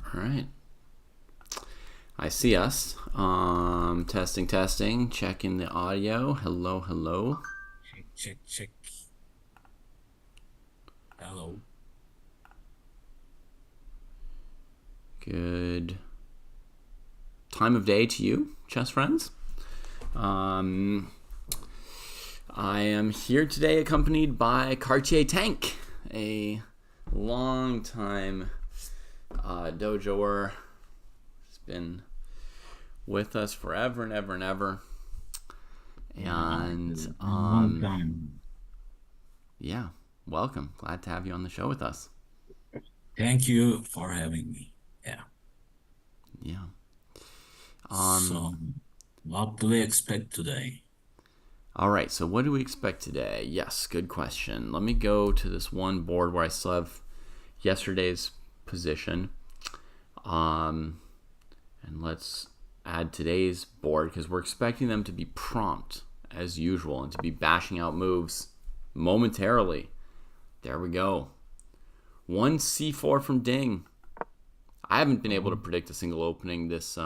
All right. I see us. Testing. Checking the audio. Hello. Check. Hello. Good time of day to you, chess friends. Um, I am here today accompanied by Cartier Tank, a long time dojoer. He's been with us forever and ever. Yeah, And it's been a long time. yeah, welcome. Glad to have you on the show with us. Thank you for having me. Yeah. Yeah. So, what do we expect today? All right, so what do we expect today? Yes, good question. Let me go to this one board where I still have yesterday's position. Um, and let's add today's board because we're expecting them to be prompt as usual and to be bashing out moves momentarily. There we go. One C4 from Ding. I haven't been able to predict a single opening this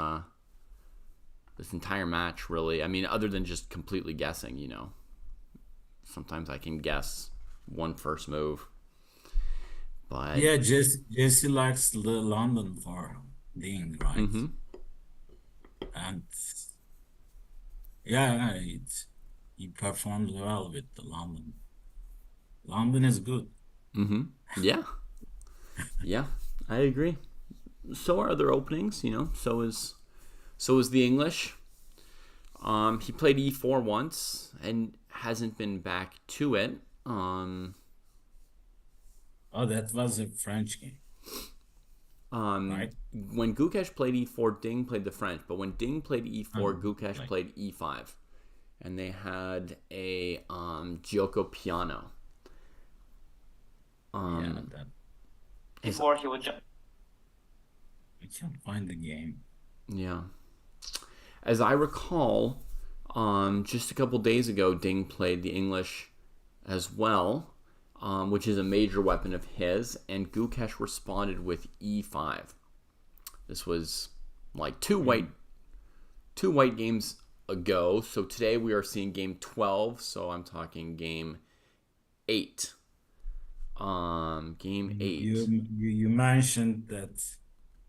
entire match, really. I mean, other than just completely guessing. Sometimes I can guess one first move, but Yeah, Jesse likes the London for Ding, right? mm-hmm, And yeah, he performed well with the London. London is good. mm-hmm, yeah, yeah, I agree. So are other openings. So is the English. He played e4 once and hasn't been back to it. Oh, that was a French game, right? When Gukesh played e4, Ding played the French, but when Ding played e4, Um, Gukesh like, played e5, and they had a Gioco piano. yeah, Um, that as, Before he would jump. we can find the game. yeah, as I recall, just a couple days ago, Ding played the English as well, which is a major weapon of his, and Gukesh responded with e5. This was like two white games ago. So today we are seeing game 12. So I'm talking game 8. Game You, 8. you mentioned that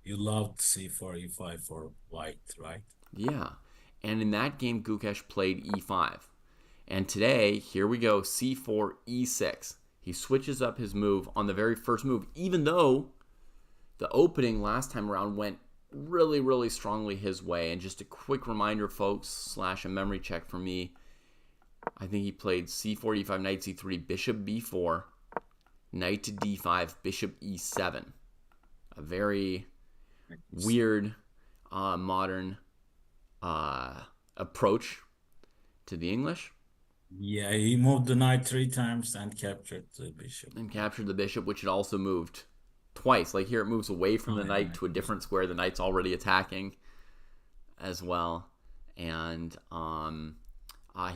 you loved C4 E5 for white, right? Yeah. And in that game, Gukesh played e5. And today, here we go, c4, e6. He switches up his move on the very first move, even though the opening last time around went really strongly his way. And just a quick reminder, folks, slash a memory check for me. I think he played c4, e5, knight c3, bishop b4, knight to d5, bishop e7. A very weird, modern approach to the English. Yeah, he moved the knight three times and captured the bishop. And captured the bishop, which it also moved twice. Like here, it moves away from Oh, the yeah, knight to a different square. The knight's already attacking as well. And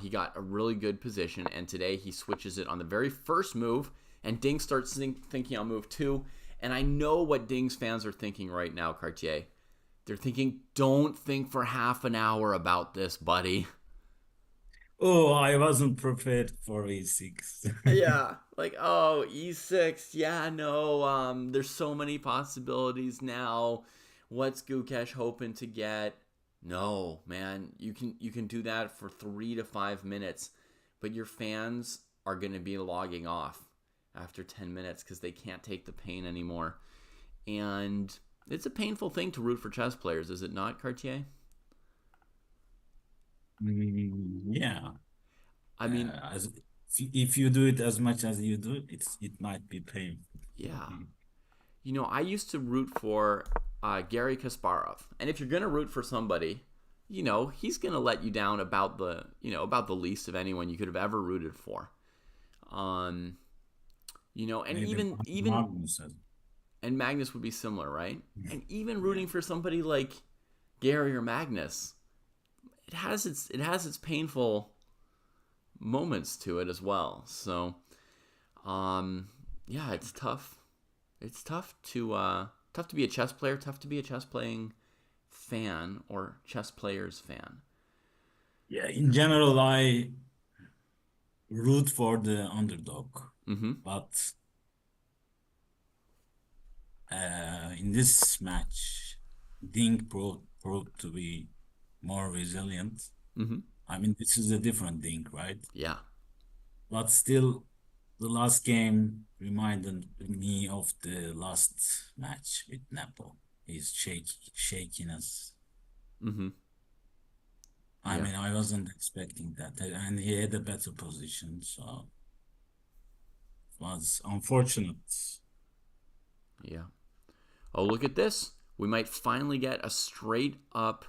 he got a really good position. And today he switches it on the very first move. And Ding starts thinking on move 2. And I know what Ding's fans are thinking right now, Cartier. They're thinking, don't think for half an hour about this, buddy. Oh, I wasn't prepared for E6. Yeah, like oh E6, yeah, no, there's so many possibilities now. What's Gukesh hoping to get? No, man, you can do that for 3 to 5 minutes, but your fans are gonna be logging off after 10 minutes because they can't take the pain anymore. And it's a painful thing to root for chess players, is it not, Cartier? Yeah, I mean, as if you do it as much as you do it, it might be painful. yeah. I used to root for Gary Kasparov, and if you're gonna root for somebody, he's gonna let you down about the least of anyone you could have ever rooted for. Um, and Maybe even Magnus has. and Magnus would be similar, right? And even Yeah. rooting for somebody like Gary or Magnus, it has its painful moments to it as well. So, yeah, it's tough. It's tough to Tough to be a chess player, tough to be a chess playing fan or chess players fan. Yeah, in general, I root for the underdog, Mm-hmm. but in this match, Ding proved to be more resilient. Mm-hmm. I mean, this is a different Ding, right? Yeah. But still, the last game reminded me of the last match with Nepo. His shakiness. Mm-hmm. I Yeah. mean, I wasn't expecting that, and he had a better position, so it was unfortunate. Yeah. Oh, look at this. We might finally get a straight up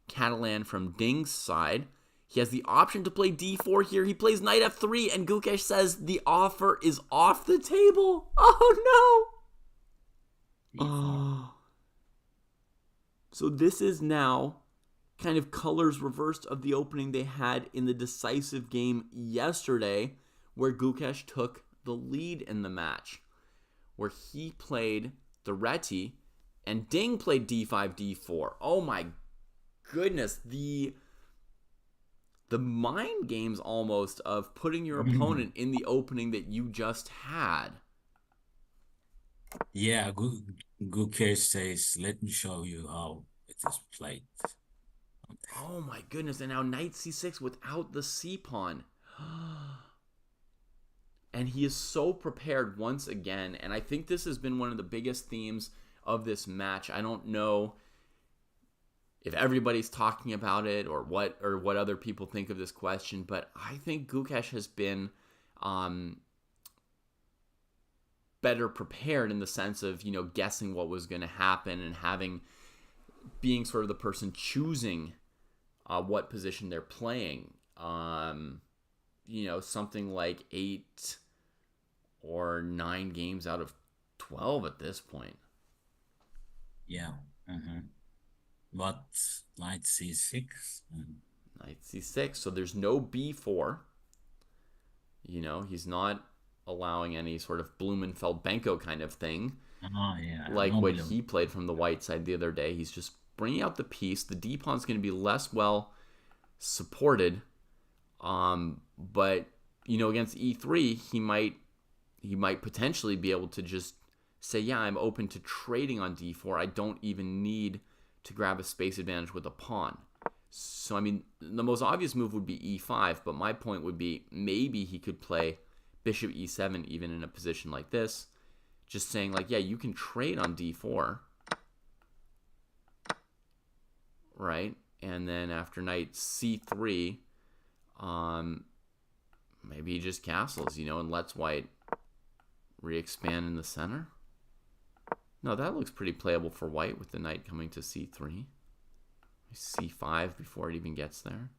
Catalan from Ding's side. He has the option to play d4 here. He plays knight f3, and Gukesh says the offer is off the table. Oh no! E4. Oh. So this is now kind of colors reversed of the opening they had in the decisive game yesterday, where Gukesh took the lead in the match, where he played the Reti and Ding played d5, d4. Oh my goodness, the mind games almost of putting your opponent in the opening that you just had. Yeah, Gukesh says, "Let me show you how it is played." Oh my goodness, and now knight c6 without the c pawn. And he is so prepared once again, and I think this has been one of the biggest themes of this match. I don't know if everybody's talking about it or what other people think of this question, but I think Gukesh has been um, better prepared in the sense of guessing what was going to happen and being sort of the person choosing what position they're playing. Something like 8 or 9 games out of 12 at this point. Yeah. But knight c6. Knight c6, so there's no b4. He's not allowing any sort of Blumenfeld-Benko kind of thing, Oh, yeah. like what Nobody. he played from the white side the other day. He's just bringing out the piece. The d pawn's going to be less well supported, but against e3, he might potentially be able to just say, yeah, I'm open to trading on d4. I don't even need to grab a space advantage with a pawn. So, I mean, the most obvious move would be e5, but my point would be maybe he could play bishop e7 even in a position like this, just saying, like, yeah, you can trade on d4, right? And then after knight c3, maybe he just castles, and lets white re-expand in the center. No, that looks pretty playable for white with the knight coming to c3. c5 before it even gets there.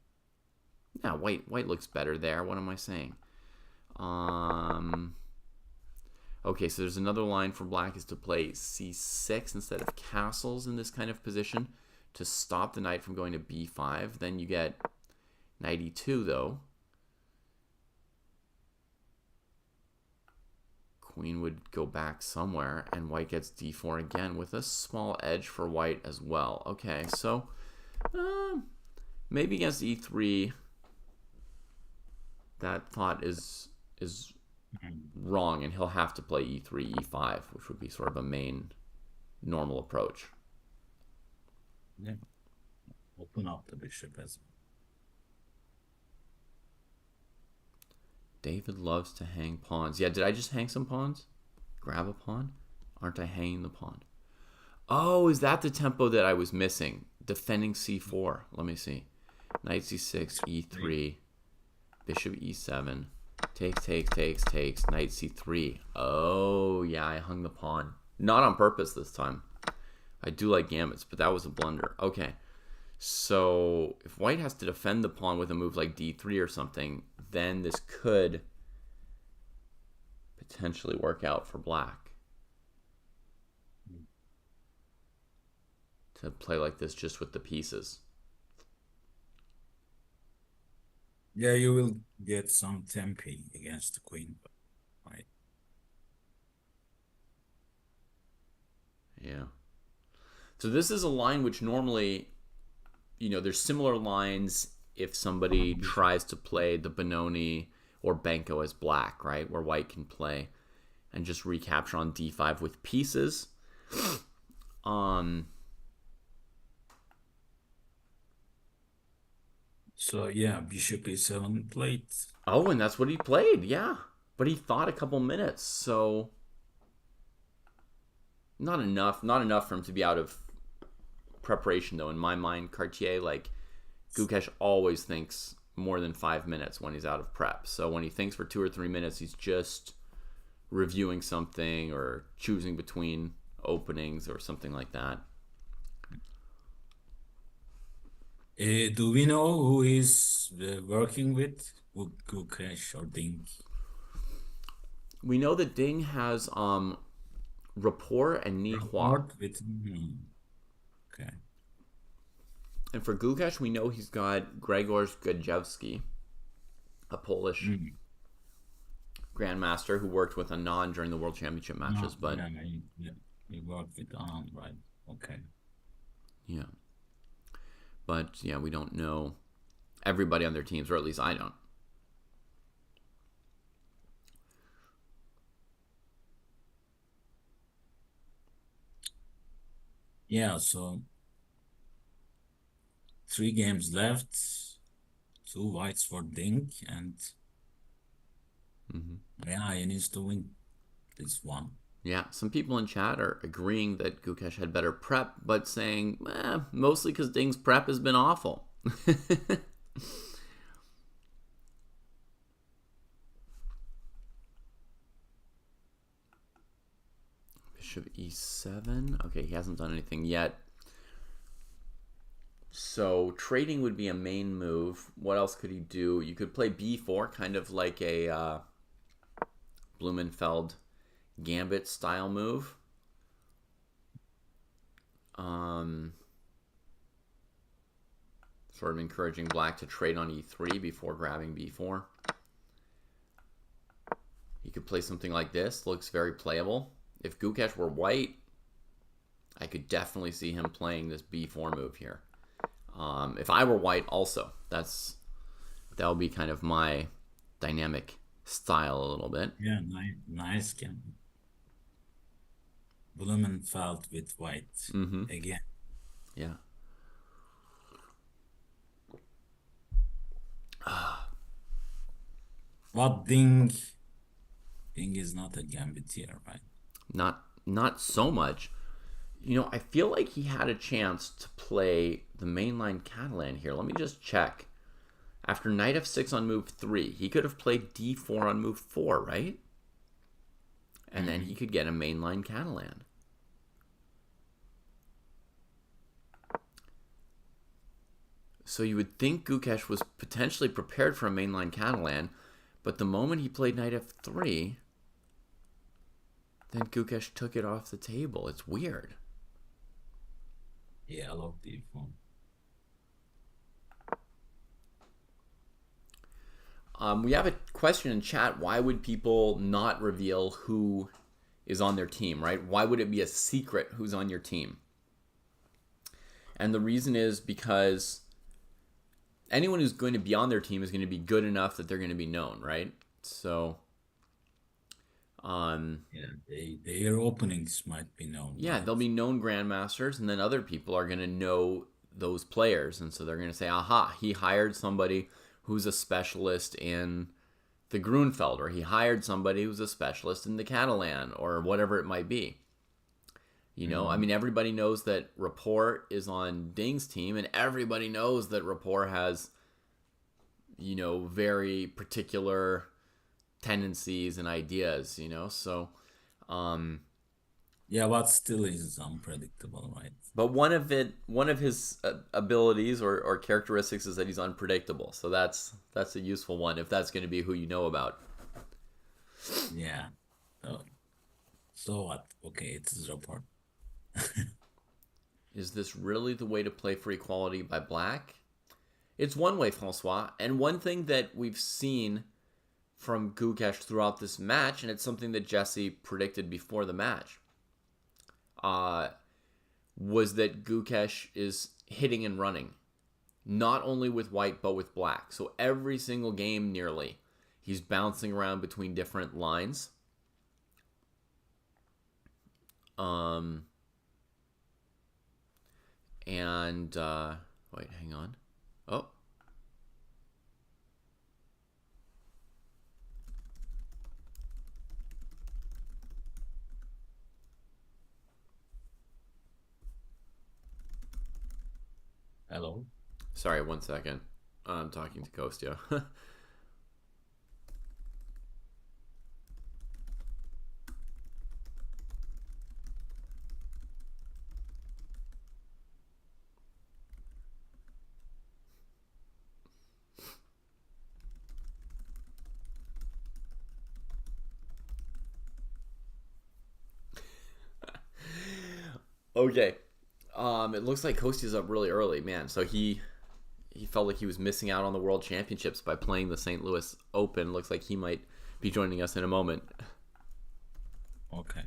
Yeah, white looks better there. What am I saying? Okay, so there's another line for black is to play c6 instead of castles in this kind of position to stop the knight from going to b5. Then you get knight e2, though. Queen would go back somewhere, and white gets d4 again with a small edge for white as well. Okay, so maybe against e3, that thought is wrong, and he'll have to play e3, e5, which would be sort of a main normal approach. Yeah. Open up the bishop as well. David loves to hang pawns. Yeah, did I just hang some pawns? Grab a pawn? Aren't I hanging the pawn? Oh, is that the tempo that I was missing? Defending c4. Let me see. Knight c6, e3, bishop e7. Takes. Knight c3. Oh, yeah, I hung the pawn. Not on purpose this time. I do like gambits, but that was a blunder. Okay. So if white has to defend the pawn with a move like d3 or something, then this could potentially work out for black. To play like this just with the pieces. Yeah, you will get some tempi against the queen, right? Yeah. So this is a line which normally, there's similar lines if somebody Bishop. tries to play the Benoni or Benko as black, right? Where white can play and just recapture on d5 with pieces. Um, So yeah, bishop e7 played. oh, and that's what he played, yeah. But he thought a couple minutes, so not enough for him to be out of preparation though. In my mind, Cartier, like Gukesh always thinks more than 5 minutes when he's out of prep. So when he thinks for 2 or 3 minutes, he's just reviewing something or choosing between openings or something like that. Do we know who is working with Gukesh or Ding? We know that Ding has Rapport and Nihua. Report with okay. And for Gukesh, we know he's got Grzegorz Gajewski, a Polish Mm. grandmaster who worked with Anand during the World Championship No, matches. But yeah, he worked with Anand, right? Okay. yeah, but yeah, we don't know everybody on their teams, or at least I don't. Yeah, so 3 games left, 2 whites for Ding, and yeah, he needs to win this one. Yeah, some people in chat are agreeing that Gukesh had better prep, but saying mostly because Ding's prep has been awful. Bishop e7. Okay, he hasn't done anything yet. So trading would be a main move. What else could he do? You could play b4, kind of like a Blumenfeld gambit style move. Sort of encouraging black to trade on e3 before grabbing b4. He could play something like this. Looks very playable. If Gukesh were white, I could definitely see him playing this b4 move here. If I were white also, that would be kind of my dynamic style a little bit. Yeah, nice game. Blumenfeld with white again. Yeah. But Ding is not a gambitier, right? Not so much. I feel like he had a chance to play the mainline Catalan here. Let me just check. After knight f6 on move 3, he could have played d4 on move 4, right? And then he could get a mainline Catalan. So you would think Gukesh was potentially prepared for a mainline Catalan, but the moment he played knight f3, then Gukesh took it off the table. It's weird. Yeah, I love d4. We have a question in chat. Why would people not reveal who is on their team, right? Why would it be a secret who's on your team? And the reason is because anyone who's going to be on their team is going to be good enough that they're going to be known, right? So, their openings might be known. yeah, right? they'll be known grandmasters, and then other people are going to know those players, and so they're going to say, aha, he hired somebody who's a specialist in the Grunfeld, or he hired somebody who's a specialist in the Catalan, or whatever it might be. I mean, everybody knows that Rapport is on Ding's team, and everybody knows that Rapport has, very particular tendencies and ideas, so Yeah, but still is unpredictable, right? but one of his abilities or characteristics is that he's unpredictable, so that's a useful one if that's going to be who you know about. Yeah. So what? Okay, it's a report. Is this really the way to play for equality by black? It's one way, Francois, and one thing that we've seen from Gukesh throughout this match, and it's something that Jesse predicted before the match. uh, was that Gukesh is hitting and running, not only with white but with black. So every single game nearly, he's bouncing around between different lines. Um, and wait, hang on. Oh, Hello. sorry, 1 second. I'm talking to Kostya. Okay. It looks like Kostya's up really early, man. So he felt like he was missing out on the World Championships by playing the St. Louis Open. Looks like he might be joining us in a moment. Okay.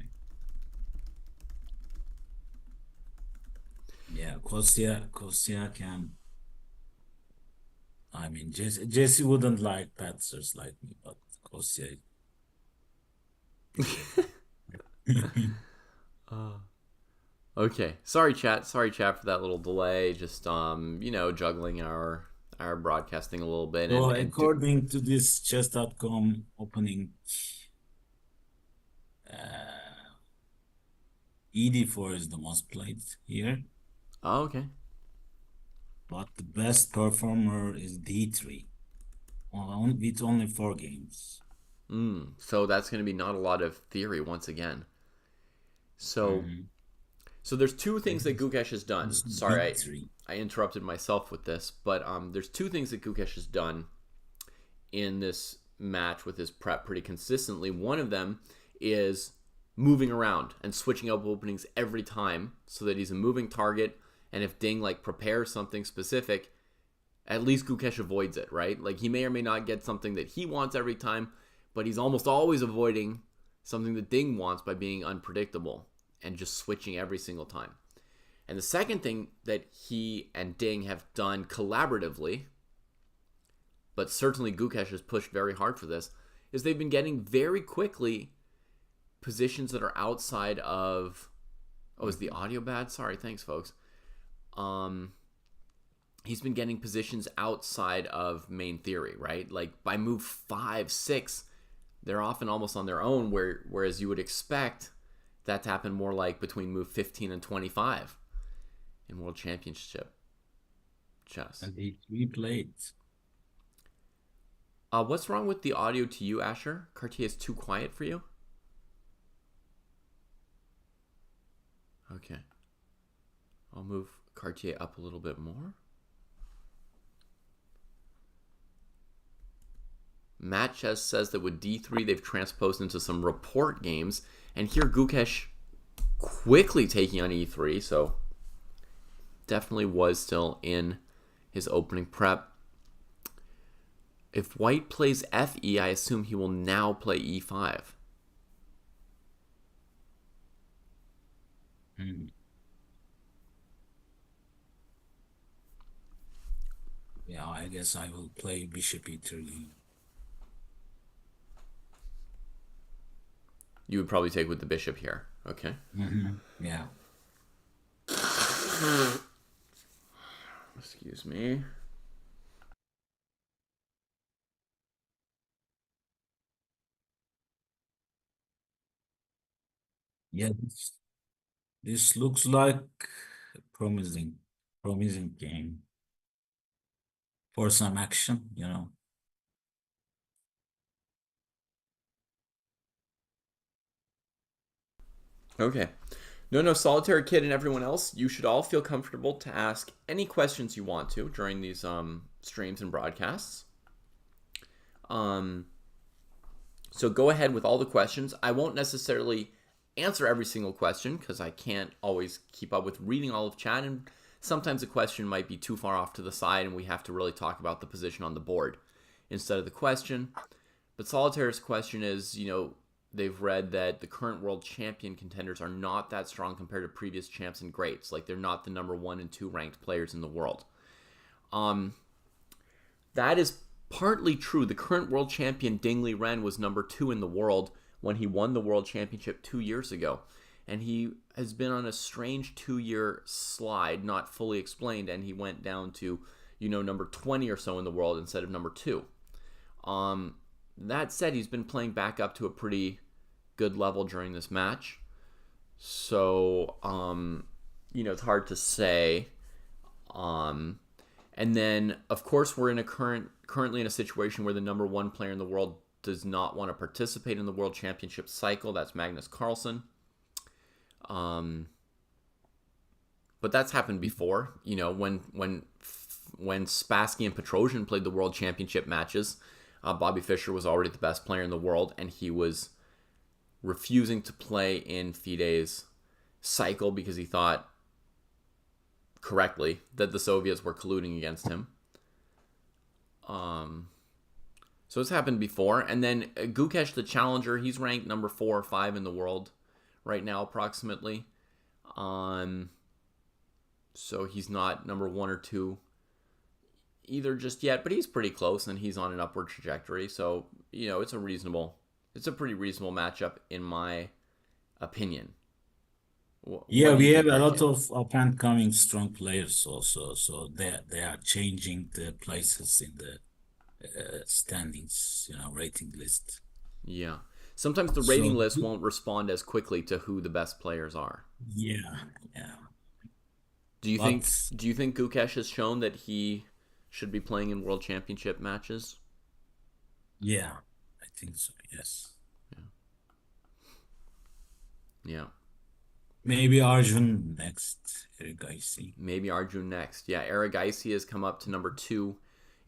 Yeah, Kostya can. I mean, Jesse wouldn't like Patzers like me, but Kostya. Okay. Sorry chat for that little delay. Just juggling our broadcasting a little bit So and according to this chess.com opening, uh, ED4 is the most played here, oh, okay. but the best performer is D3 with only 4 games. So that's going to be not a lot of theory once again. So Mhm. so there's two things that Gukesh has done. It's Sorry, D3. I interrupted myself with this, but there's two things that Gukesh has done in this match with his prep pretty consistently. One of them is moving around and switching up openings every time so that he's a moving target. And if Ding like prepares something specific, at least Gukesh avoids it, right? Like he may or may not get something that he wants every time, but he's almost always avoiding something that Ding wants by being unpredictable and just switching every single time. And the second thing that he and Ding have done collaboratively, but certainly Gukesh has pushed very hard for this, is they've been getting very quickly positions that are outside of. Oh, is the audio bad? Sorry, thanks, folks. He's been getting positions outside of main theory, right? Like by move 5, 6, they're often almost on their own, whereas you would expect that to happen more like between move 15 and 25 in World Championship chess. And D3 played. What's wrong with the audio to you, Asher? Cartier is too quiet for you? Okay. I'll move Cartier up a little bit more. Matt Chess says that with D3, they've transposed into some report games. And here, Gukesh quickly taking on E3, so definitely was still in his opening prep. If white plays Fe, I assume he will now play E5. Yeah, I guess I will play Bishop E3. You would probably take with the bishop here. Okay. Yeah. Excuse me. Yeah, this looks like a promising game for some action. Okay. No, Solitary Kid and everyone else, you should all feel comfortable to ask any questions you want to during these streams and broadcasts. So go ahead with all the questions. I won't necessarily answer every single question because I can't always keep up with reading all of chat, and sometimes a question might be too far off to the side and we have to really talk about the position on the board instead of the question. But Solitaire's question is, they've read that the current world champion contenders are not that strong compared to previous champs and greats. Like they're not the number 1 and 2 ranked players in the world. Um, that is partly true. The current world champion Ding Ren was number 2 in the world when he won the world championship 2 years ago. And he has been on a strange 2-year slide, not fully explained, and he went down to, number 20 or so in the world instead of number 2. That said, he's been playing back up to a pretty good level during this match. So, it's hard to say. And then, of course, we're currently in a situation where the number 1 player in the world does not want to participate in the World Championship cycle. That's Magnus Carlsen. But that's happened before. When Spassky and Petrosian played the World Championship matches, Bobby Fischer was already the best player in the world, and he was refusing to play in FIDE's cycle because he thought, correctly, that the Soviets were colluding against him. So it's happened before. And then Gukesh, the challenger, he's ranked number 4 or 5 in the world right now, approximately. So he's not number 1 or 2 either just yet, but he's pretty close, and he's on an upward trajectory. So, it's a pretty reasonable matchup in my opinion. Yeah, we have a lot of up-and-coming strong players also, so they are changing the places in the standings, rating list. Yeah. Sometimes the rating list won't respond as quickly to who the best players are. Yeah. Do you think Gukesh has shown that he should be playing in World Championship matches? Yeah, I think so, yes. Yeah. Maybe Arjun next, Erigaisi. Maybe Arjun next. Yeah, Erigaisi has come up to number 2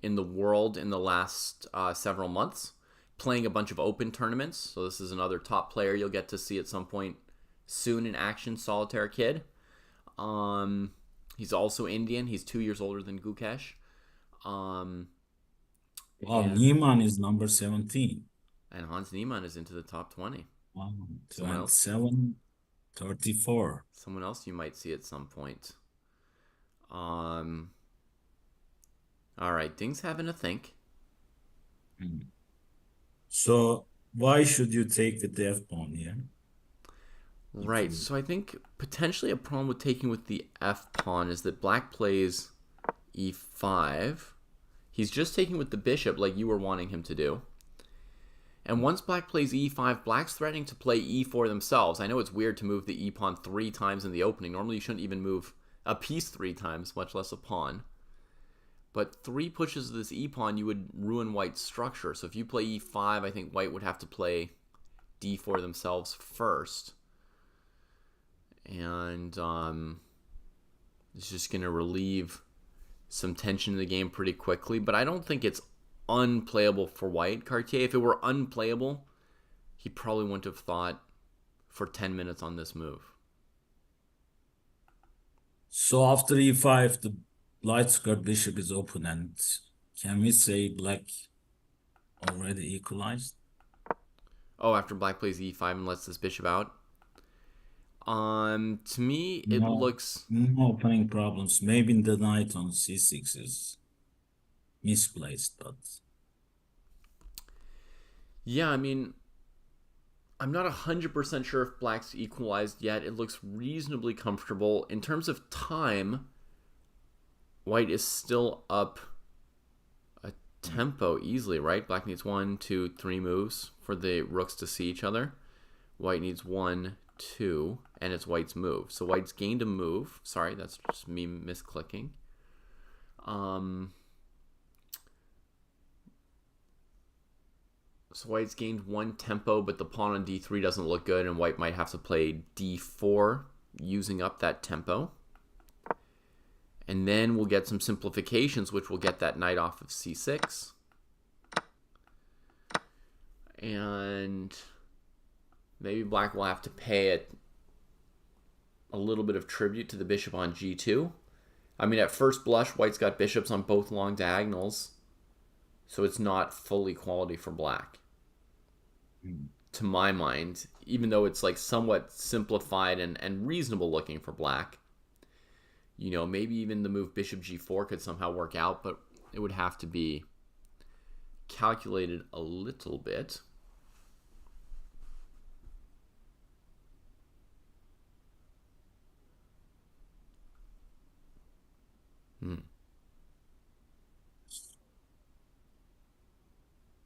in the world in the last several months, playing a bunch of open tournaments. So this is another top player you'll get to see at some point soon in action, Solitaire Kid. He's also Indian. He's 2 years older than Gukesh. Niemann is number 17. And Hans Niemann is into the top 20. Wow, 27, 34. Someone else you might see at some point. All right, Ding's having a think. So why should you take the death pawn here? Right, so I think potentially a problem with taking with the F pawn is that black plays E5. He's just taking with the bishop like you were wanting him to do. And once black plays E5, black's threatening to play E4 themselves. I know it's weird to move the E pawn 3 times in the opening. Normally you shouldn't even move a piece 3 times, much less a pawn. But 3 pushes of this E pawn, you would ruin white's structure. So if you play E5, I think white would have to play D4 themselves first. And it's just going to relieve some tension in the game pretty quickly. But I don't think it's unplayable for white. Cartier, if it were unplayable, he probably wouldn't have thought for 10 minutes on this move. So after E5, the light squared bishop is open, and can we say black already equalized? Oh, after black plays E5 and lets this bishop out? To me, it looks... No opening problems. Maybe the knight on C6 is misplaced, but... Yeah, I mean, I'm not 100% sure if black's equalized yet. It looks reasonably comfortable. In terms of time, white is still up a tempo easily, right? Black needs 1, 2, 3 moves for the rooks to see each other. White needs 1, 2, and it's white's move. So white's gained a move. Sorry, that's just me misclicking. So white's gained 1 tempo, but the pawn on D3 doesn't look good, and white might have to play D4, using up that tempo. And then we'll get some simplifications, which will get that knight off of C6. And maybe black will have to pay a little bit of tribute to the bishop on G2. I mean, at first blush, white's got bishops on both long diagonals, so it's not fully quality for black to my mind, even though it's like somewhat simplified and reasonable looking for black. Maybe even the move bishop g4 could somehow work out, but it would have to be calculated a little bit.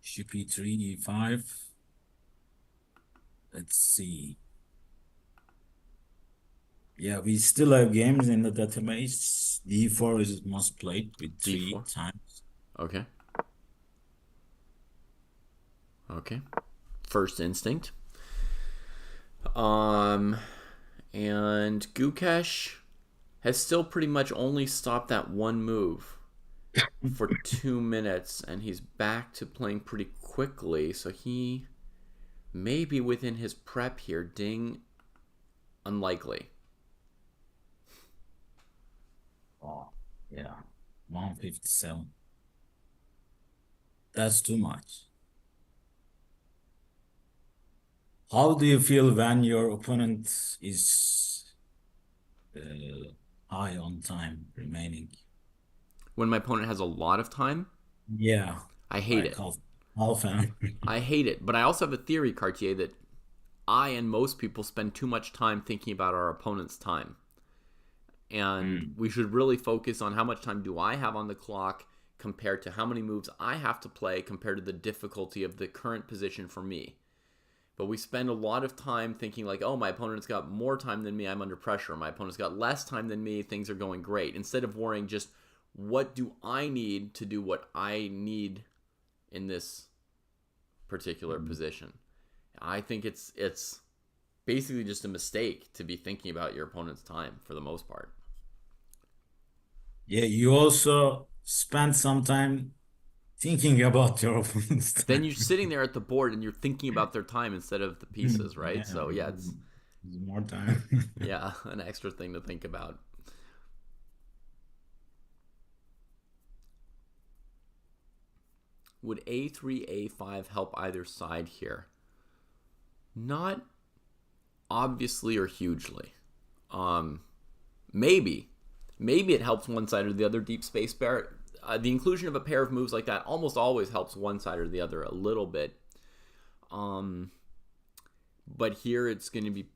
Bishop e3, e5. Let's see. Yeah, we still have games in the database. d4 is most played with d4. 3 times. Okay. Okay. First instinct. And Gukesh has still pretty much only stopped that one move for 2 minutes, and he's back to playing pretty quickly, so he may be within his prep here. Ding, unlikely. Oh, yeah. 157. That's too much. How do you feel when your opponent is high on time remaining? When my opponent has a lot of time, Yeah, I hate like it. half an. I hate it. But I also have a theory, Cartier, that I and most people spend too much time thinking about our opponent's time. And we should really focus on how much time do I have on the clock compared to how many moves I have to play compared to the difficulty of the current position for me. But we spend a lot of time thinking like, oh, my opponent's got more time than me, I'm under pressure. My opponent's got less time than me, things are going great. Instead of worrying just, what do I need to do what I need in this particular position? I think it's basically just a mistake to be thinking about your opponent's time for the most part. Yeah, you also spend some time thinking about your opponent's Then time. you're sitting there at the board and you're thinking about their time instead of the pieces, right? Yeah, So yeah, it's more time. yeah, an extra thing to think about. Would a3, a5 help either side here? Not obviously or hugely. Maybe it helps one side or the other. Deep space bear. The inclusion of a pair of moves like that almost always helps one side or the other a little bit. But here it's going to be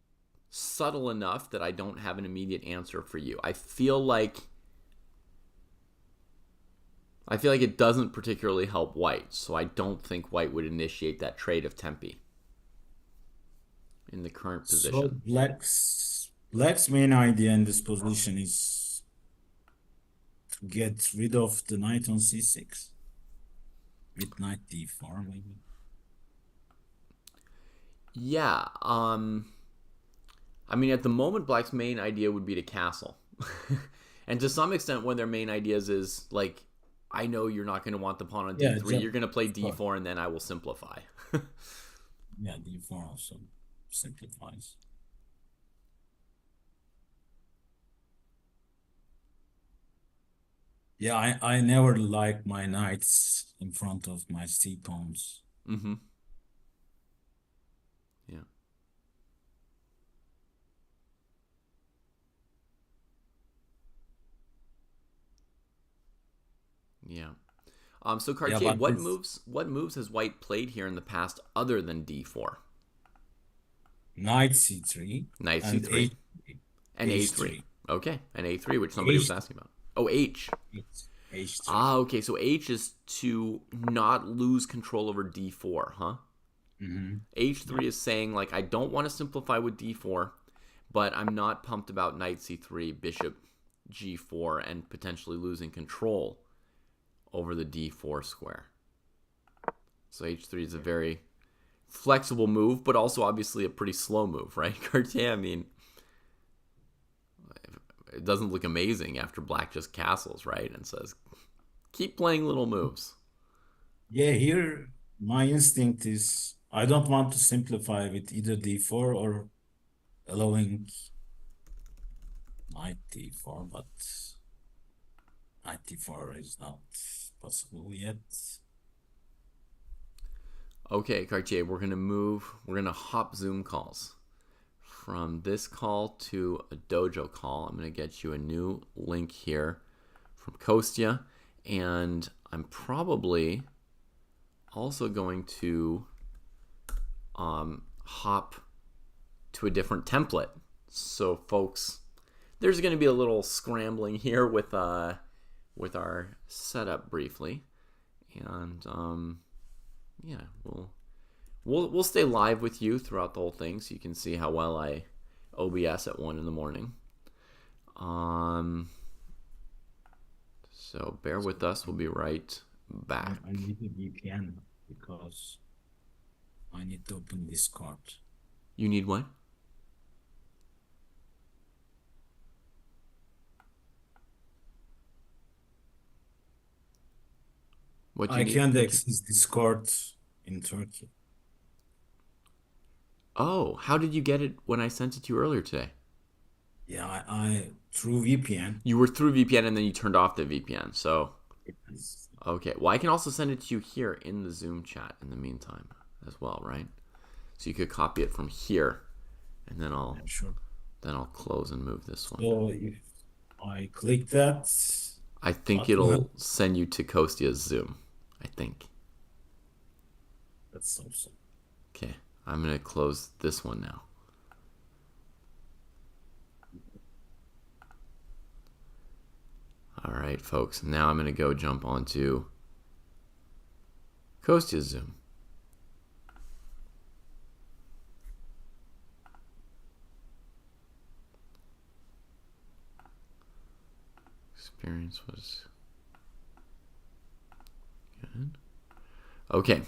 subtle enough that I don't have an immediate answer for you. I feel like it doesn't particularly help white, so I don't think white would initiate that trade of Tempe in the current position. So black's main idea in this position is to get rid of the knight on c6 with knight d4 maybe. Yeah, I mean, at the moment, black's main idea would be to castle. And to some extent, one of their main ideas is, like, I know you're not going to want the pawn on d3. You're going to play d4, and then I will simplify. Yeah, d4 also simplifies. Yeah, I never like my knights in front of my c-pawns. Mm-hmm. Yeah. Yeah. So Cartier, what moves has white played here in the past other than d4? Knight c3. Knight c3. And a3. Okay, and a3, which somebody was asking about. Oh, h. H3. Ah, okay, so h is to not lose control over d4, huh? Mm-hmm. h3 is saying, like, I don't want to simplify with d4, but I'm not pumped about knight c3, bishop g4, and potentially losing control over the d4 square. So h3 is a very flexible move, but also obviously a pretty slow move, right, Cartier? I mean, it doesn't look amazing after black just castles, right, and says, keep playing little moves. Yeah, here my instinct is I don't want to simplify with either d4 or allowing knight d4, but knight d4 is not possible yet. Okay, Cartier, we're gonna hop Zoom calls. From this call to a Dojo call, I'm gonna get you a new link here from Kostya, and I'm probably also going to hop to a different template. So, folks, there's going to be a little scrambling here with our setup briefly, and yeah, we'll stay live with you throughout the whole thing, so you can see how well I OBS at 1 in the morning. So bear with us. We'll be right back. I need a VPN because I need to open Discord. You need what? What do you I need? can't access Discord in Turkey. Oh, how did you get it when I sent it to you earlier today? Yeah, I through VPN. You were through VPN and then you turned off the VPN. So, Yes. okay. Well, I can also send it to you here in the Zoom chat in the meantime as well, right? So you could copy it from here, and then Yeah, sure. I'll close and move this one. So if I click that, I think what will happen? it'll send you to Kostya's Zoom. I think. That's awesome. Okay. I'm going to close this one now. All right, folks. Now I'm going to go jump onto Kostya's Zoom. Experience was good. Okay.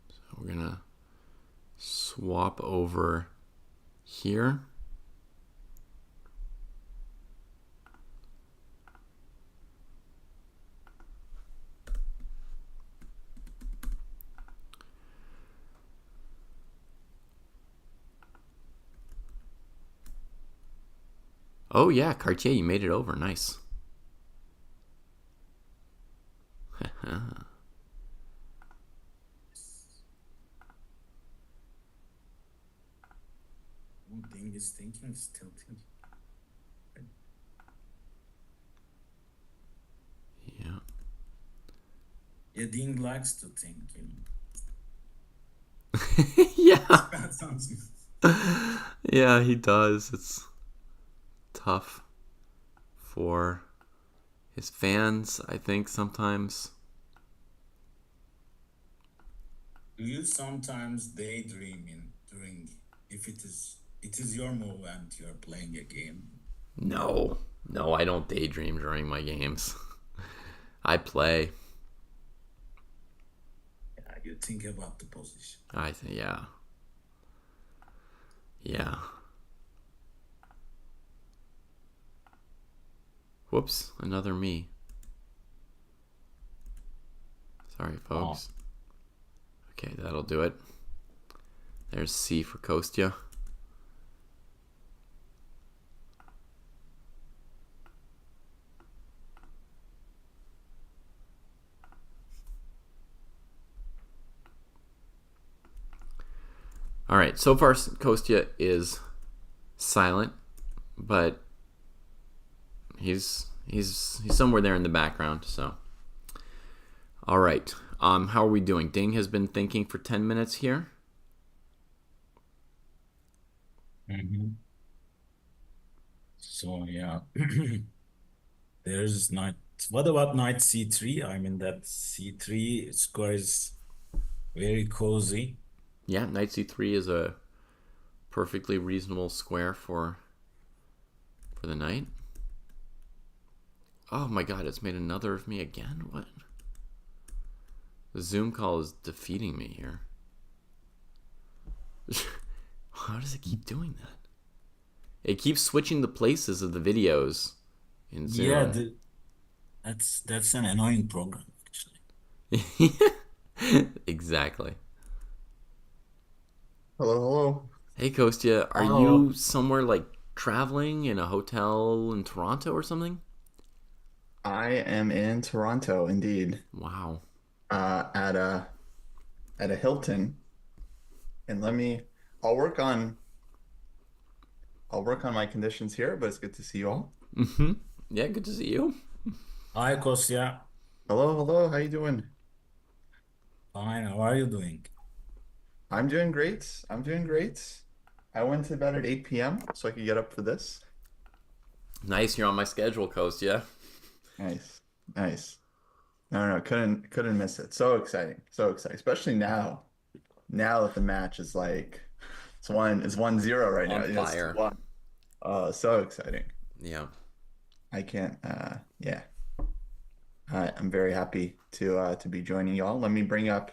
So we're going to swap over here. Oh yeah, Cartier, you made it over. Nice. Ding is thinking, still thinking. Yeah. Yeah, Ding likes to think, Yeah. That sounds Yeah, he does. It's tough for his fans, I think, sometimes. Do you sometimes daydream during if it is your move and you're playing a game? No. No, I don't daydream during my games. I play. Yeah, you think about the position. I think, yeah. Yeah. Whoops, another me. Sorry, folks. Okay, that'll do it. There's C for Kostya. All right, so far Kostya is silent, but he's somewhere there in the background. So, all right, how are we doing? Ding has been thinking for 10 minutes here. So yeah, there's knight. What about knight c3? I mean that c3 square is very cozy. Yeah, knight c3 is a perfectly reasonable square for the knight. Oh my god, it's made another of me again? What? The Zoom call is defeating me here. How does it keep doing that? It keeps switching the places of the videos in Zoom. Yeah, that's an annoying program, actually. Exactly. Hello, hello. Hey, Kostya, are Oh, you somewhere like traveling in a hotel in Toronto or something? I am in Toronto, indeed, Wow. uh, at a at a Hilton, and I'll work on I'll work on my conditions here, but it's good to see you all. Mm-hmm. Yeah, good to see you. hi, Kostya. Hello, hello, how you doing? Fine. How are you doing? I'm doing great. I'm doing great. I went to bed at 8 p.m. so I could get up for this. Nice, you're on my schedule, Kostya. Nice, nice. No, no, couldn't miss it. So exciting, so exciting, especially now. Now that the match is like it's 1-0 right now. On It's fire. 2-1. So exciting. Yeah. I can't. Yeah. I'm very happy to be joining y'all. Let me bring up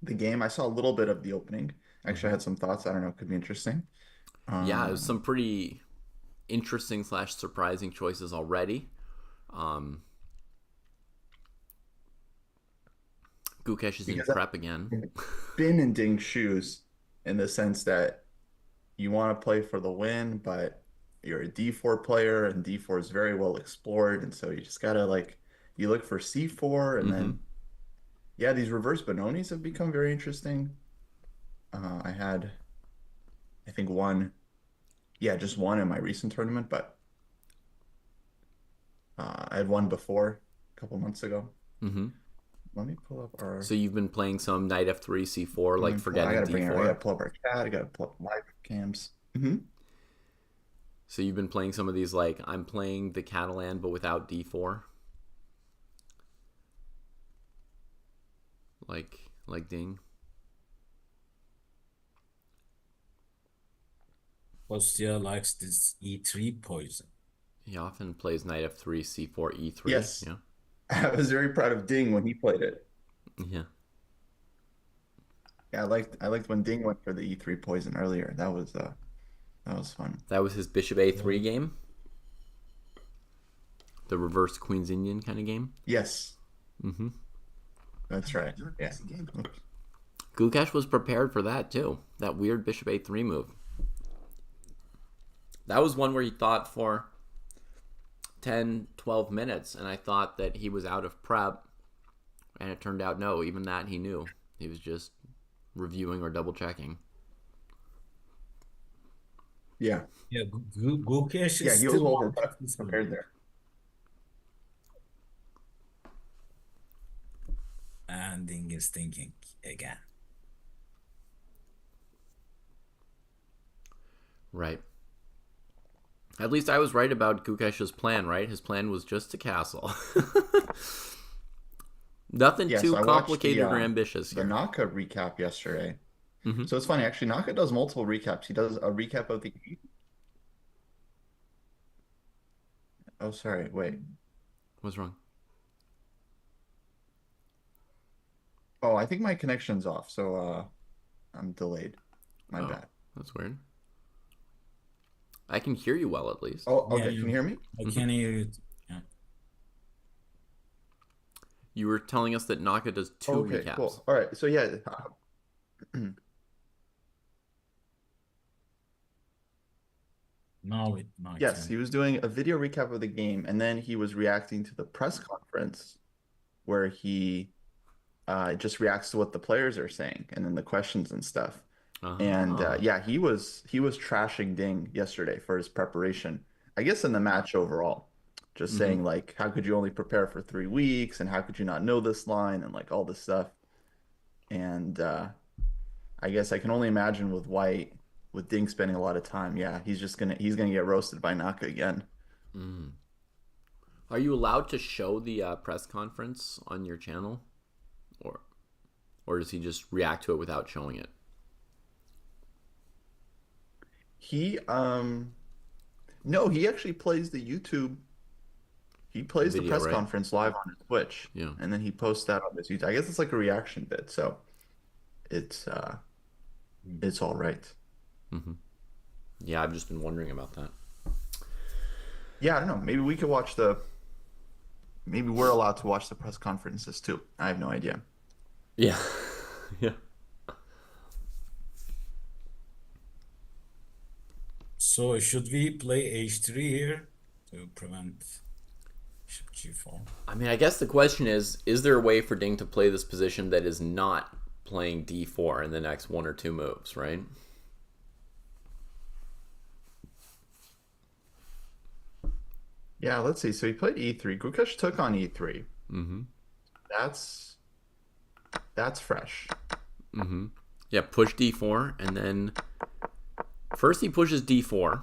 the game. I saw a little bit of the opening. Actually, I Mm-hmm. had some thoughts. I don't know, could be interesting. Yeah, it was Um, some pretty interesting slash surprising choices already. Um, Gukesh is in because prep again. I've been in Ding's shoes in the sense that you want to play for the win, but you're a D4 player, and D4 is very well explored, and so you just gotta like you look for C4, and Mm-hmm. then yeah, these reverse Bononis have become very interesting. I think one, yeah, just one in my recent tournament, but I had one before a couple months ago. Mm-hmm. Let me pull up So our. you've been playing some knight f3, c4, Let like me pull. I forgetting gotta bring it. I gotta d4. pull up our chat. I gotta pull up live cams. So you've been playing some of these like I'm playing the Catalan but without d4, like Ding. Kostya likes this E3 poison. He often plays knight f3, c4, e3. Yes, Yeah, I was very proud of Ding when he played it. yeah. Yeah, I liked when Ding went for the E3 poison earlier. That was fun. That was his bishop a3 game, the reverse Queen's Indian kind of game. Yes, Mm-hmm. that's right. Yeah. Oops. Gukesh was prepared for that too. That weird bishop a3 move. That was one where he thought for 10, 12 minutes, and I thought that he was out of prep, and it turned out no. Even that he knew. He was just reviewing or double checking. Yeah. Yeah, Gukesh Yeah, is he was still well not practicing. prepared there. And Ding is thinking again. Right. At least I was right about Gukesh's plan, right? His plan was just to castle. Nothing Yeah, so too I watched the complicated or ambitious the here. Naka recap yesterday. Mm-hmm. So it's funny, actually, Naka does multiple recaps. He does a recap of the. Oh, sorry, wait. What's wrong? Oh, I think my connection's off, so I'm delayed. My Oh, bad. that's weird. I can hear you well, at least. Oh, Yeah, okay. Can you hear me? I Mm-hmm. can hear you. Yeah. You were telling us that Naka does two Okay, recaps. cool. All right. So yeah, Now I yes, can. he was doing a video recap of the game, and then he was reacting to the press conference where he just reacts to what the players are saying and then the questions and stuff. And Ah. yeah, he was trashing Ding yesterday for his preparation. I guess in the match overall, just Mm-hmm. saying like, how could you only prepare for 3 weeks, and how could you not know this line, and like all this stuff. And I guess I can only imagine with White, with Ding spending a lot of time. Yeah, he's gonna get roasted by Naka again. Mm. Are you allowed to show the press conference on your channel, or does he just react to it without showing it? He no, he actually plays the YouTube. He plays the Video, press right? conference live on his Twitch, Yeah. and then he posts that on his YouTube. I guess it's like a reaction bit, so it's uh Hmm. it's all right. Mm-hmm. Yeah, I've just been wondering about that. Yeah, I don't know. Maybe we're allowed to watch the press conferences too. I have no idea. Yeah. Yeah. So should we play h3 here to prevent bishop g4? I mean, I guess the question is there a way for Ding to play this position that is not playing d4 in the next one or two moves, right? Yeah, let's see. So he played e3. Gukesh took on e3. Mm-hmm. That's fresh. Mm-hmm. Yeah, push d4, and then first he pushes d4.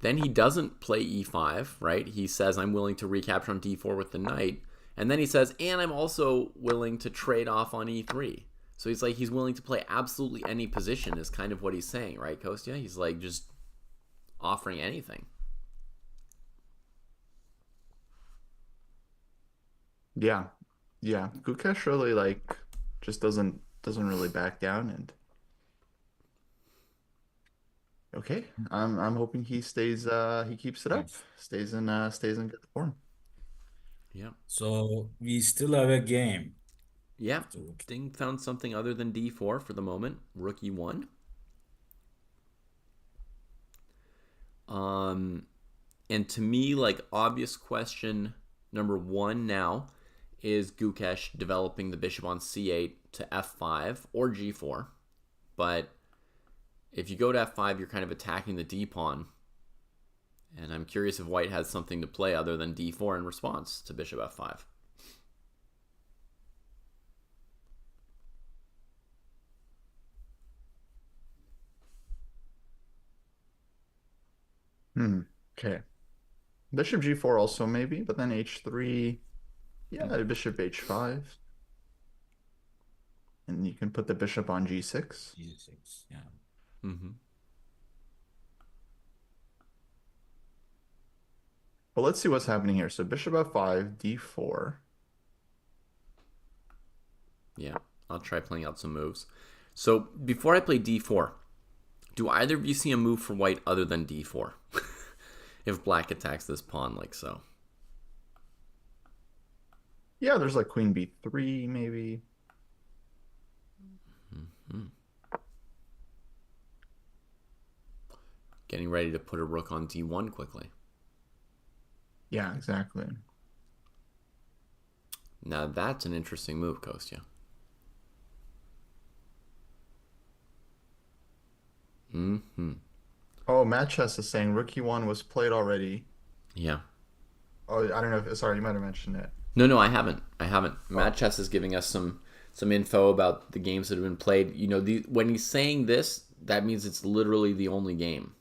Then he doesn't play e5, right? He says, I'm willing to recapture on d4 with the knight. And then he says, and I'm also willing to trade off on e3. So he's like, he's willing to play absolutely any position is kind of what he's saying, right, Kostya? He's like just offering anything. Yeah. Yeah. Gukesh really like just doesn't really back down and okay. I'm hoping he keeps it up. Yes. Stays in good form. Yeah. So we still have a game. Yeah. Ding found something other than d4 for the moment. Rook e1. And to me, like, obvious question number one now is Gukesh developing the bishop on c8 to f5 or g4. But if you go to f5, you're kind of attacking the d pawn. And I'm curious if white has something to play other than d4 in response to bishop f5. Okay. Bishop g4 also maybe, but then h3. Yeah, bishop h5. And you can put the bishop on g6. g6, yeah. Mm-hmm. But let's see what's happening here. So bishop f5, d4. Yeah, I'll try playing out some moves. So before I play d4, do either of you see a move for white other than d4? If black attacks this pawn like so. Yeah, there's like queen b3 maybe. Mm-hmm. Getting ready to put a rook on d1 quickly. Yeah, exactly. Now that's an interesting move, Kostya. Mm-hmm. Oh, Matt Chess is saying rook e1 was played already. Yeah. Oh, I don't know if, sorry, you might have mentioned it. No, I haven't. Matt Chess is giving us some info about the games that have been played. You know, when he's saying this, that means it's literally the only game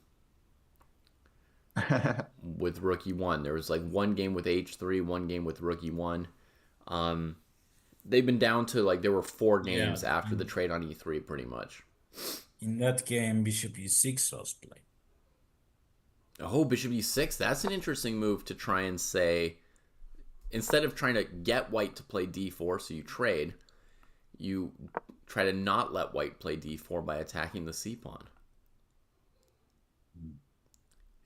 with rook e1. There was like one game with h3, one game with rook e1. They've been down to like there were 4 games after the trade on e3, pretty much. In that game, bishop e6 was played. Oh, bishop e6. That's an interesting move to try and say, instead of trying to get white to play d4 so you trade, you try to not let white play d4 by attacking the c pawn.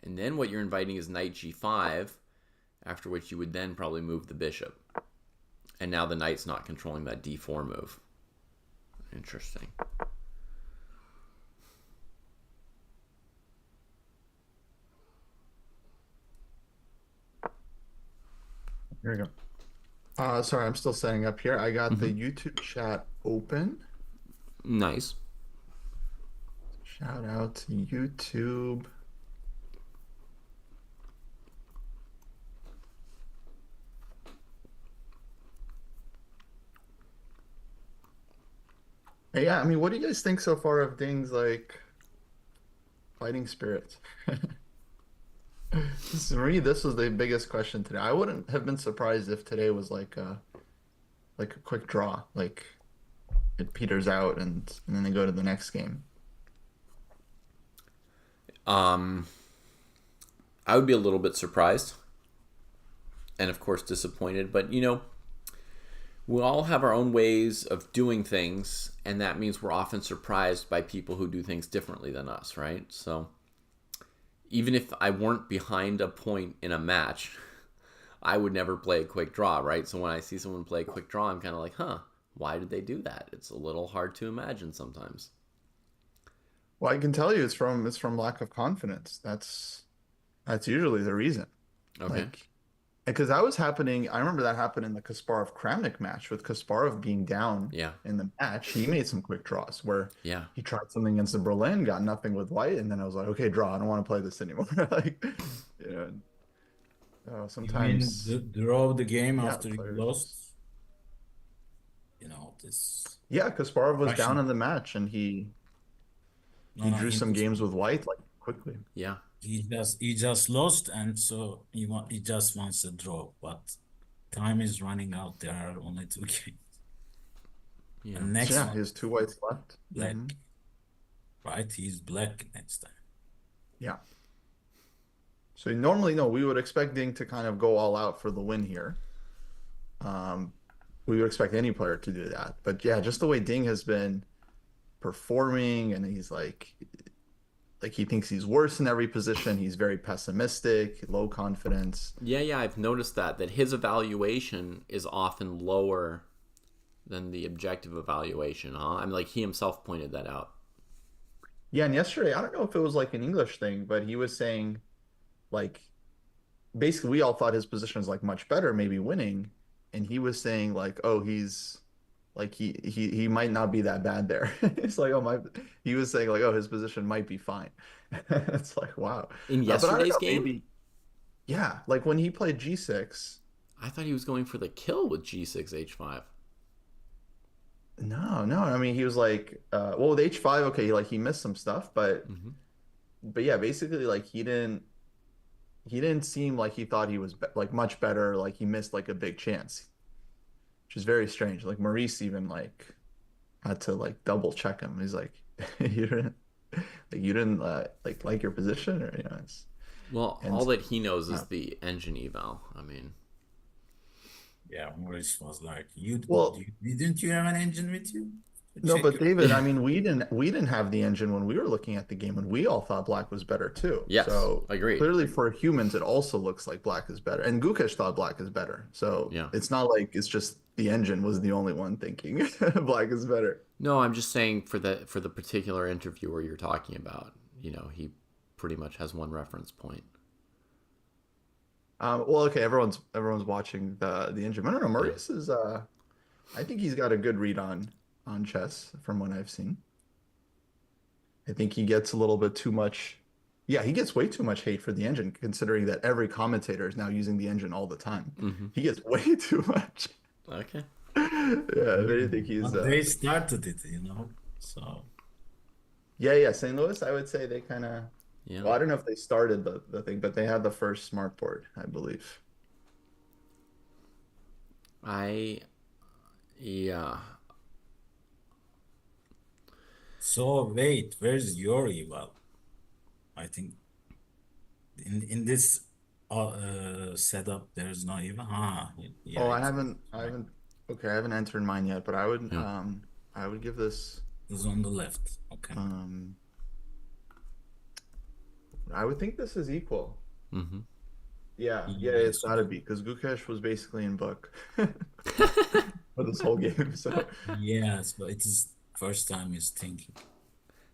And then what you're inviting is knight g5, after which you would then probably move the bishop. And now the knight's not controlling that d4 move. Interesting. Here we go. Sorry, I'm still setting up here. I got the YouTube chat open. Nice. Shout out to YouTube. Hey, yeah, I mean, what do you guys think so far of Ding's like fighting spirit? For me, this was the biggest question today. I wouldn't have been surprised if today was like a quick draw, like it peters out and then they go to the next game. I would be a little bit surprised and of course disappointed, but you know, we all have our own ways of doing things, and that means we're often surprised by people who do things differently than us, right? So even if I weren't behind a point in a match, I would never play a quick draw, right? So when I see someone play a quick draw, I'm kind of like, huh, why did they do that? It's a little hard to imagine sometimes. Well, I can tell you it's from lack of confidence. That's usually the reason. Okay. Like, because that was happening. I remember that happened in the Kasparov Kramnik match with Kasparov being down Yeah. in the match. He made some quick draws where Yeah. he tried something against the Berlin, got nothing with white, and then I was like, okay, draw. I don't want to play this anymore. Like, you know, You mean sometimes, draw the game yeah, after you players just lost? This yeah. Kasparov was down Russian. in the match, and he No, he no, drew in some this games one. with white like quickly. Yeah. He just lost, and so he just wants a draw. But time is running out. There are only two games. Yeah. And So next yeah, one, his two whites left. black, right? He's black next time. Yeah. So normally, no, we would expect Ding to kind of go all out for the win here. Um, we would expect any player to do that. But yeah, just the way Ding has been performing, and he's like he thinks he's worse in every position. He's very pessimistic, low confidence. Yeah, I've noticed that his evaluation is often lower than the objective evaluation, huh? I mean, like he himself pointed that out. Yeah, and yesterday, I don't know if it was like an English thing, but he was saying like basically we all thought his position is like much better, maybe winning, and he was saying like, oh, he's like he might not be that bad there. It's like, oh my, he was saying like, oh, his position might be fine. It's like, wow. In But I don't yesterday's know, game, maybe yeah, like when he played G6. I thought he was going for the kill with G6 H5. No, no, I mean he was like, well with H5, okay, he missed some stuff, but Mm-hmm. yeah, basically like he didn't seem like he thought he was like much better. Like he missed like a big chance, which is very strange. Like Maurice even like had to like double check him. He's like, you didn't like your position, or it's Well, and all that he knows is uh, the engine eval. I mean, Yeah, Maurice was like, well, didn't you have an engine with you to no, check but your David, I yeah. mean, we didn't have the engine when we were looking at the game, and we all thought Black was better too. Yes, So agreed. clearly, for humans, it also looks like Black is better, and Gukesh thought Black is better. So Yeah. it's not like it's just the engine was the only one thinking Black is better. No, I'm just saying for the particular interviewer you're talking about, he pretty much has one reference point. Well, okay, everyone's watching the engine. I don't know. Yeah. Maurice is I think he's got a good read on chess from what I've seen. I think he gets a little bit too much. Yeah, he gets way too much hate for the engine, considering that every commentator is now using the engine all the time. Mm-hmm. He gets way too much. Okay. Yeah, if Yeah, anything, he's but they started it, So yeah. St. Louis, I would say they kind of. Yeah. Well, I don't know if they started the thing, but they had the first smart board, I believe. I yeah. so wait, where's your eval? I think in this setup there's no eval. Yeah, Oh, it's I right. haven't. Okay, I haven't entered mine yet, but Yeah. I would give this. It's on the left. Okay. Um, I would think this is equal. Mm-hmm. Yeah, it's Yes. got to be because Gukesh was basically in book for this whole game. So Yes, but it is first time he's thinking.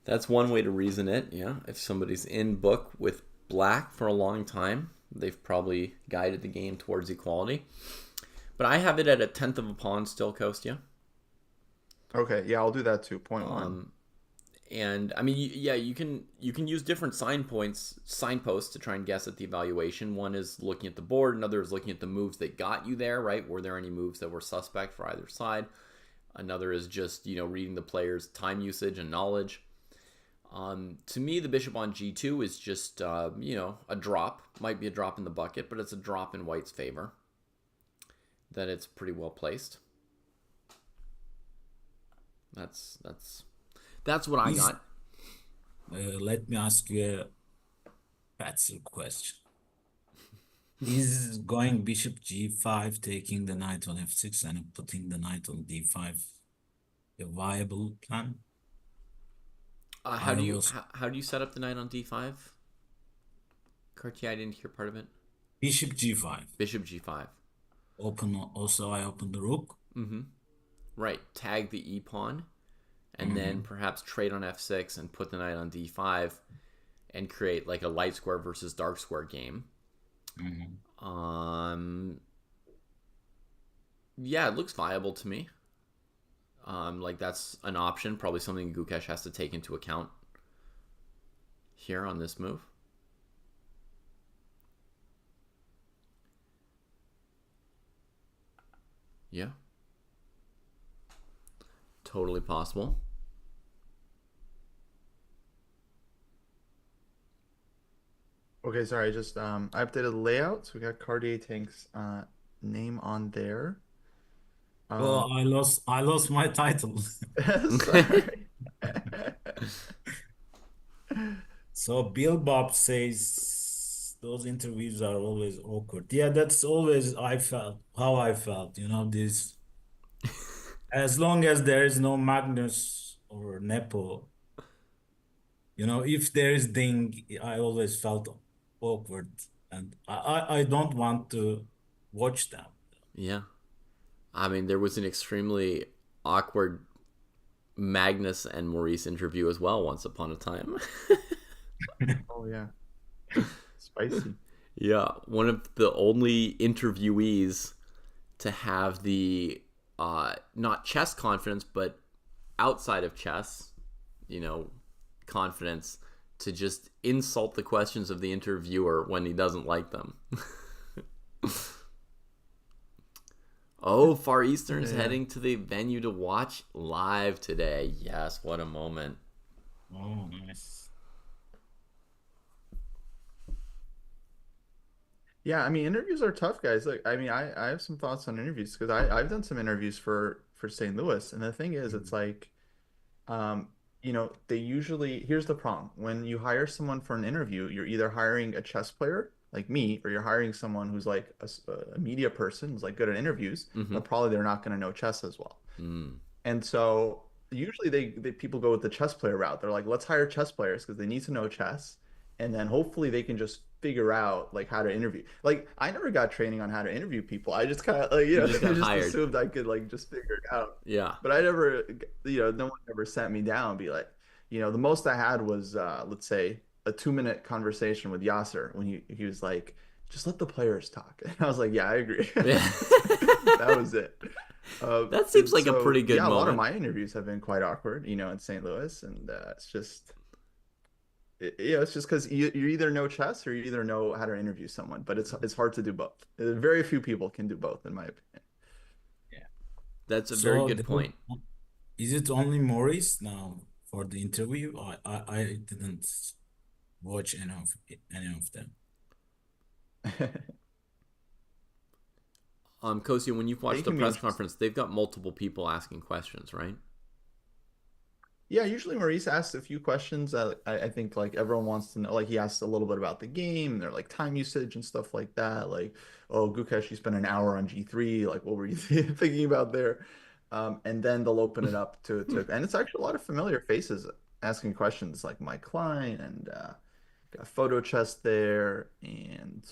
That's one way to reason it. Yeah. If somebody's in book with black for a long time, they've probably guided the game towards equality. But I have it at a tenth of a pawn still, Kostya. okay, yeah, I'll do that too. Point one. And I mean, yeah, you can use different signposts to try and guess at the evaluation. One is looking at the board, another is looking at the moves that got you there, right? Were there any moves that were suspect for either side? Another is just reading the player's time usage and knowledge. To me, the bishop on g2 is just a drop. Might be a drop in the bucket, but it's a drop in white's favor. That it's pretty well placed. That's what I Is got. Let me ask you a better question. Is going bishop g5, taking the knight on f6 and putting the knight on d5 a viable plan? How I do you was how do you set up the knight on d5? Cartier, I didn't hear part of it. bishop g5. Bishop g5. Also I open the rook. Mm-hmm. Right. Tag the e pawn, and then perhaps trade on f6 and put the knight on d5 and create like a light square versus dark square game. Yeah, it looks viable to me. Like that's an option, probably something Gukesh has to take into account here on this move. Yeah. Totally possible. Okay, sorry, I just I updated the layout, so we got Cartier Tank's name on there. Well, I lost my title. Sorry. So Bill Bob says those interviews are always awkward. Yeah, that's always how I felt, this as long as there is no Magnus or Nepo, if there is Ding, I always felt awkward and I don't want to watch them. Yeah. I mean, there was an extremely awkward Magnus and Maurice interview as well once upon a time. Oh yeah. Spicy. Yeah, one of the only interviewees to have the not chess confidence, but outside of chess, confidence to just insult the questions of the interviewer when he doesn't like them. Oh, Far Eastern's heading to the venue to watch live today. Yes, what a moment. Oh, nice. Yeah, I mean interviews are tough, guys. Like, I mean, I have some thoughts on interviews because I've done some interviews for St. Louis, and the thing is, it's like, um, they usually here's the problem. When you hire someone for an interview, you're either hiring a chess player like me, or you're hiring someone who's like a media person who's like good at interviews, but probably they're not going to know chess as well. Mm. And so usually they people go with the chess player route. They're like, let's hire chess players because they need to know chess, and then hopefully they can just figure out like how to interview. Like I never got training on how to interview people. I just kind of like You just I got just hired. assumed I could like just figure it out. Yeah. But I never, no one ever sat me down and be like, the most I had was let's say a 2 minute conversation with Yasser when he was like, just let the players talk. And I was like, yeah, I agree. Yeah. That was it. That seems And like a so, pretty good yeah, a lot of moment. my interviews have been quite awkward, in St. Louis, and it's just, it's just because you either know chess or you either know how to interview someone, but it's hard to do both. Very few people can do both, in my opinion. Yeah. That's a very So good point. is it only Maurice now for the interview? I didn't watch any of them. Kosio, when you've It watched the can be press interesting. conference, they've got multiple people asking questions, right? Yeah, usually Maurice asks a few questions. I think like everyone wants to know. Like he asks a little bit about the game, and they're like time usage and stuff like that. Like, oh, Gukesh, you spent an hour on G3. Like, what were you thinking about there? And then they'll open it up and it's actually a lot of familiar faces asking questions, like Mike Klein and got Photo Chest there, and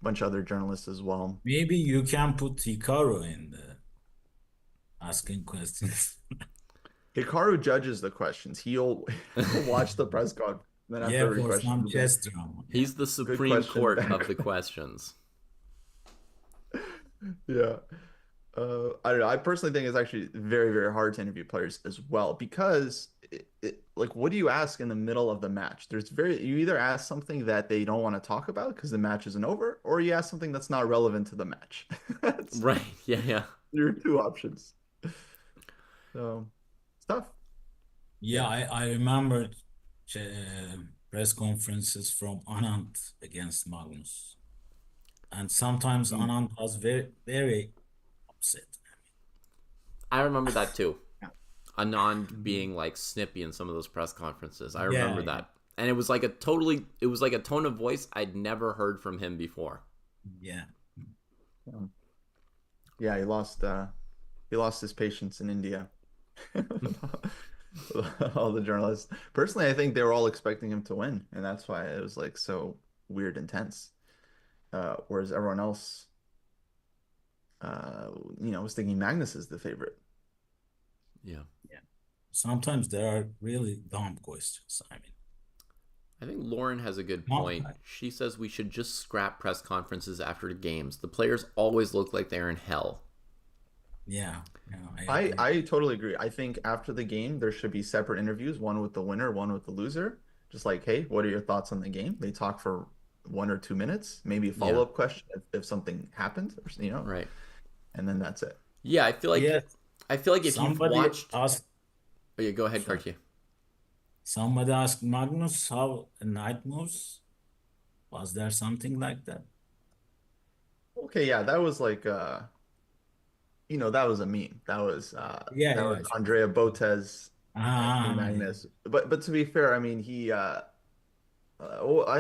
a bunch of other journalists as well. Maybe you can put Hikaru in the asking questions. Hikaru judges the questions. He'll watch the press conference. Then after Yeah, every for question, some he'll be like, chess drama. Yeah. He's the good Supreme question Court back. of the questions. Yeah. I don't know. I personally think it's actually very, very hard to interview players as well because like, what do you ask in the middle of the match? You either ask something that they don't want to talk about because the match isn't over, or you ask something that's not relevant to the match. That's Right. Yeah, yeah. your two options. So it's tough. Yeah, I remember press conferences from Anand against Magnus. And sometimes Mm. Anand was very, very upset. I remember that too. Yeah. Anand Mhm. being like snippy in some of those press conferences. I remember Yeah, that. And it was like a tone of voice I'd never heard from him before. yeah. Yeah, yeah, he lost his patience in India. All the journalists. Personally, I think they were all expecting him to win, and that's why it was like so weird and tense. Whereas everyone else, uh, was thinking Magnus is the favorite. Yeah. Yeah. sometimes there are really dumb questions. I mean, I think Lauren has a good not point. like, She says we should just scrap press conferences after the games. The players always look like they're in hell. yeah, yeah, I I agree. I totally agree. I think after the game there should be separate interviews, one with the winner, one with the loser. Just like, hey, what are your thoughts on the game? They talk for 1 or 2 minutes, maybe a Yeah, follow-up question if something happened, or right. and then that's it. Yeah, Yeah, I feel like if you've somebody watched, asked, oh yeah, go ahead, sorry, Cartier. somebody asked Magnus how a knight moves. Was there something like that? Okay, yeah, that was like that was a meme. Yeah, That yeah. was Andrea Botes asking Yeah. Magnus. But to be fair, I mean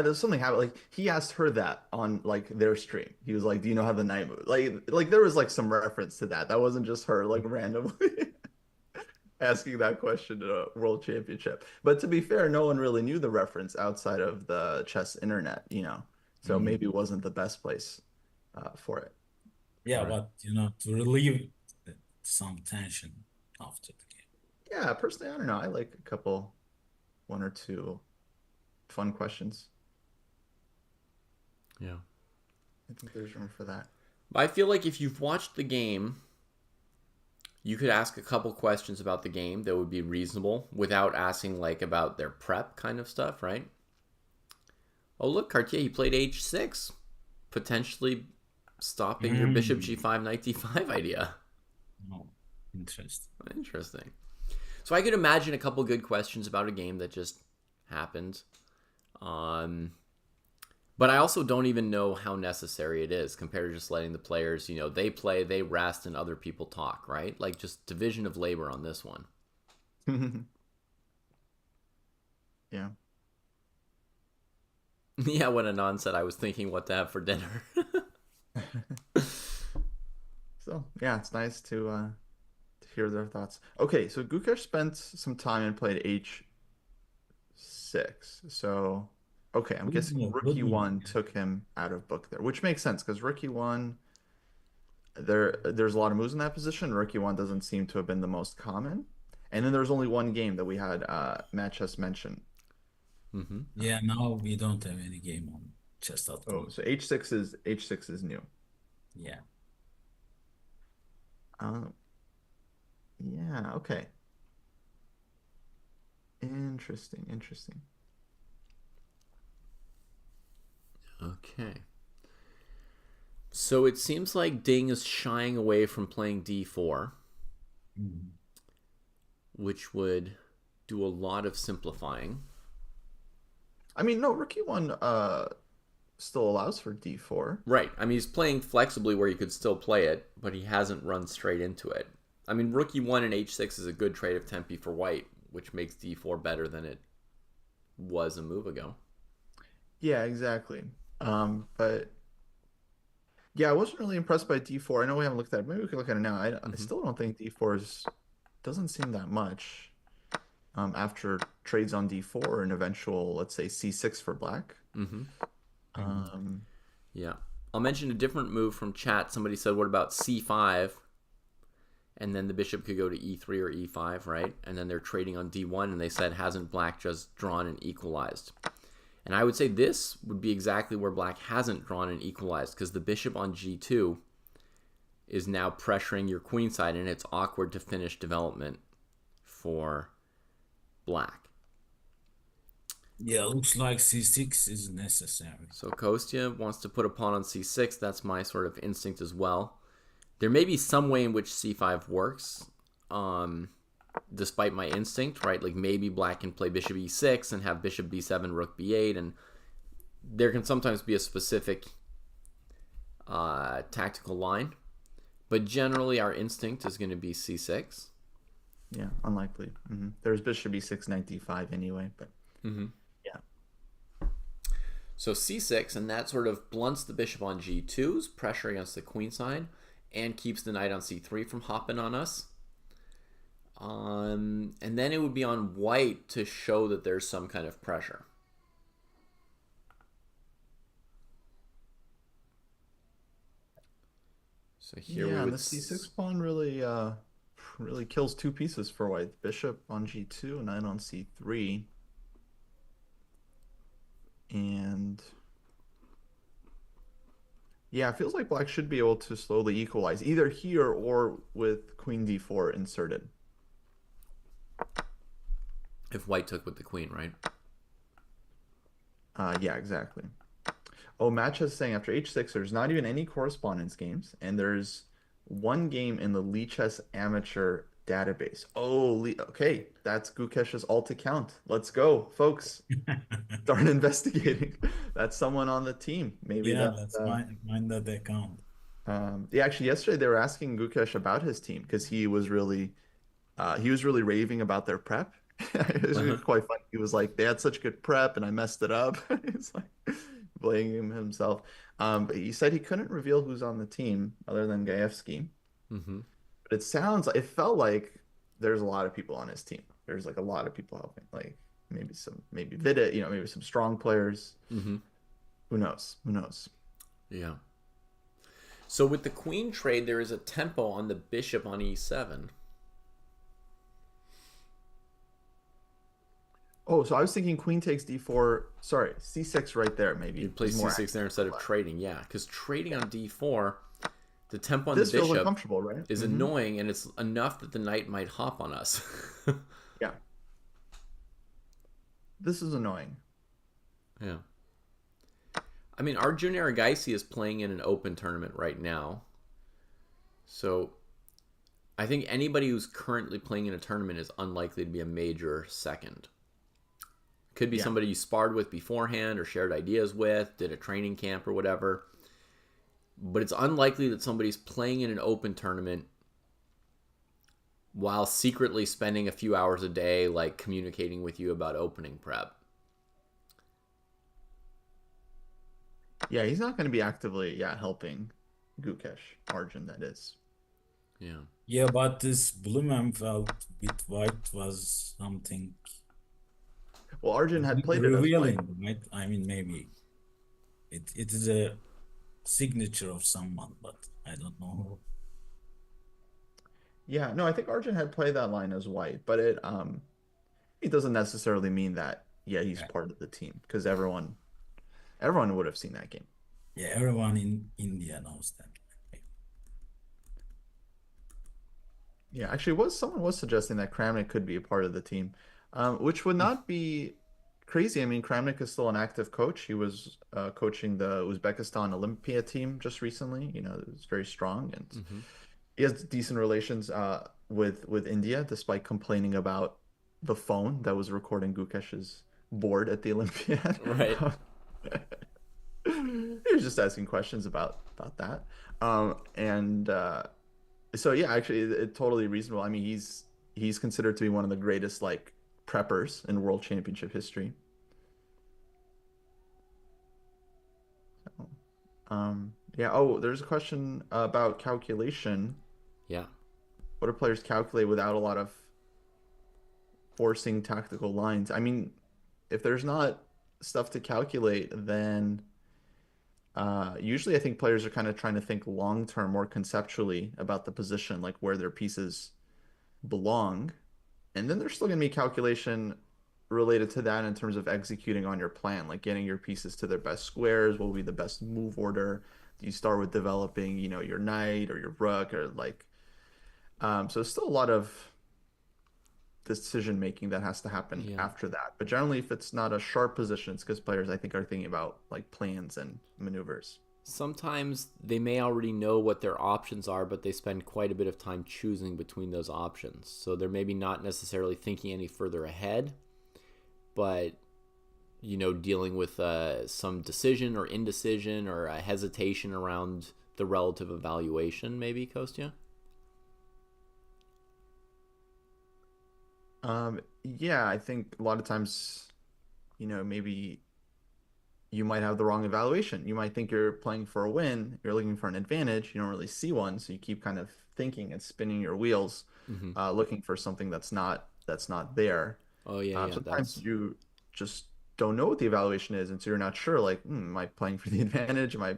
there's something happened. Like he asked her that on like their stream. He was like, "Do you know how the night moves?" Like there was like some reference to that. That wasn't just her like randomly asking that question at a world championship. But to be fair, no one really knew the reference outside of the chess internet. So Mhm. maybe it wasn't the best place for it. Yeah, Right. but to relieve some tension after the game. Yeah, personally, I don't know. I like a couple, one or two fun questions. Yeah. I think there's room for that. I feel like if you've watched the game, you could ask a couple questions about the game that would be reasonable without asking like about their prep kind of stuff, right? Oh, look, Cartier, he played h6, potentially stopping your bishop Mm. g5, knight d5 idea. Oh, interesting. Interesting. So I could imagine a couple good questions about a game that just happened. Um, but I also don't even know how necessary it is compared to just letting the players, they play, they rest, and other people talk, right? Like just division of labor on this one. Yeah. Yeah, when Anand said I was thinking what to have for dinner. So yeah, it's nice to hear their thoughts. Okay, so Gukesh spent some time and played H6. So okay, I'm Good guessing move. Good Rookie move. One took him out of book there, which makes sense because Rookie One there's a lot of moves in that position. Rookie One doesn't seem to have been the most common. And then there's only one game that we had Matt just mentioned. Mm-hmm. Yeah, now we don't have any game on Oh, chess.com. so H6 is new. Yeah. Uh, yeah, okay. Interesting, interesting. Okay. So it seems like Ding is shying away from playing d4, Mhm. which would do a lot of simplifying. I mean, no, Rookie One still allows for D4. Right. I mean, he's playing flexibly where you could still play it, but he hasn't run straight into it. I mean, Rookie 1 and H6 is a good trade of tempi for white, which makes D4 better than it was a move ago. Yeah, exactly. But yeah, I wasn't really impressed by D4. I know we haven't looked at it. Maybe we can look at it now. I Mm-hmm. still don't think D4 doesn't seem that much after trades on D4 and eventual, let's say, C6 for black. Mm-hmm. Mhm. Um, Yeah. I'll mention a different move from chat. Somebody said, what about C5? And then the bishop could go to E3 or E5, right? And then they're trading on D1, and they said, hasn't black just drawn and equalized? And I would say this would be exactly where black hasn't drawn and equalized, because the bishop on G2 is now pressuring your queen side, and it's awkward to finish development for black. Yeah, looks like C6 is necessary. So Kostya wants to put a pawn on C6. That's my sort of instinct as well. There may be some way in which C5 works, despite my instinct, right? Like maybe black can play bishop E6 and have bishop B7, rook B8, and there can sometimes be a specific tactical line. But generally, our instinct is going to be C6. yeah, unlikely. There's bishop E6, knight D5 anyway, but Mm-hmm. yeah. So C6, and that sort of blunts the bishop on G2's pressure against the queen side, and keeps the knight on C3 from hopping on us. And then it would be on white to show that there's some kind of pressure. So here we Yeah, and would. the C6 pawn really really kills two pieces for white. Bishop on g2, knight on c3. And yeah, it feels like black should be able to slowly equalize either here or with queen d4 inserted. If white took with the queen, right? Yeah, exactly. Oh, Match is saying after h6, there's not even any correspondence games, and there's one game in the Lichess amateur database. Oh, okay, that's Gukesh's alt account. Let's go, folks. Start investigating. That's someone on the team. Maybe Yeah, that's that's mine that account. yeah, actually yesterday they were asking Gukesh about his team because he was really raving about their prep. It was Uh-huh. quite funny. He was like, they had such good prep and I messed it up. It's like blaming himself. But he said he couldn't reveal who's on the team other than Gaevsky. Mm-hmm. But it felt like there's a lot of people on his team. There's like a lot of people helping. Like maybe Vida, maybe some strong players. Mm-hmm. Who knows? Who knows? Yeah. So with the queen trade, there is a tempo on the bishop on e7. Oh, so I was thinking queen takes d4. Sorry, c6 right there, maybe. You'd play is more c6 there instead of active. trading, yeah. Because trading on d4, the tempo on This the feels bishop uncomfortable, right? is annoying, and it's enough that the knight might hop on us. Yeah. This is annoying. Yeah. I mean, Arjun Erigaisi is playing in an open tournament right now. So I think anybody who's currently playing in a tournament is unlikely to be a major second. Could be Yeah. somebody you sparred with beforehand or shared ideas with, did a training camp or whatever. But it's unlikely that somebody's playing in an open tournament while secretly spending a few hours a day like communicating with you about opening prep. Yeah, he's not going to be actively, helping Gukesh, Arjun, that is. Yeah. Yeah, but this Blumenfeld with white was something Well, Arjun had played it as white. revealing, right? I mean, maybe it is a signature of someone, but I don't know. Yeah, no, I think Arjun had played that line as white, but it doesn't necessarily mean that, yeah, he's Yeah, part of the team because everyone would have seen that game. yeah, everyone in India knows that. Yeah, actually, someone was suggesting that Kramnik could be a part of the team, which would not be crazy. I mean, Kramnik is still an active coach. He was coaching the Uzbekistan Olympia team just recently. It was very strong, and Mm-hmm. he has decent relations with India, despite complaining about the phone that was recording Gukesh's board at the Olympiad. Right. He was just asking questions about that, and so yeah, actually, it's totally reasonable. I mean, he's considered to be one of the greatest like preppers in World Championship history. So, yeah. Oh, there's a question about calculation. Yeah. What do players calculate without a lot of forcing tactical lines? I mean, if there's not stuff to calculate, then usually I think players are kind of trying to think long term, more conceptually about the position, like where their pieces belong. And then there's still going to be calculation related to that in terms of executing on your plan, like getting your pieces to their best squares, what will be the best move order. Do you start with developing, your knight or your rook or like so it's still a lot of decision making that has to happen Yeah. after that. But generally if it's not a sharp position, it's because players I think are thinking about like plans and maneuvers. Sometimes they may already know what their options are, but they spend quite a bit of time choosing between those options. So they're maybe not necessarily thinking any further ahead, but dealing with some decision or indecision or a hesitation around the relative evaluation, maybe, Kostya? Yeah, I think a lot of times, maybe you might have the wrong evaluation. You might think you're playing for a win, you're looking for an advantage, you don't really see one, so you keep kind of thinking and spinning your wheels, Mm-hmm. looking for something that's not there. Oh, yeah, yeah. Sometimes you just don't know what the evaluation is, and so you're not sure, like, am I playing for the advantage? Am I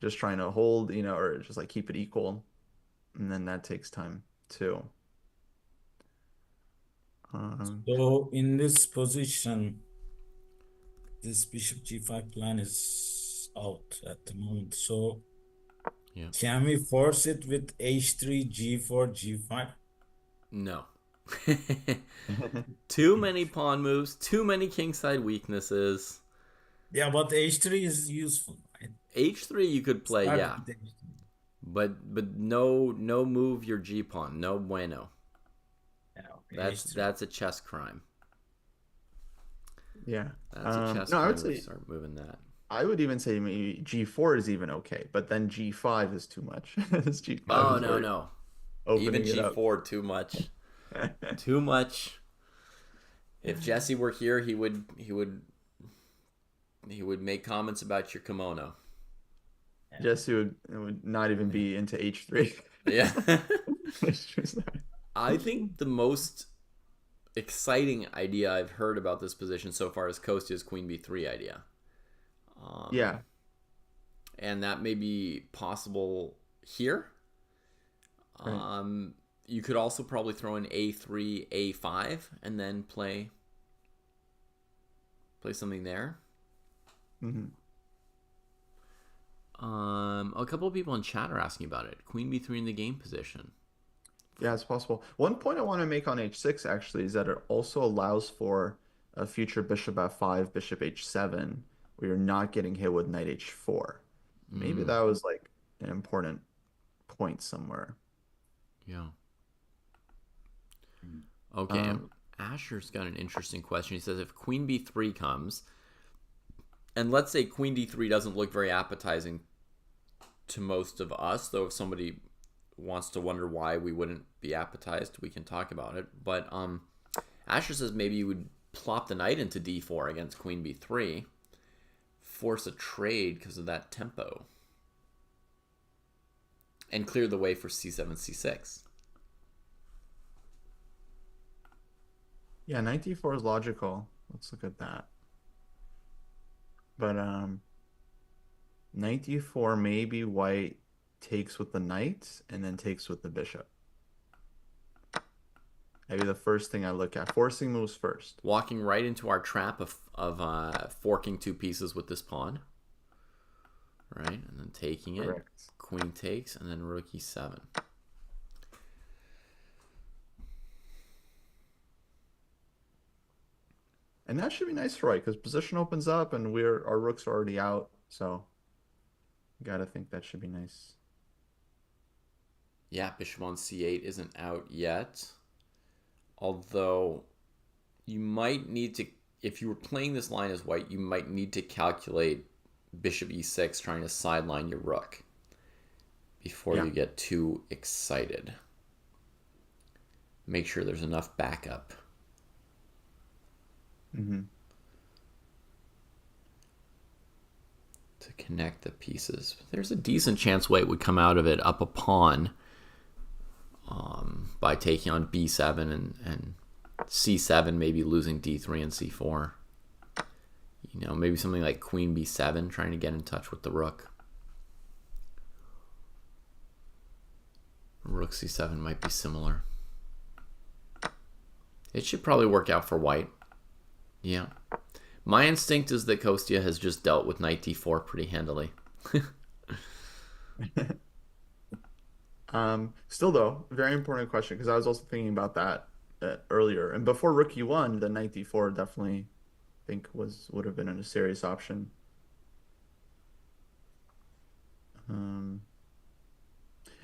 just trying to hold, or just like keep it equal? And then that takes time too. So in this position, this bishop g5 plan is out at the moment. So Yeah. can we force it with h3, g4, g5? No. Too many pawn moves, too many kingside weaknesses. Yeah, but h3 is useful, right? H3 you could play, Start yeah. with h3. But no move your G pawn. No bueno. Yeah, okay, h3. That's a chess crime. Yeah. That's a chess No, I crime would if say you start moving that. I would even say maybe G4 is even okay, but then G5 is too much. This G5 Oh is where no. Even opening it up. G4 too much. Too much. If Jesse were here, he would make comments about your kimono. Jesse would not even be into H3. Yeah. I think the most exciting idea I've heard about this position so far is Kostya's Queen B3 idea. Yeah. And that may be possible here. Right. You could also probably throw in A3, A5, and then play something there. Mm-hmm. A couple of people in chat are asking about it. Queen B3 in the game position. Yeah, it's possible. One point I want to make on H6 actually is that it also allows for a future bishop F5, bishop H7, where you're not getting hit with knight H4. Maybe that was like an important point somewhere. Yeah. Okay. Asher's got an interesting question. He says if Queen B3 comes, and let's say Queen D3 doesn't look very appetizing to most of us, though if somebody wants to wonder why we wouldn't be appetized, we can talk about it. But Asher says maybe you would plop the knight into D4 against Queen B3, force a trade because of that tempo, and clear the way for C7, C6. Yeah, knight D4 is logical. Let's look at that. But knight D4, maybe white takes with the knight and then takes with the bishop. Maybe the first thing I look at. Forcing moves first. Walking right into our trap of forking two pieces with this pawn. Right? And then taking it. Correct. Queen takes, and then rook E7. And that should be nice for white because position opens up and our rooks are already out. So gotta think that should be nice. Yeah, bishop on C8 isn't out yet. Although you might need to, if you were playing this line as white, you might need to calculate bishop E6 trying to sideline your rook before you get too excited. Make sure there's enough backup. Mm-hmm. To connect the pieces. There's a decent chance white would come out of it up a pawn by taking on B7 and C7, maybe losing D3 and C4. You know, maybe something like Queen B7, trying to get in touch with the rook. Rook C7 might be similar. It should probably work out for white. Yeah. My instinct is that Kostya has just dealt with knight D4 pretty handily. Still though, very important question because I was also thinking about that earlier. And before rook E1, the knight D4 definitely I think would have been a serious option.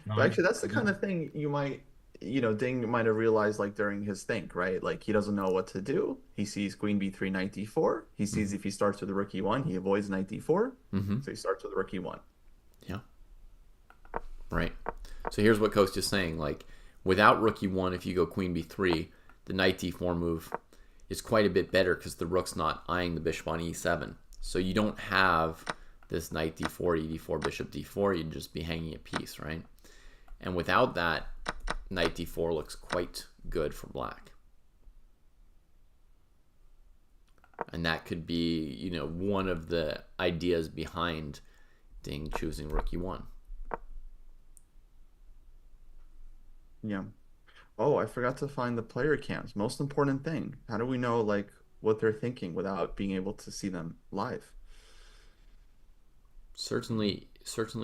But actually, that's the kind of thing you might, Ding might have realized like during his think, right? Like he doesn't know what to do. He sees Queen B3, Knight D4. He sees if he starts with the rook E1, he avoids Knight D4. So he starts with the rook E1. Yeah. Right. So here's what Kostya's saying. Like, without rook E1, if you go Queen B3, the Knight D4 move is quite a bit better because the rook's not eyeing the bishop on E7. So you don't have this Knight D4, E4, bishop D4. You'd just be hanging a piece, right? And without that, Knight D4 looks quite good for black. And that could be, one of the ideas behind Ding choosing rook E1. Yeah. Oh, I forgot to find the player cams. Most important thing. How do we know like what they're thinking without being able to see them live? Certainly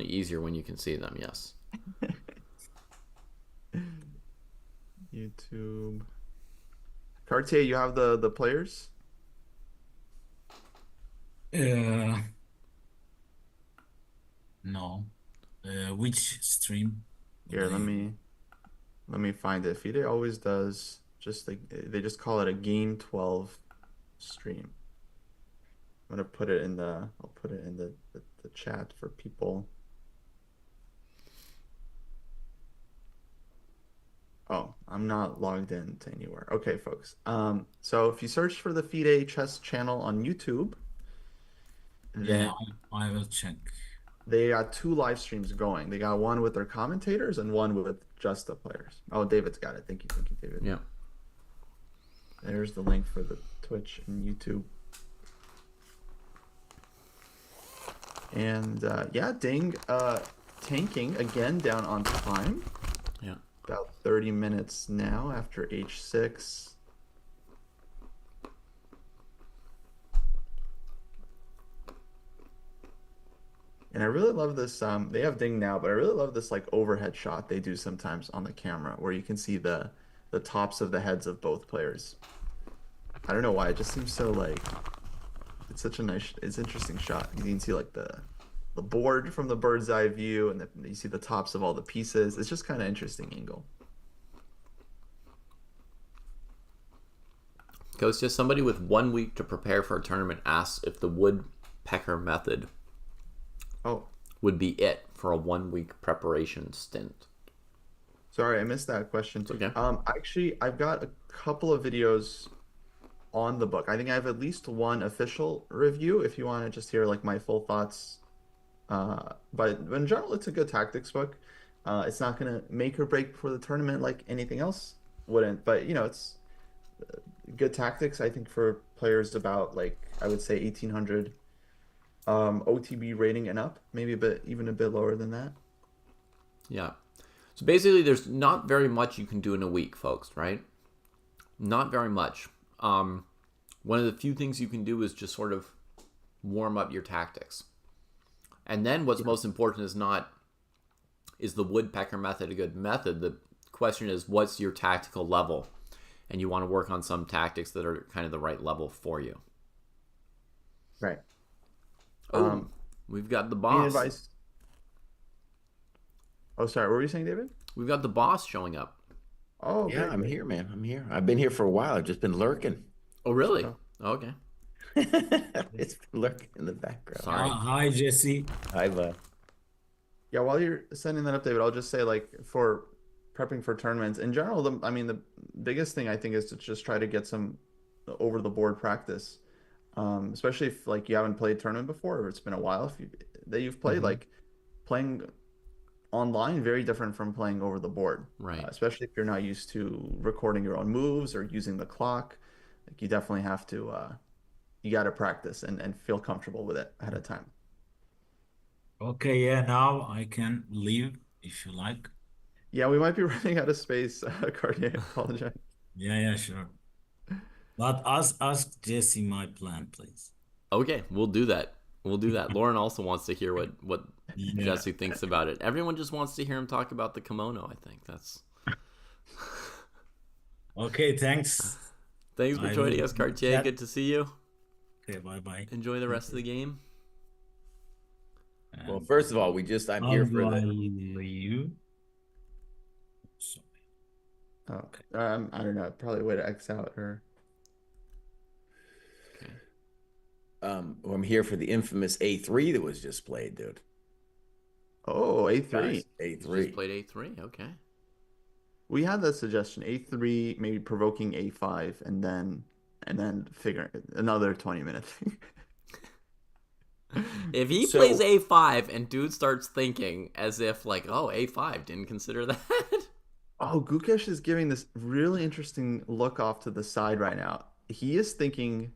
easier when you can see them. Yes. YouTube. Cartier, you have the players? Uh, no. Which stream would Here, let I? me let me find it. FIDE always does just like they just call it a game 12 stream. I'm gonna put it in the I'll put it in the chat for people. Oh, I'm not logged in to anywhere. Okay, folks. So if you search for the FIDE chess channel on YouTube, Yeah, then I will check. they got two live streams going. They got one with their commentators and one with just the players. Oh, David's got it. Thank you, David. Yeah. There's the link for the Twitch and YouTube. And yeah, Ding tanking again down on time. Yeah. About 30 minutes now after H6. And I really love this. They have Ding now, but I really love this like overhead shot they do sometimes on the camera where you can see the tops of the heads of both players. I don't know why, it just seems so like it's such a nice, it's interesting shot. You can see like the board from the bird's eye view, and you see the tops of all the pieces. It's just kind of interesting angle. Goes to somebody with 1 week to prepare for a tournament asks if the woodpecker method Oh, would be it for a 1 week preparation stint. sorry, I missed that question. It's okay. Actually, I've got a couple of videos on the book. I think I have at least one official review if you want to just hear like my full thoughts. But in general, it's a good tactics book. It's not gonna make or break for the tournament like anything else wouldn't. But you know, it's good tactics. I think for players about like I would say 1800 OTB rating and up, maybe a bit even a bit lower than that. Yeah. So basically, there's not very much you can do in a week, folks, right? Not very much. One of the few things you can do is just sort of warm up your tactics. And then what's most important is the woodpecker method a good method? The question is, what's your tactical level? And you want to work on some tactics that are kind of the right level for you. Right. Oh, we've got the Any boss. advice? Oh, sorry. What were you saying, David? We've got the boss showing up. Oh, Yeah, great, I'm great. here, man. I'm here. I've been here for a while. I've just been lurking. Oh, really? Oh. Okay. It's been lurking in the background. Sorry. Hi, Jesse. Hi, bud. Yeah, while you're sending that up, David, I'll just say like for prepping for tournaments in general, I mean the biggest thing I think is to just try to get some over the board practice. Especially if like you haven't played tournament before or it's been a while that you've played, like playing online very different from playing over the board. Right. Especially if you're not used to recording your own moves or using the clock. Like you definitely have to you got to practice and feel comfortable with it ahead of time. Okay, yeah, now I can leave if you like. Yeah, we might be running out of space, Cartier. I apologize. Yeah, sure. But ask Jesse my plan, please. Okay, we'll do that. We'll do that. Lauren also wants to hear what Yeah. Jesse thinks about it. Everyone just wants to hear him talk about the kimono, I think. That's Okay, thanks. Thanks for I joining will us, Cartier. chat. Good to see you. Okay, bye-bye. Enjoy the rest of the game. Well, And first of all, I'm how here do for I the. leave? Sorry. Oh, I don't know. Probably a way to X out or Okay. I'm here for the infamous A3 that was just played, dude. oh, A3. Guys, You A3. just played A3. Okay. We had that suggestion. A3, maybe provoking A5, and then figuring another 20-minute thing. If he So- plays A5 and dude starts thinking as if like, oh, A5, didn't consider that. Oh, Gukesh is giving this really interesting look off to the side right now. He is thinking.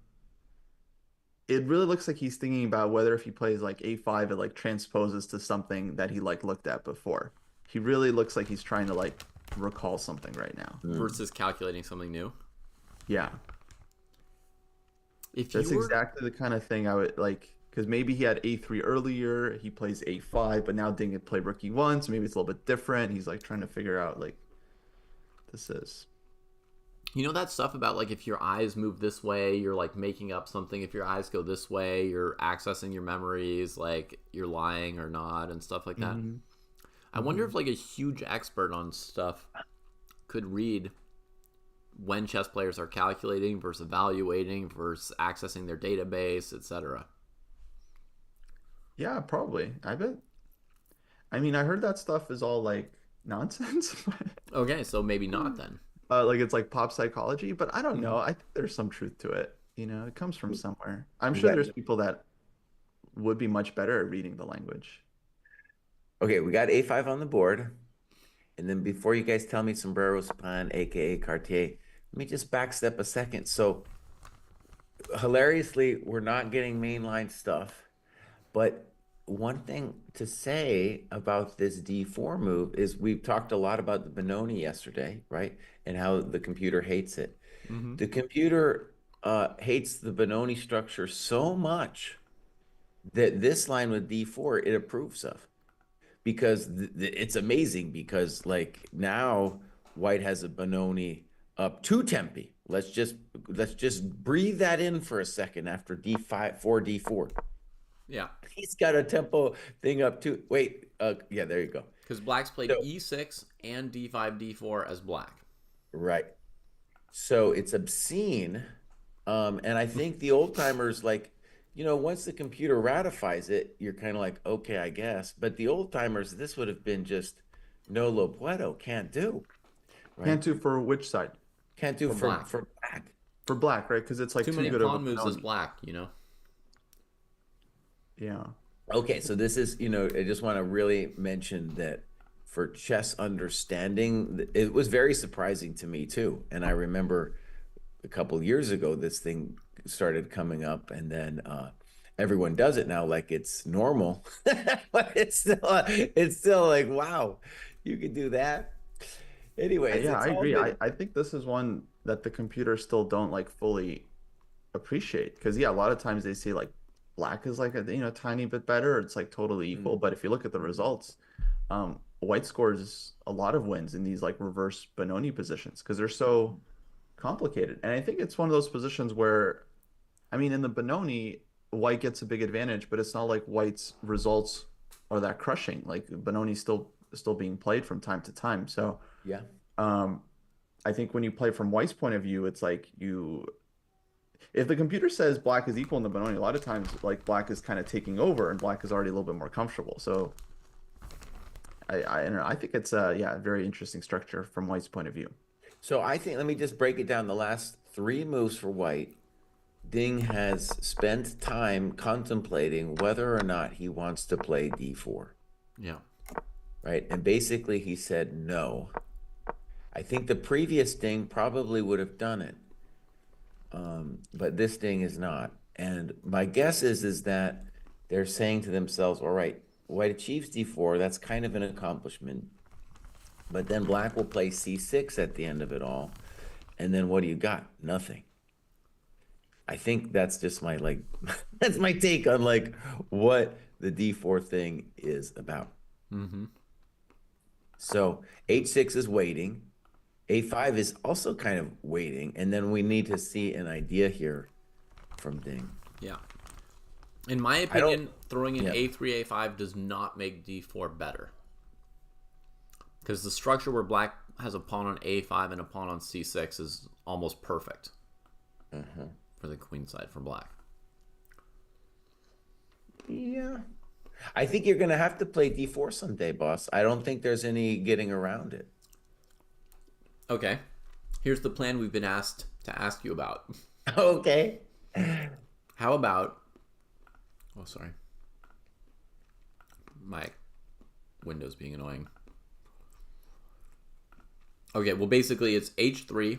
It really looks like he's thinking about whether if he plays like A5, it like transposes to something that he like looked at before. He really looks like he's trying to like recall something right now. versus calculating something new. Yeah. If That's you were, exactly the kind of thing I would like, because maybe he had A3 earlier, he plays A5, but now Ding had played Rook E1, so maybe it's a little bit different. He's like trying to figure out like this is. you know that stuff about like if your eyes move this way, you're like making up something. If your eyes go this way, you're accessing your memories, like you're lying or not, and stuff like that. I wonder if like a huge expert on stuff could read when chess players are calculating versus evaluating versus accessing their database, etc. Yeah, probably. I bet. I mean, I heard that stuff is all like nonsense. Okay, so maybe not then. Like it's like pop psychology, but I don't know. I think there's some truth to it. It comes from somewhere. I'm sure there's people that would be much better at reading the language. Okay, we got A5 on the board. And then before you guys tell me sombreros pan, aka Cartier, let me just backstep a second. So hilariously, we're not getting mainline stuff. But one thing to say about this D4 move is we've talked a lot about the Benoni yesterday, right? And how the computer hates it. The computer hates the Benoni structure so much that this line with D4 it approves of, because it's amazing, because like now White has a Benoni up to Tempe. Let's just breathe that in for a second after D5 4 D4. Yeah, He's got a tempo thing up too. Wait, yeah, there you go. because Black's played E6 and D5, D4 as Black. Right. So it's obscene. And I think the old timers, like, once the computer ratifies it, you're kind of like, okay, I guess. But the old timers, this would have been just no lo puedo, can't do. Right? Can't do for which side? Can't do for Black. For Black, right? Because it's like Too many good of a pawn moves as Benoni. Black, Yeah. Okay, so this is, I just want to really mention that for chess understanding, it was very surprising to me too. And I remember a couple years ago, this thing started coming up, and then everyone does it now like it's normal, but it's still like, wow, you could do that. Anyways, Yeah, it's I all agree. good. I think this is one that the computers still don't like fully appreciate, because a lot of times they say like Black is like a tiny bit better. It's like totally equal, but if you look at the results, White scores a lot of wins in these like reverse Benoni positions because they're so complicated. And I think it's one of those positions where, I mean, in the Benoni, White gets a big advantage, but it's not like White's results are that crushing. Like Benoni's still being played from time to time. So Yeah. I think when you play from White's point of view, it's like if the computer says Black is equal in the Benoni, a lot of times like Black is kind of taking over and Black is already a little bit more comfortable. So I don't know. I think it's a very interesting structure from White's point of view. So I think, let me just break it down. The last 3 moves for White, Ding has spent time contemplating whether or not he wants to play D4. Yeah. Right? And basically he said no. I think the previous Ding probably would have done it. But this Ding is not. And my guess is that they're saying to themselves, all right, White achieves D4. That's kind of an accomplishment. But then Black will play C6 at the end of it all. And then what do you got? Nothing. I think that's just my that's my take on like what the D4 thing is about. So H6 is waiting. A5 is also kind of waiting. And then we need to see an idea here from Ding. Yeah. In my opinion, throwing in A3, A5 does not make D4 better. Because the structure where Black has a pawn on A5 and a pawn on C6 is almost perfect for the queen side for Black. Yeah. I think you're going to have to play D4 someday, boss. I don't think there's any getting around it. Okay. Here's the plan we've been asked to ask you about. Okay. How about... Oh, sorry. My window's being annoying. Okay, well, basically, it's H3,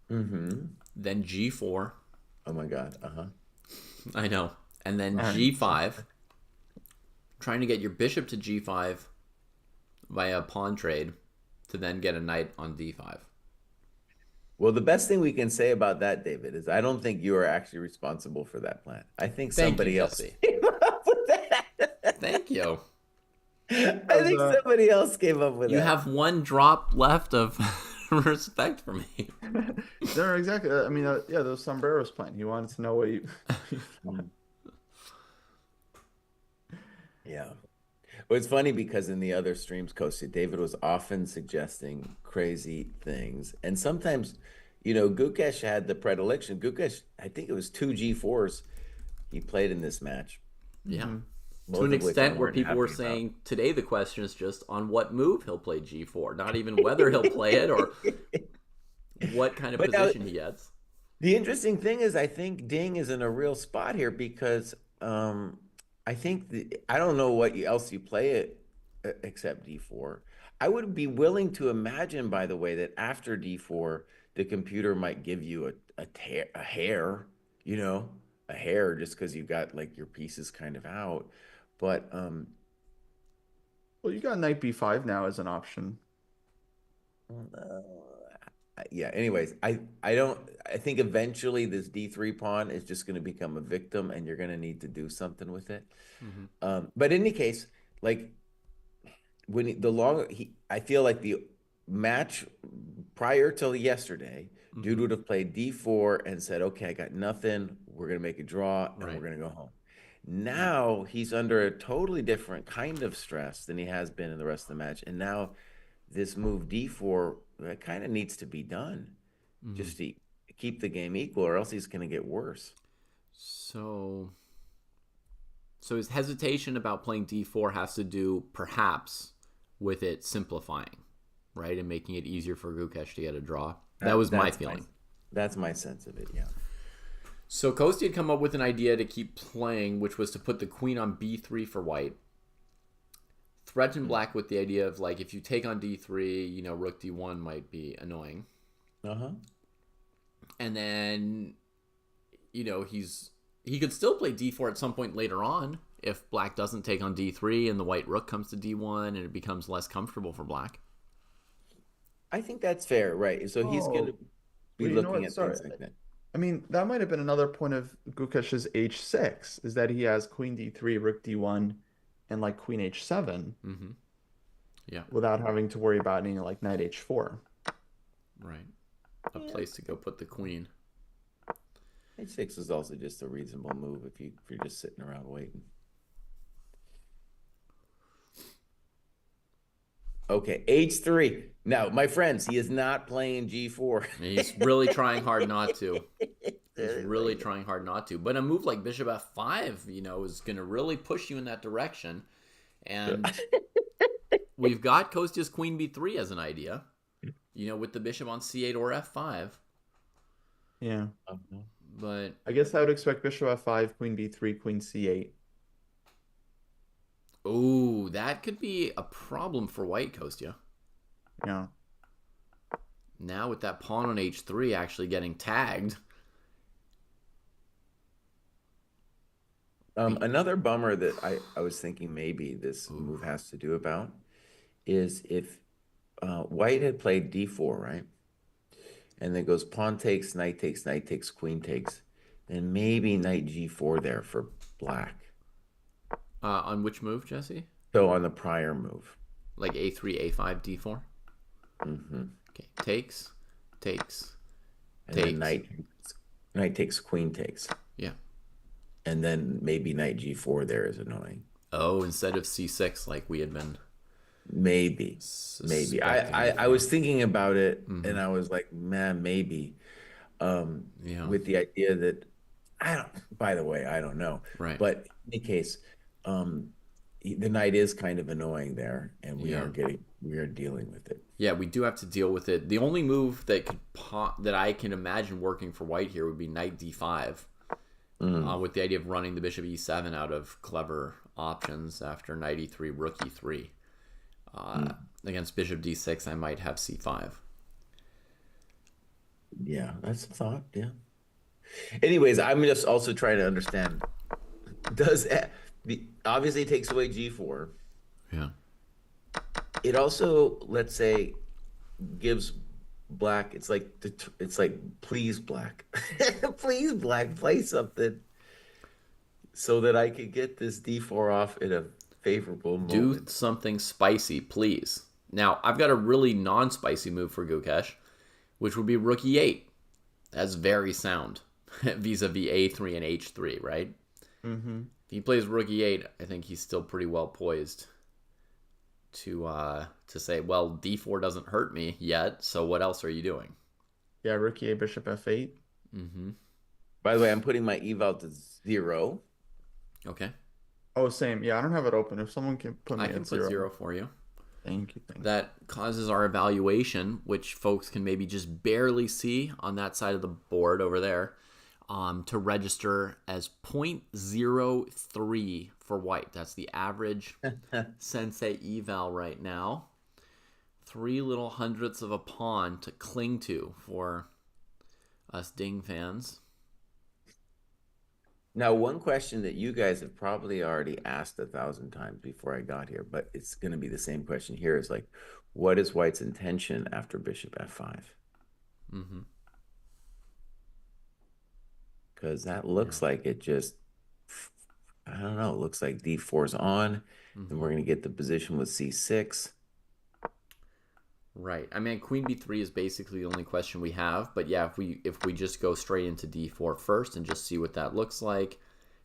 then G4. Oh, my God. I know. And then G5. Trying to get your bishop to G5 via a pawn trade. to then get a knight on d5. Well, the best thing we can say about that, David, is I don't think you are actually responsible for that plan. I think somebody else came up with that. Thank you. I think somebody else came up with that. You have one drop left of respect for me. No, exactly. I mean, yeah, those sombreros plan. He wanted to know what you. Yeah. Well, it's funny because in the other streams, Kosti, David was often suggesting crazy things. And sometimes, Gukesh had the predilection. Gukesh, I think it was 2 G4s he played in this match. Yeah. To an extent where people were saying today the question is just on what move he'll play G4, not even whether he'll play it or what kind of position he gets. The interesting thing is I think Ding is in a real spot here because I think I don't know what else you play it except D4. I would be willing to imagine, by the way, that after D4, the computer might give you a hair, a hair just because you got like your pieces kind of out. But well, you got knight b5 now as an option. Yeah. Anyways, I think eventually this D3 pawn is just going to become a victim, and you're going to need to do something with it. But in any case, like I feel like the match prior till yesterday, dude would have played D4 and said, "Okay, I got nothing. We're going to make a draw, and we're going to go home." Now he's under a totally different kind of stress than he has been in the rest of the match, and now this move D4 kind of needs to be done just to keep the game equal, or else he's going to get worse. So his hesitation about playing D4 has to do perhaps with it simplifying, right, and making it easier for Gukesh to get a draw. That was my feeling. That's my sense of it, yeah. So Kosti had come up with an idea to keep playing, which was to put the queen on B3 for white. Threaten black with the idea of, like, if you take on D3, rook D1 might be annoying. And then, he could still play D4 at some point later on if black doesn't take on D3 and the white rook comes to D1 and it becomes less comfortable for black. I think that's fair, right? So he's going to be looking at things like that. I mean, that might have been another point of Gukesh's H6, is that he has queen D3, rook D1, and like queen H7. Yeah. Without having to worry about any like knight H4. Right. A place to go put the queen. H6 is also just a reasonable move if you're just sitting around waiting. Okay, H3. Now, my friends, he is not playing G4. He's really trying hard not to. But a move like bishop F5, is going to really push you in that direction. And we've got Kosti's queen B3 as an idea, with the bishop on C8 or F5. Yeah. But I guess I would expect bishop F5, queen B3, queen C8. Oh, that could be a problem for white, Kostya. Yeah. Now with that pawn on H3 actually getting tagged. Another bummer that I was thinking maybe this move has to do about is if white had played D4, right? And then goes pawn takes, knight takes, knight takes, queen takes. Then maybe knight G4 there for black. On which move, Jesse? So on the prior move. Like A3, A5, D4? Okay, takes. And then knight takes, queen takes. Yeah. And then maybe knight G4 there is annoying. Oh, instead of C6 like we had been. Maybe. I was thinking about it and I was like, man, maybe. With the idea that by the way, I don't know. Right. But in any case, the knight is kind of annoying there, and we are dealing with it. Yeah, we do have to deal with it. The only move that I can imagine working for white here would be knight D5, with the idea of running the bishop E7 out of clever options after knight E3, rook E3. Against bishop D6, I might have C5. Yeah, that's a thought. Yeah. Anyways, I'm just also trying to understand. Obviously it takes away G4. Yeah. It also, let's say, gives black. It's like please black, please black, play something so that I could get this d4 off in a favorable Do moment. something spicy, please. Now, I've got a really non-spicy move for Gukesh, which would be rook e8. That's very sound vis-a-vis a3 and h3, right? Mm-hmm. If he plays rook e8, I think he's still pretty well poised to say, well, d4 doesn't hurt me yet, so what else are you doing? Yeah, rook e8, bishop f8. Mm-hmm. By the way, I'm putting my eval to 0. Okay. Oh, same. Yeah, I don't have it open. If someone can put me I can at put 0. 0 for you. Thank you. Thank you. That causes our evaluation, which folks can maybe just barely see on that side of the board over there, to register as 0.03 for white. That's the average sensei eval right now. 3 little hundredths of a pawn to cling to for us Ding fans. Now, one question that you guys have probably already asked 1,000 times before I got here, but it's going to be the same question here, is like, what is white's intention after bishop f5? Mm-hmm. Because that looks like it just, I don't know, it looks like d4's on, and we're going to get the position with c6. Right. I mean, queen b3 is basically the only question we have. But yeah, if we just go straight into d4 first and just see what that looks like,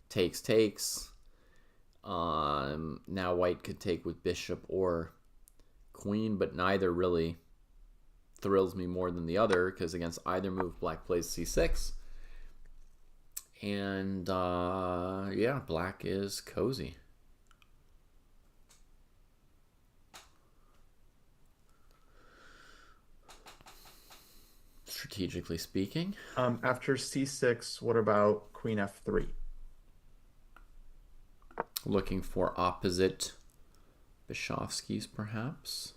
takes. Now white could take with bishop or queen, but neither really thrills me more than the other, because against either move, black plays c6. And yeah, black is cozy. Strategically speaking. After c6, what about queen f3? Looking for opposite Bishovskis, perhaps.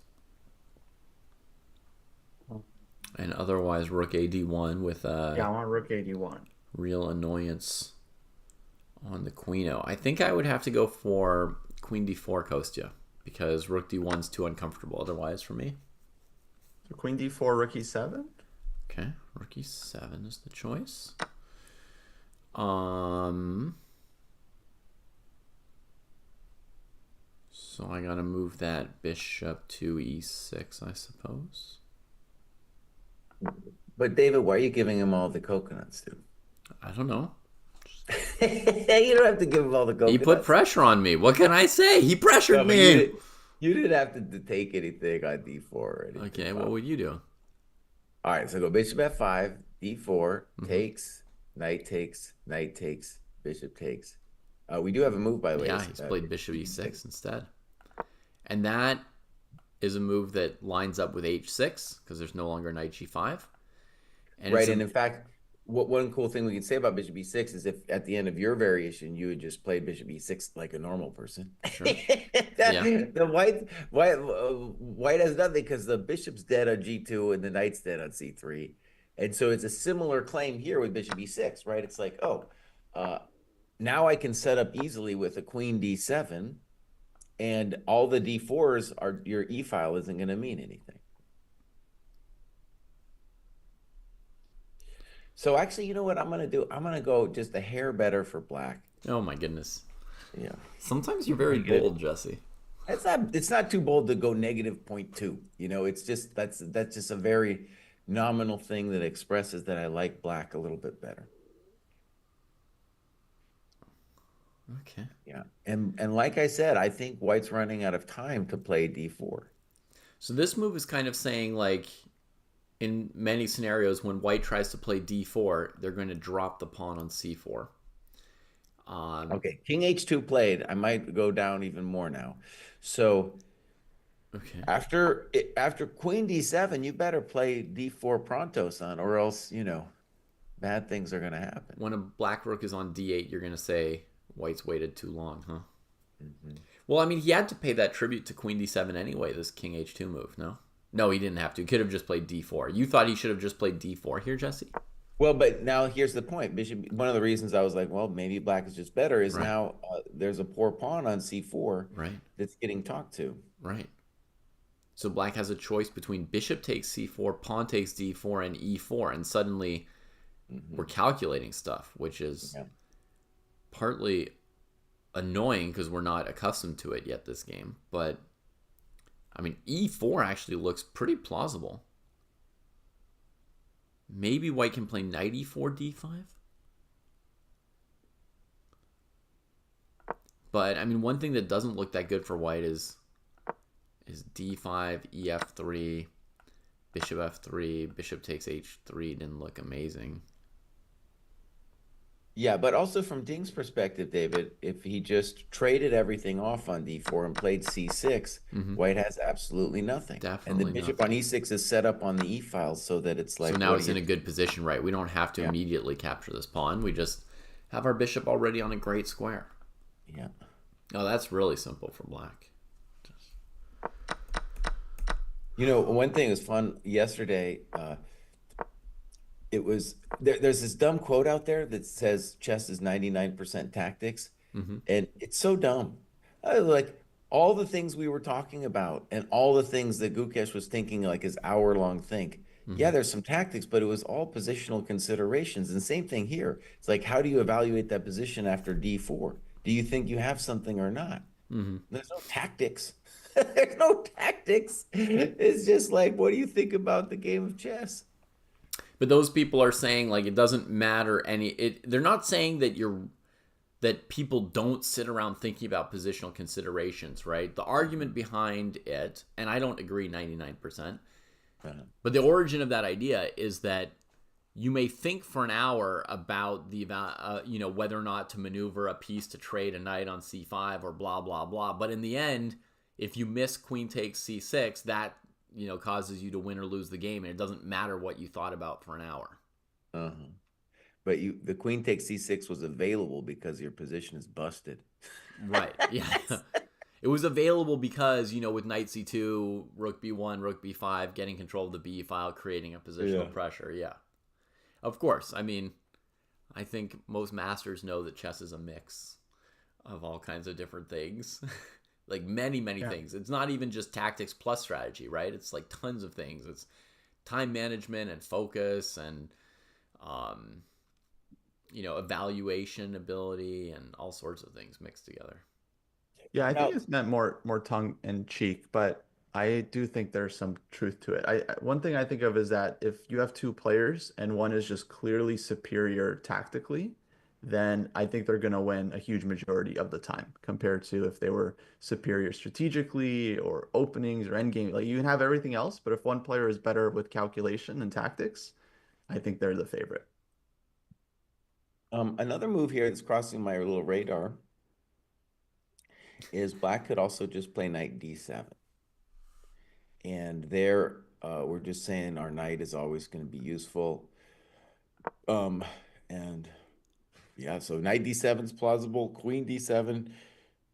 And otherwise, rook ad1 with Yeah, I want rook ad1. Real annoyance on the queen-o. I think I would have to go for queen d4 Kostya, because rook d1's too uncomfortable otherwise for me. So queen d4, rook e7? Okay, rook e7 is the choice. So I gotta move that bishop to e6, I suppose. But David, why are you giving him all the coconuts, dude? I don't know. You don't have to give him all the coconuts. He put pressure on me. What can I say? He pressured me. You didn't have to take anything on d4 or anything. Okay, what would you do? All right, so go bishop f5, d4, takes, knight takes, bishop takes. We do have a move, by the way. Yeah, he's played bishop e6 instead. And that is a move that lines up with h6, because there's no longer knight g5. And right, and in fact, one cool thing we can say about bishop e6 is if at the end of your variation you had just played bishop e6 like a normal person. Sure. The white has nothing, because the bishop's dead on g2 and the knight's dead on c3. And so it's a similar claim here with bishop e6, right? It's like, now I can set up easily with a queen d7, and all the d4s are, your e-file isn't going to mean anything. So actually, you know what I'm going to do? I'm going to go just a hair better for black. Oh my goodness. Yeah. Sometimes you're very bold, Jesse. It's not too bold to go negative 0.2. You know, it's just, that's just a very nominal thing that expresses that I like black a little bit better. Okay. Yeah. And like I said, I think white's running out of time to play d4. So this move is kind of saying, like, in many scenarios, when white tries to play d4, they're going to drop the pawn on c4. Okay, king h2 played. I might go down even more now. So okay, after queen d7, you better play d4 pronto, son, or else, you know, bad things are going to happen. When a black rook is on d8, you're going to say white's waited too long, huh? Mm-hmm. Well, I mean, he had to pay that tribute to queen d7 anyway, this king h2 move, no? No, he didn't have to. He could have just played d4. You thought he should have just played d4 here, Jesse? Well, but now here's the point. Bishop. One of the reasons I was like, well, maybe black is just better is now there's a poor pawn on c4 right. that's getting talked to. Right. So black has a choice between bishop takes c4, pawn takes d4, and e4, and suddenly we're calculating stuff, which is partly annoying because we're not accustomed to it yet this game. But I mean, e4 actually looks pretty plausible. Maybe white can play knight e4, d5. But I mean, one thing that doesn't look that good for white is d5, ef3, bishop f3, bishop takes h3 didn't look amazing. Yeah, but also from Ding's perspective, David, if he just traded everything off on d4 and played c6, white has absolutely nothing. Definitely and the bishop on e6 is set up on the e file so that it's like. So now it's in a good position, right? We don't have to immediately capture this pawn. We just have our bishop already on a great square. Yeah. Oh, that's really simple for black. You know, one thing that was fun yesterday, it was there's this dumb quote out there that says chess is 99% tactics, and it's so dumb. Like all the things we were talking about and all the things that Gukesh was thinking like his hour-long think. Yeah, there's some tactics, but it was all positional considerations. And same thing here. It's like, how do you evaluate that position after d4? Do you think you have something or not? There's no tactics. There's no tactics. It's just like, what do you think about the game of chess? But those people are saying like it doesn't matter they're not saying that people don't sit around thinking about positional considerations, right? The argument behind it, and I don't agree 99%, but the origin of that idea is that you may think for an hour about the whether or not to maneuver a piece to trade a knight on c5 or blah blah blah, but in the end, if you miss queen takes c6, that causes you to win or lose the game, and it doesn't matter what you thought about for an hour. But the queen takes c6 was available because your position is busted. Right. Yeah. It was available because, with knight c2, rook b1, rook b5, getting control of the b file, creating a positional pressure. Yeah. Of course. I mean, I think most masters know that chess is a mix of all kinds of different things. Like many things. It's not even just tactics plus strategy, right? It's like tons of things. It's time management and focus and evaluation ability and all sorts of things mixed together. Yeah, I think it's meant more tongue in cheek, but I do think there's some truth to it. One thing I think of is that if you have two players and one is just clearly superior tactically, then I think they're going to win a huge majority of the time compared to if they were superior strategically or openings or endgame. Like you can have everything else, but if one player is better with calculation and tactics, I think they're the favorite. Another move here that's crossing my little radar is black could also just play knight d7. And there, we're just saying our knight is always going to be useful. And yeah, so knight d7 is plausible, queen d7.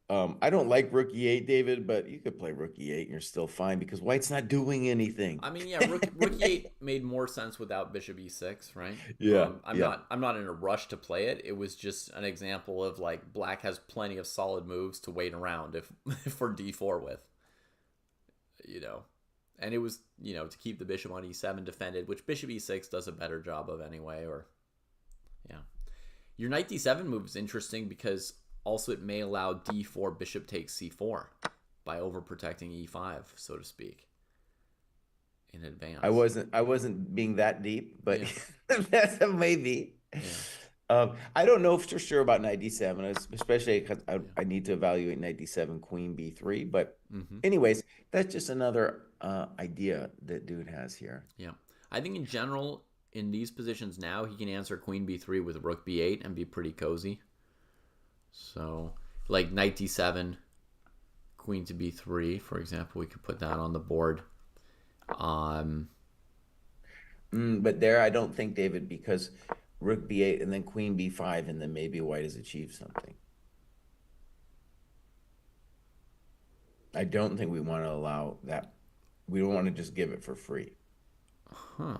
I don't like rook e8, David, but you could play rook e8 and you're still fine because white's not doing anything. I mean, yeah, rook e8 made more sense without bishop e6, right? Yeah. I'm not in a rush to play it. It was just an example of like black has plenty of solid moves to wait around if for d4 with. And it was, to keep the bishop on e7 defended, which bishop e6 does a better job of anyway, Your knight d7 move is interesting because also it may allow d4 bishop takes c4 by overprotecting e5, so to speak, in advance. I wasn't being that deep, but that's maybe. Yeah. I don't know for sure about knight d7, especially because I need to evaluate knight d7, queen b3. But anyways, that's just another idea that dude has here. Yeah, I think in general, in these positions now, he can answer queen b3 with rook b8 and be pretty cozy. So, like knight d7, queen to b3, for example, we could put that on the board. But there, I don't think, David, because rook b8 and then queen b5, and then maybe white has achieved something. I don't think we want to allow that. We don't want to just give it for free. Huh.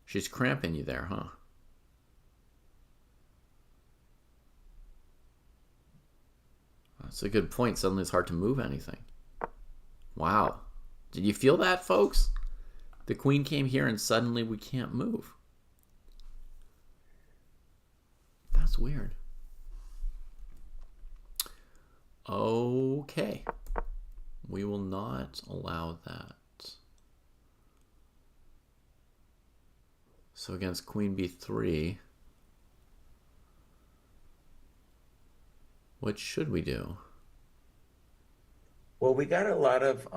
She's cramping you there, huh? That's a good point. Suddenly it's hard to move anything. Wow. Did you feel that, folks? The queen came here and suddenly we can't move. That's weird. Okay. We will not allow that. So against queen b3, what should we do? Well, we got a lot of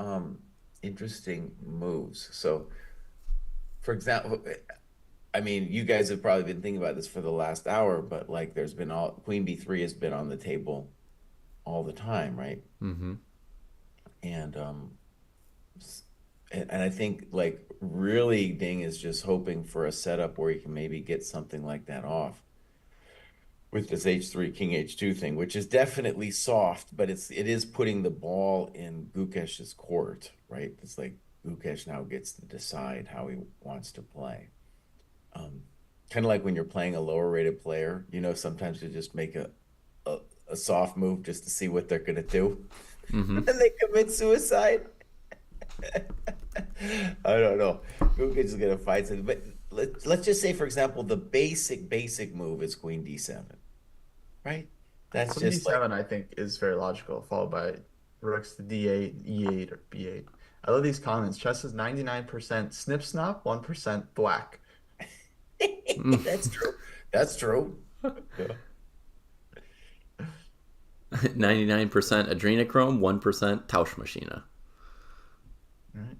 interesting moves. So, for example, I mean, you guys have probably been thinking about this for the last hour, but like there's been queen b3 has been on the table all the time, right? Mm-hmm. And I think like really Ding is just hoping for a setup where he can maybe get something like that off with this h3 king h2 thing, which is definitely soft, but it is putting the ball in Gukesh's court, right? It's like Gukesh now gets to decide how he wants to play. Kind of like when you're playing a lower rated player, you know, sometimes you just make a soft move just to see what they're gonna do. Mm-hmm. And they commit suicide. I don't know. Gukesh is gonna find something, but let's just say, for example, the basic move is queen d7, right? That's Queen just d7, like, I think, is very logical, followed by rooks to d8, e8, or b8. I love these comments. Chess is 99% snip snap, 1% black. that's true. That's true. Yeah. 99% adrenochrome, 1% Tauschmaschine. Right.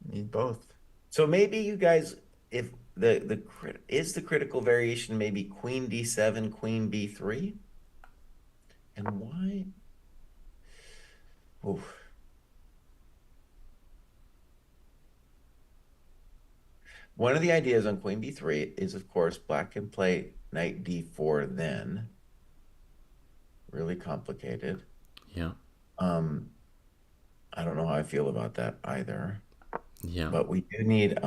Need both. So maybe you guys, if the critical variation maybe queen d7, queen b3, and why? Oof. One of the ideas on queen b3 is, of course, black can play knight d4 then. Really complicated. Yeah. I don't know how I feel about that either. Yeah. But we do need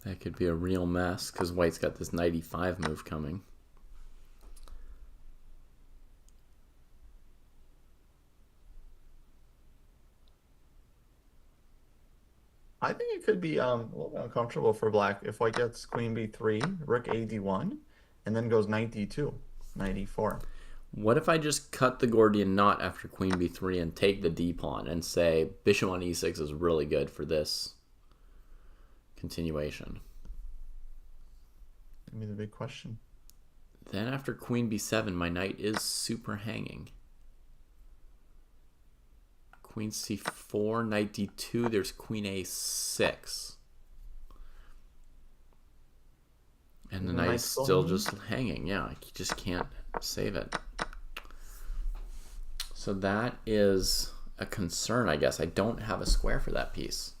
That could be a real mess because white's got this knight e5 move coming. I think it could be a little bit uncomfortable for black if white gets queen b3, rook a d1, and then goes knight d2, knight e4. What if I just cut the Gordian knot after queen b3 and take the d pawn and say bishop on e6 is really good for this continuation? That'd be the big question. Then after queen b7, my knight is super hanging. Queen c4, knight d2, there's queen a6. And the knight is still just hanging. Yeah, you just can't save it. So that is a concern, I guess. I don't have a square for that piece.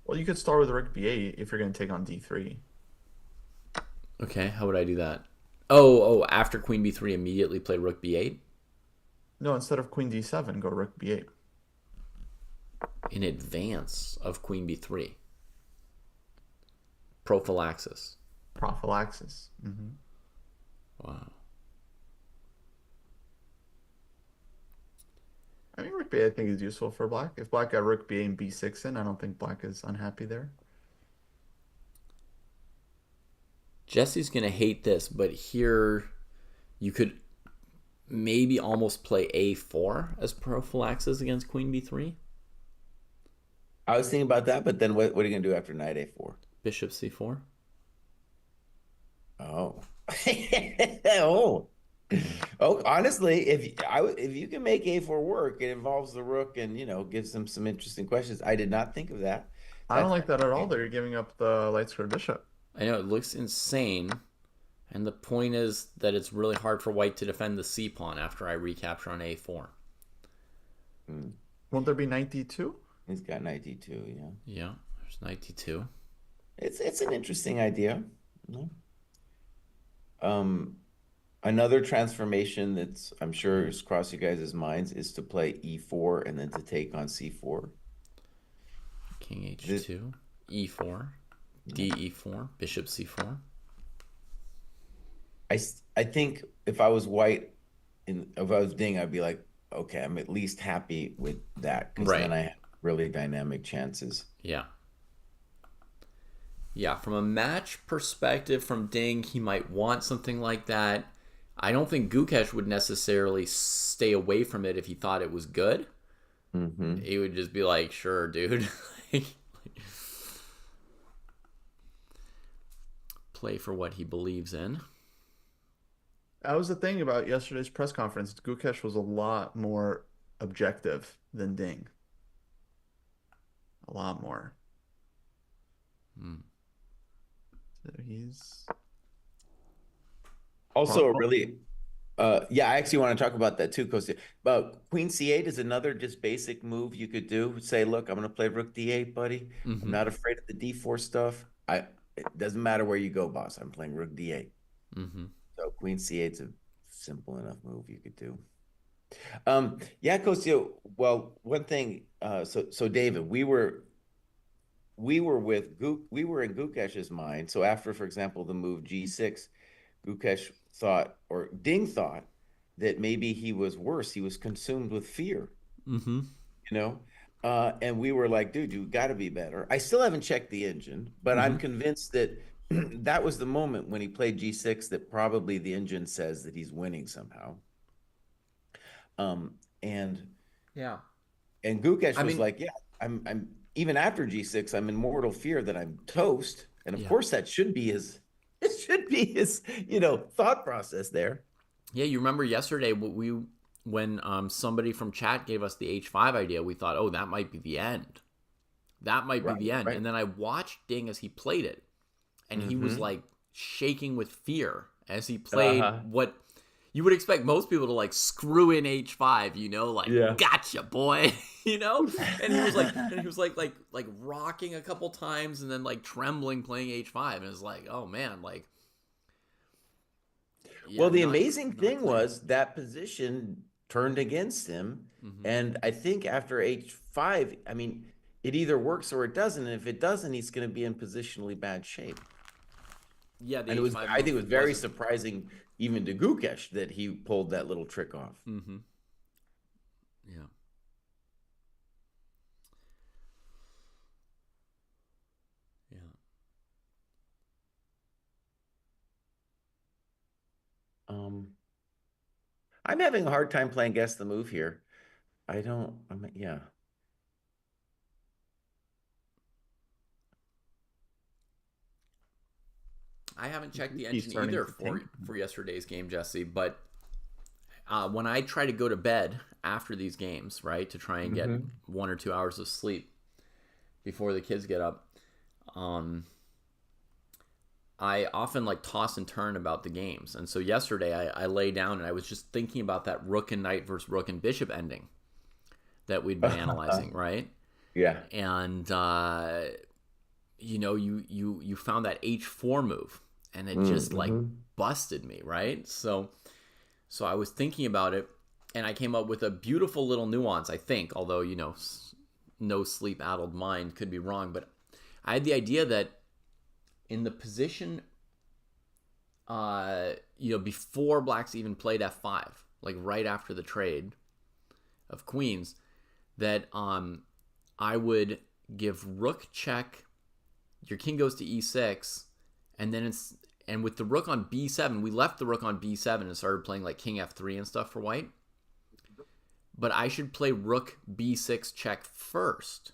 Well, you could start with rook b8 if you're going to take on d3. Okay, how would I do that? Oh, after queen b3, immediately play rook b8? No, instead of queen d7, go rook b8. In advance of queen b3. Prophylaxis. Prophylaxis. Mm-hmm. Wow. I mean, rook b8 I think is useful for black. If black got rook b8 and b6 in, I don't think black is unhappy there. Jesse's going to hate this, but here you could maybe almost play a4 as prophylaxis against queen b3. I was thinking about that, but then what are you going to do after knight a4? Bishop c4. Oh. Oh, honestly, if you can make a4 work, it involves the rook and, you know, gives them some interesting questions. I did not think of that. I don't like that at all, though. You're giving up the light square bishop. I know, it looks insane. And the point is that it's really hard for white to defend the c pawn after I recapture on a4. Won't there be knight d2? He's got knight d2, yeah. Yeah, there's knight d2. It's an interesting idea. Another transformation that's I'm sure is crossed you guys' minds is to play e4 and then to take on c4. King h2, e4, d e4, bishop c4. I think if I was white and if I was Ding, I'd be like, okay, I'm at least happy with that because then Right. I have really dynamic chances. Yeah. Yeah, from a match perspective, from Ding, he might want something like that. I don't think Gukesh would necessarily stay away from it if he thought it was good. Hmm. He would just be like, sure, dude. Play for what he believes in. That was the thing about yesterday's press conference. Gukesh was a lot more objective than Ding. A lot more. Hmm. So he's Also, a probably really, yeah, I actually want to talk about that too, Costa. But Queen C8 is another just basic move you could do. Say, look, I'm going to play Rook D8, buddy. I'm Mm-hmm. not afraid of the D4 stuff. It doesn't matter where you go, boss. I'm playing Rook D8. Mm-hmm. So Queen C8 is a simple enough move you could do. Yeah, Costa. Well, one thing. So David, we were in Gukesh's mind. So after, for example, the move G6, Gukesh thought, or Ding thought, that maybe he was worse. He was consumed with fear, Mm-hmm. you know? And we were like, dude, you got to be better. I still haven't checked the engine, but Mm-hmm. I'm convinced that that was the moment when he played G6 that probably the engine says that he's winning somehow. Um, and Yeah. and Gukesh I was mean, like, yeah, I'm even after G6, I'm in mortal fear that I'm toast. And of yeah. course that should be his it should be his, thought process there. Yeah, you remember yesterday when somebody from chat gave us the H5 idea, we thought, oh, that might be the end. That might be Right, the end. right. And then I watched Ding as he played it, and he was Mm-hmm. like shaking with fear as he played Uh-huh. what you would expect most people to like screw in H5, like Yeah. gotcha, boy, And he was like rocking a couple times and then like trembling playing H5, and it's like, oh man, like Well, yeah, the not amazing not thing playing. was that position turned against him. Hmm. And I think after H5, I mean, it either works or it doesn't. And if it doesn't, he's going to be in positionally bad shape. Yeah, the And H5 I think it move was very wasn't. surprising even to Gukesh that he pulled that little trick off. Hmm. Yeah. Yeah. Um, I'm having a hard time playing guess the move here. Yeah. I haven't checked the he's engine starting either to think. for yesterday's game, Jesse. But when I try to go to bed after these games, right, to try and get Mm-hmm. 1 or 2 hours of sleep before the kids get up, um, I often like toss and turn about the games. And so yesterday I lay down and I was just thinking about that rook and knight versus rook and bishop ending that we'd been analyzing, right? Yeah. And you found that H4 move, and it just like Mm-hmm. busted me, right? So I was thinking about it, and I came up with a beautiful little nuance, I think, although no sleep addled mind could be wrong, but I had the idea that in the position before blacks even played f5, like right after the trade of queens, that I would give rook check, your king goes to e6, and with the rook on b7, we left the rook on b7 and started playing like king f3 and stuff for white. But I should play rook b6 check first,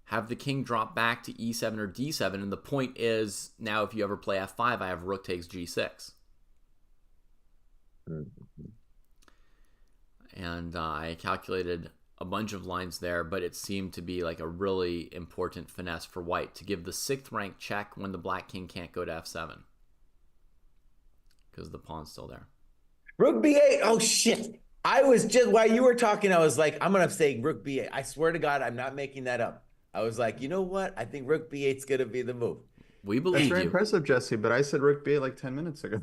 have the king drop back to e7 or d7, and the point is now if you ever play f5, I have rook takes g6. Mm-hmm. And I calculated a bunch of lines there, but it seemed to be like a really important finesse for white to give the 6th rank check when the black king can't go to f7 because the pawn's still there. Rook B8. Oh shit. I was just while you were talking, I was like, I'm gonna say Rook B8. I swear to God, I'm not making that up. I was like, you know what? I think Rook B8's gonna be the move. We That's believe very you. impressive, Jesse, but I said Rook B like 10 minutes ago.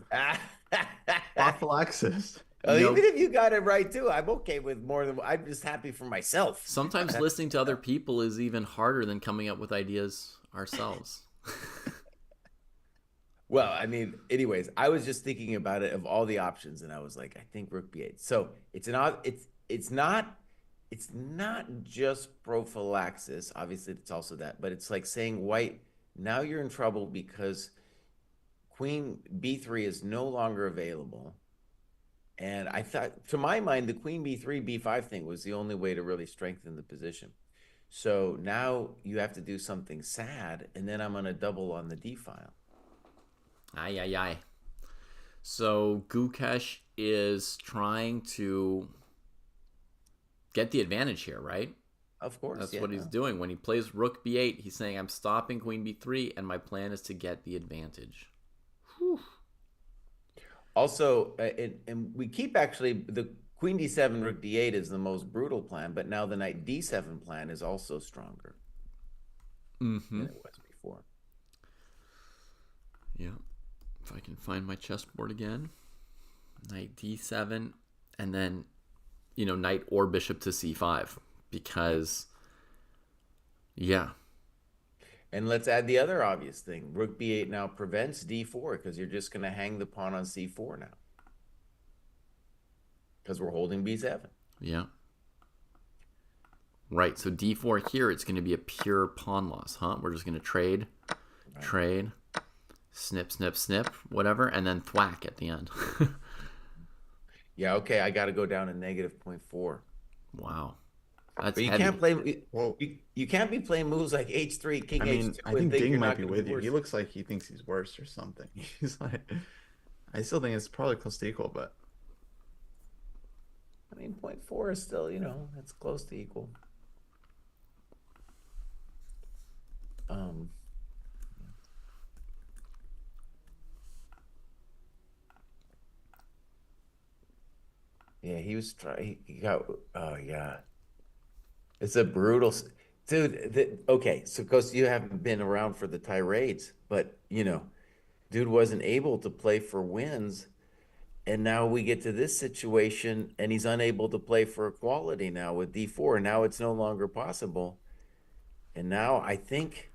Prophylaxis. Well, You know, even if you got it right too, I'm okay with more than I'm just happy for myself. sometimes listening to other people is even harder than coming up with ideas ourselves. Well, I mean, anyways, I was just thinking about it of all the options, and I was like, I think rook b8. So it's not just prophylaxis. Obviously, it's also that, but it's like saying white, now you're in trouble because queen b3 is no longer available. And I thought, to my mind, the queen b3, b5 thing was the only way to really strengthen the position. So now you have to do something sad, and then I'm going to double on the d file. Ay, ay, ay. So Gukesh is trying to get the advantage here, right? Of course. That's yeah, what he's doing. When he plays rook b8, he's saying, I'm stopping queen b3, and my plan is to get the advantage. Whew. Also, and we keep actually, the queen d7, rook d8 is the most brutal plan, but now the knight d7 plan is also stronger than it was before. Yeah. If I can find my chessboard again. Knight d7, and then, knight or bishop to c5. Because, yeah. And let's add the other obvious thing. Rook b8 now prevents d4 because you're just going to hang the pawn on c4 now. Because we're holding b7. Yeah. Right, so d4 here, it's going to be a pure pawn loss, huh? We're just going to trade, trade, snip, snip, snip, whatever, and then thwack at the end. Yeah, okay, I got to go down to negative 0.4. Wow. That's But you heavy. can't play. You can't be playing moves like h3, king h2. I think Ding you're might not be gonna with you. worse. He looks like he thinks he's worse or something. He's like, I still think it's probably close to equal, but I mean, 0.4 is still, it's close to equal. Yeah, he was trying. He got. Oh yeah, it's a brutal. Dude, okay, so because you haven't been around for the tirades, but dude wasn't able to play for wins, and now we get to this situation, and he's unable to play for equality now with d4. Now it's no longer possible, and now I think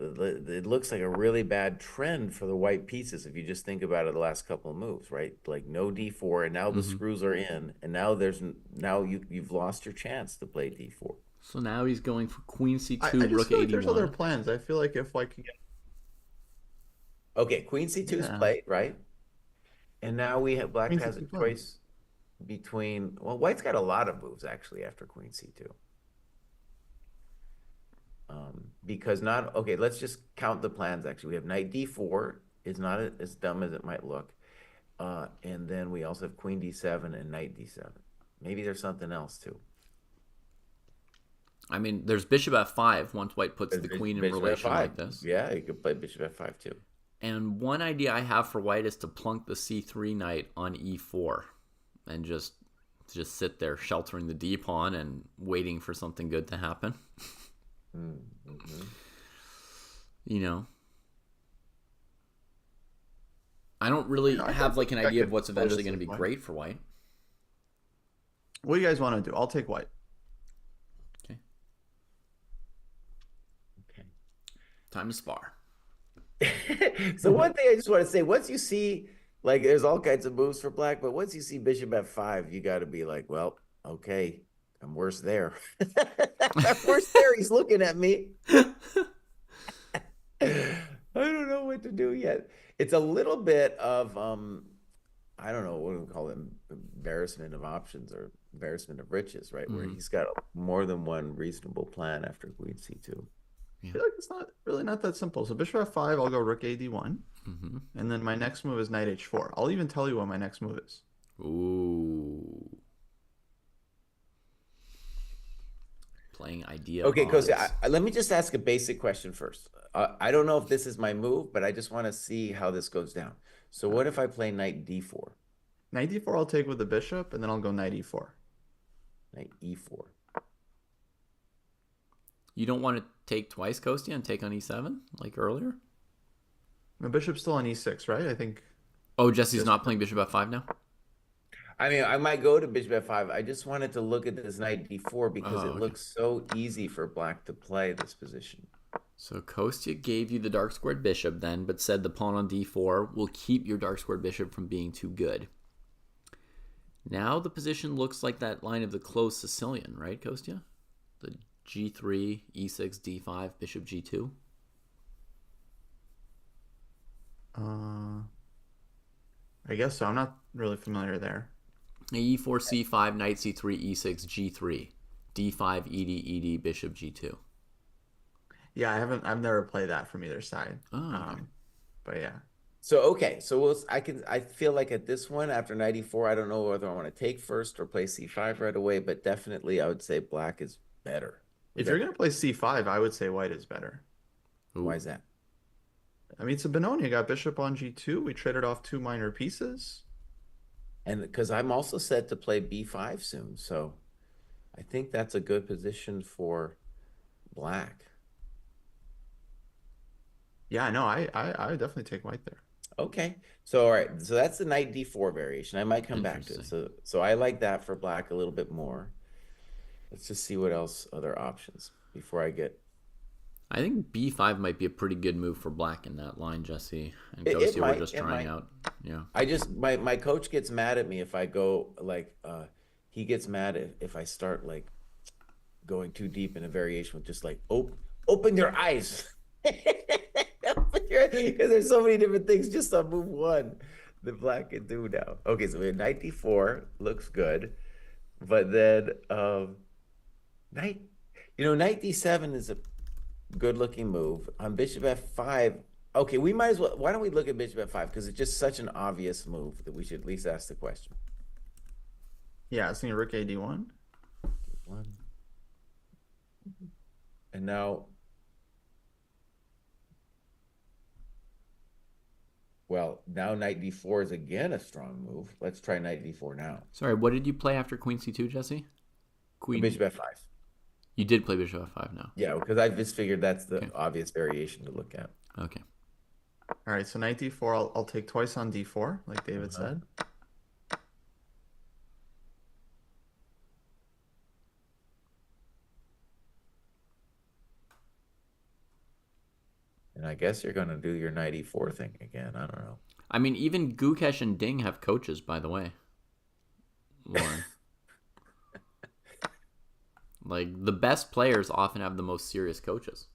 it looks like a really bad trend for the white pieces if you just think about it the last couple of moves, right? Like no d4, and now the screws are in, and now you've lost your chance to play d4. So now he's going for queen c2, I just rook feel like 81. there's other plans. I feel like if White could get Okay, queen c2 is played, right? And now black Queen has a C2 fine. choice between, well, white's got a lot of moves actually after queen c2. Because let's just count the plans actually. We have knight d4 is not as dumb as it might look. And then we also have queen d7 and knight d7. Maybe there's something else too. I mean, there's bishop f5 once white puts the queen in Bishop relation f5. like this. Yeah, you could play bishop f5 too. And one idea I have for white is to plunk the c3 knight on e4 and just sit there sheltering the d pawn and waiting for something good to happen. I don't really have like an idea of what's eventually going to be great for white. What do you guys want to do? I'll take White. Okay. Time to spar. So one thing I just want to say, once you see, like, there's all kinds of moves for black, but once you see bishop f5, you got to be like, well, okay, I'm worse there. I'm worse there. He's looking at me. I don't know what to do yet. It's a little bit of, I don't know, what do we call it? Embarrassment of options or embarrassment of riches, right? Where he's got more than one reasonable plan after queen c2. I feel like it's not that simple. So bishop f5, I'll go rook ad1. And then my next move is knight h4. I'll even tell you what my next move is. Ooh. Playing idea. Okay, Kosi, let me just ask a basic question first. I don't know if this is my move, but I just want to see how this goes down. So what if I play knight d4? Knight d4 I'll take with the bishop, and then I'll go knight e4. Knight e4. You don't want to take twice, Kostya, and take on e7 like earlier? My bishop's still on e6, right? I think. Oh, Jesse's not playing bishop f5 now? I mean, I might go to bishop f5. I just wanted to look at this knight d4 because it looks so easy for black to play this position. So Kostya gave you the dark squared bishop then, but said the pawn on d4 will keep your dark squared bishop from being too good. Now the position looks like that line of the closed Sicilian, right, Kostya? The g3, e6, d5, bishop g2. I guess so. I'm not really familiar there. e4, c5, knight c3, e6, g3, d5, ed, bishop g2. Yeah, I've never played that from either side. Oh, okay. But yeah. So I feel like at this one after 94, I don't know whether I want to take first or play c5 right away, but definitely I would say black is better. If you're gonna play c5, I would say white is better. Why is that? I mean, it's a Benoni. You got bishop on g2. We traded off 2 minor pieces. And because I'm also set to play b5 soon, so I think that's a good position for black. Yeah, no, I definitely take white there. Okay. So all right. So that's the knight d4 variation. I might come back to it. So I like that for black a little bit more. Let's just see what else other options before I get. I think b5 might be a pretty good move for black in that line, Jesse. And Kostya were just trying out. Yeah. I just my coach gets mad at me if I go like he gets mad if I start like going too deep in a variation with just like open your eyes. Because there's so many different things just on move 1 that black can do now. Okay, so we have knight d4 looks good, but then knight d7 is a good looking move. On bishop f5, okay, we might as well. Why don't we look at bishop f5 because it's just such an obvious move that we should at least ask the question. Yeah, it's rook a d1. And now. Well, now knight d4 is again a strong move. Let's try knight d4 now. Sorry, what did you play after queen c2, Jesse? Bishop f5. You did play bishop f5 now. Yeah, because I just figured that's the obvious variation to look at. Okay. All right, so knight d4, I'll take twice on d4, like David said. And I guess you're going to do your knight e4 thing again. I don't know. I mean, even Gukesh and Ding have coaches, by the way. Lauren. Like, the best players often have the most serious coaches.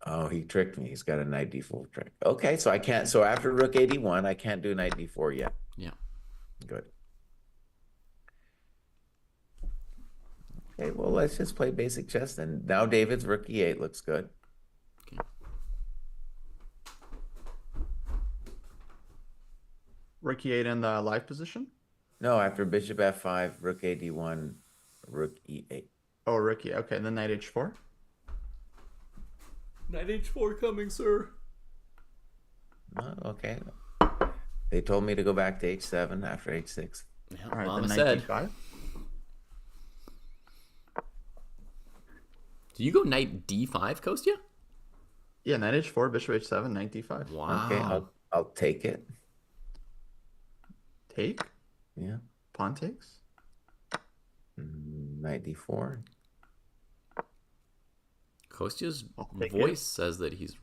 Oh, he tricked me. He's got a knight d4 trick. Okay, so I can't. So after rook a1, I can't do knight d4 yet. Yeah. Good. Okay, well, let's just play basic chess then. Now David's rook e8 looks good. Okay. Rook e8 in the live position? No, after bishop f5, rook a d1, rook e8. Oh, rook e8. Okay, then knight h4. Knight h4 coming, sir. Oh, okay. They told me to go back to h7 after h6. Yeah, All right, Mama then said. knight d5. Do you go knight d5, Kostya? Yeah, knight h4, bishop h7, knight d5. Wow. Okay, I'll take it. Take? Yeah. Pawn takes? Knight d4. Kostya's take voice says that he's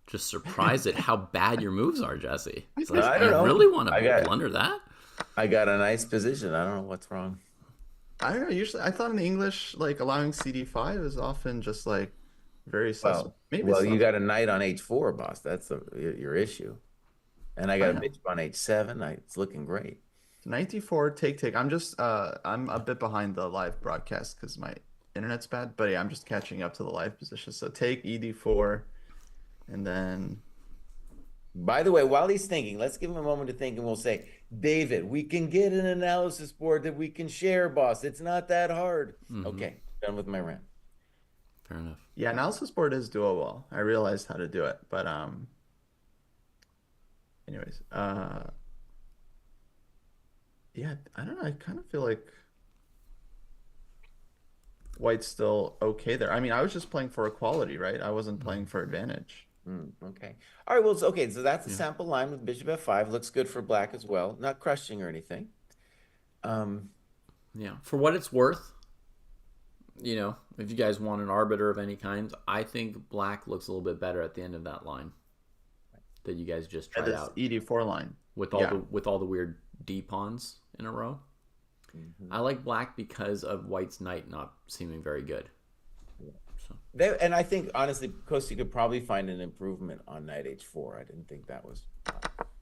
just surprised at how bad your moves are, Jesse. He's like, I don't know. really want to blunder that? I got a nice position. I don't know what's wrong. I don't know. Usually, I thought in English, like allowing cd5 is often just like very sus. Well, you got a knight on h4, boss. That's your issue. And I got a bishop on h7. It's looking great. Knight d4, take. I'm just I'm a bit behind the live broadcast because my internet's bad. But yeah, I'm just catching up to the live position. So take ed4, and then. By the way, while he's thinking, let's give him a moment to think, and we'll say, David, we can get an analysis board that we can share, boss. It's not that hard. Mm-hmm. Okay, done with my rant. Fair enough. Yeah, analysis board is doable. I realized how to do it, but anyways, yeah, I don't know. I kind of feel like white's still okay there. I mean, I was just playing for equality, right? I wasn't playing for advantage. Okay. All right. Well, okay. So that's a sample line with bishop f5. Looks good for black as well. Not crushing or anything. Yeah. For what it's worth, if you guys want an arbiter of any kind, I think black looks a little bit better at the end of that line that you guys just tried this out ED4 line with all the weird D pawns in a row. I like black because of white's knight not seeming very good. And I think honestly, Costa, you could probably find an improvement on knight h4. I didn't think that was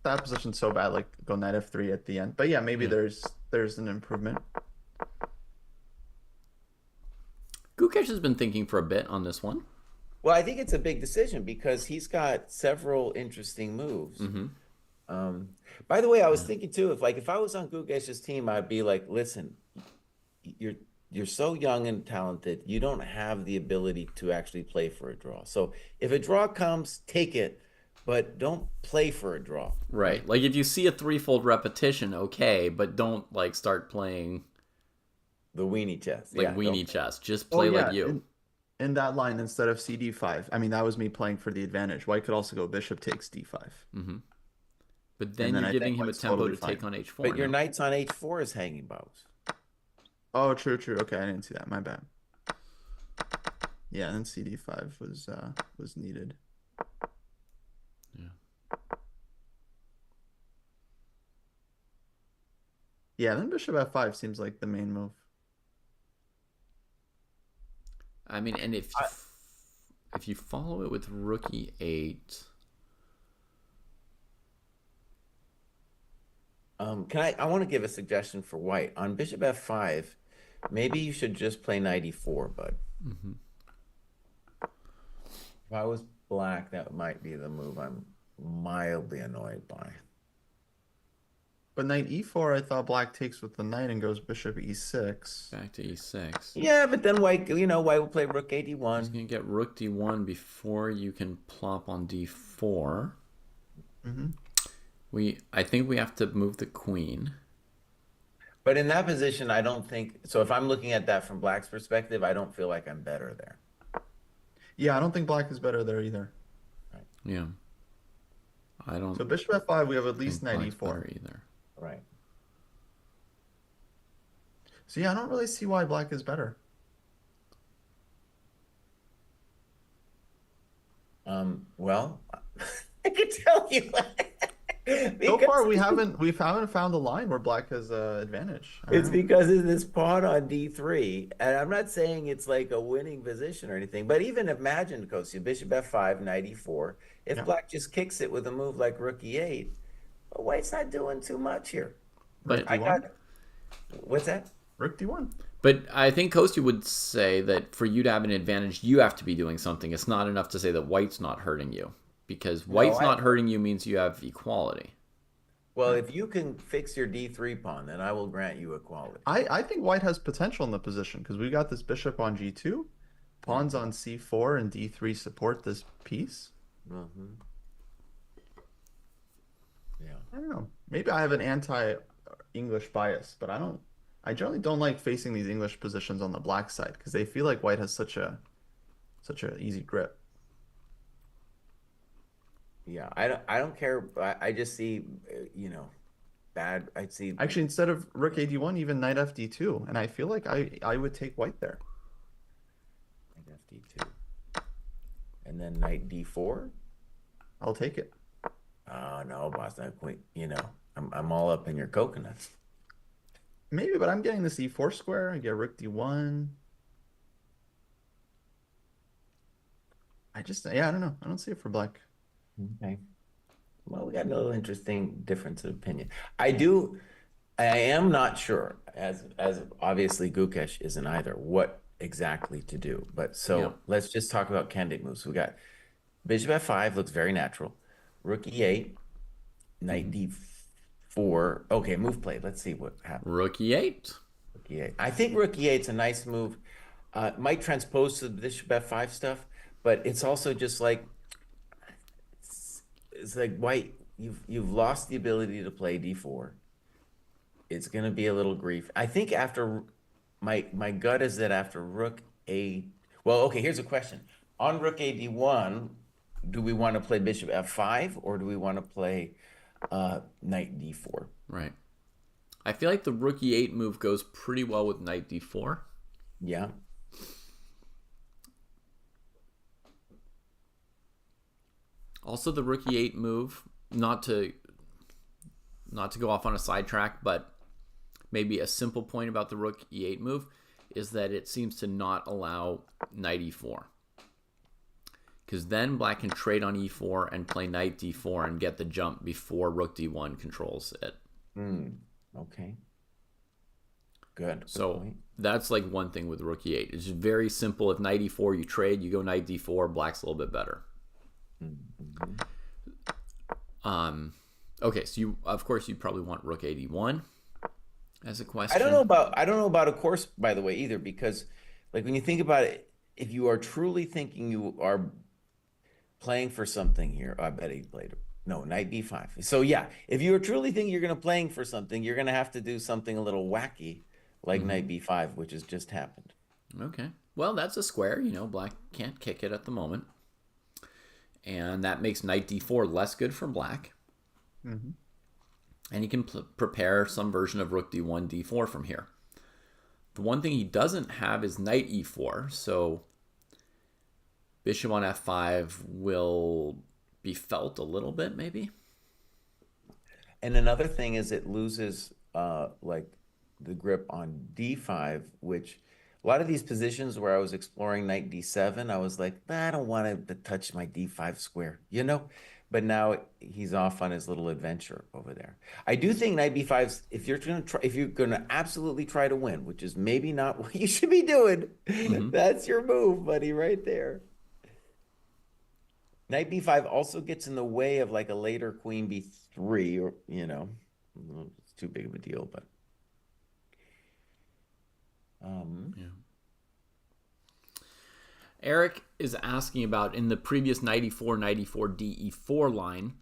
that position's so bad. Like go knight f3 at the end, but yeah, maybe there's an improvement. Gukesh has been thinking for a bit on this one. Well, I think it's a big decision because he's got several interesting moves. By the way, I was thinking too, if I was on Gukesh's team, I'd be like, listen, you're so young and talented, you don't have the ability to actually play for a draw. So if a draw comes, take it, but don't play for a draw. Right. Like if you see a threefold repetition, okay, but don't like start playing the weenie chess. Like weenie chess. Just play like you. In that line, instead of cd5, I mean, that was me playing for the advantage. White could also go bishop takes d5. But then you're giving him a tempo to take on h4. But your knight's on h4 is hanging bows. Oh, true. Okay, I didn't see that. My bad. Yeah, and then cd5 was needed. Yeah, then bishop f5 seems like the main move. I mean, and if you follow it with rook e8, I want to give a suggestion for white on bishop f5. Maybe you should just play knight e4, bud. If I was black, that might be the move I'm mildly annoyed by. But knight e4, I thought black takes with the knight and goes bishop e6. Back to e6. Yeah, but then white will play rook a d1. He's going to get rook d1 before you can plop on d4. I think we have to move the queen. But in that position, I don't think... So if I'm looking at that from black's perspective, I don't feel like I'm better there. Yeah, I don't think black is better there either. Right. Yeah. I don't... So bishop f5, we have at least knight e4. Either. Right. So yeah, I don't really see why black is better. Well, I can tell you. So far, we haven't found a line where black has advantage. It's because of this pawn on d3, and I'm not saying it's like a winning position or anything, but even imagine, Kostia, bishop f5, knight e4. If black just kicks it with a move like rook e8, well, white's not doing too much here. But what's that? Rook d1. But I think Kostia would say that for you to have an advantage, you have to be doing something. It's not enough to say that white's not hurting you. Because white's not hurting you means you have equality. Well, if you can fix your d3 pawn, then I will grant you equality. I think white has potential in the position because we got this bishop on g2, pawns on c4 and d3 support this piece. Yeah. I don't know. Maybe I have an anti-English bias, but I generally don't like facing these English positions on the black side because they feel like white has such a easy grip. Yeah, I don't care. I just see, bad. I see. Actually, instead of rook ad1, even knight fd2, and I feel like I would take white there. Knight fd2, and then knight d4. I'll take it. Oh no, boss! I'm all up in your coconuts. Maybe, but I'm getting this e4 square. I get rook d1. I don't know. I don't see it for black. Okay. Well, we got a little interesting difference of opinion. I am not sure, as obviously Gukesh isn't either, what exactly to do. But let's just talk about candidate moves. We got bishop f5 looks very natural. Rook e8, knight d4. Okay, move play. Let's see what happens. Rook e8. Rook e8. I think rook e8's a nice move. Might transpose to the bishop f5 stuff, but it's also just like it's like white. You've lost the ability to play d4. It's going to be a little grief. I think after my gut is that after rook a. Well, okay. Here's a question: on rook a d1, do we want to play bishop f5 or do we want to play knight d4? Right. I feel like the rook e8 move goes pretty well with knight d4. Yeah. Also, the rook e8 move, not to go off on a sidetrack, but maybe a simple point about the rook e8 move is that it seems to not allow knight e4. Because then black can trade on e4 and play knight d4 and get the jump before rook d1 controls it. Okay. Good. So that's like one thing with rook e8. It's just very simple. If knight e4 you trade, you go knight d4, black's a little bit better. Okay, so you of course you probably want rook 81 as a question. I don't know about a course, by the way, either, because like when you think about it, if you are truly thinking you are playing for something here, I bet he played knight b5. So yeah, if you are truly thinking you're going to playing for something, you're going to have to do something a little wacky like knight b5, which has just happened. Okay, well that's a square. Black can't kick it at the moment. And that makes knight d4 less good for black. And he can prepare some version of rook d1, d4 from here. The one thing he doesn't have is knight e4, so bishop on f5 will be felt a little bit, maybe. And another thing is it loses like the grip on d5, which a lot of these positions where I was exploring knight d7, I was like, I don't want him to touch my d5 square, But now he's off on his little adventure over there. I do think knight b5, if you're gonna absolutely try to win, which is maybe not what you should be doing, that's your move, buddy, right there. Knight b5 also gets in the way of like a later queen b3, or it's too big of a deal, but. Eric is asking about in the previous knight e4, de4 line,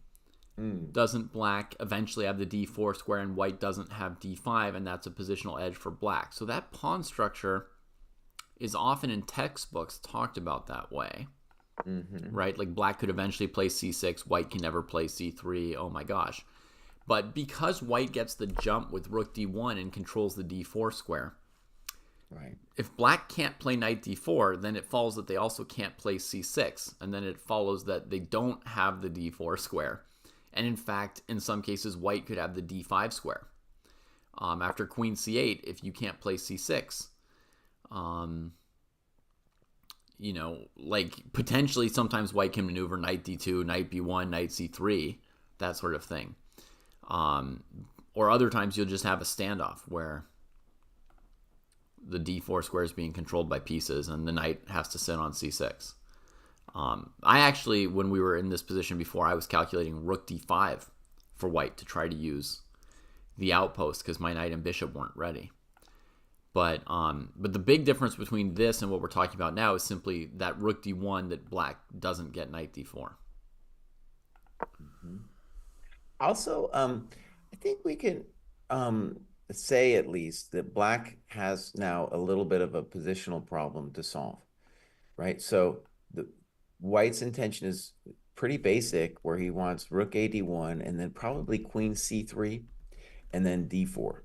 doesn't black eventually have the d4 square and white doesn't have d5, and that's a positional edge for black. So that pawn structure is often in textbooks talked about that way, right? Like black could eventually play c6, white can never play c3, oh my gosh. But because white gets the jump with rook d1 and controls the d4 square, right. If black can't play knight d4, then it follows that they also can't play c6, and then it follows that they don't have the d4 square. And in fact, in some cases, white could have the d5 square. After queen c8, if you can't play c6, like potentially sometimes white can maneuver knight d2, knight b1, knight c3, that sort of thing. Or other times you'll just have a standoff where the d4 square is being controlled by pieces and the knight has to sit on c6. I actually, when we were in this position before, I was calculating rook d5 for white to try to use the outpost because my knight and bishop weren't ready. But the big difference between this and what we're talking about now is simply that rook d1 that black doesn't get knight d4. Also, I think we can say at least that black has now a little bit of a positional problem to solve, right? So the white's intention is pretty basic, where he wants rook ad1 and then probably queen c3 and then d4,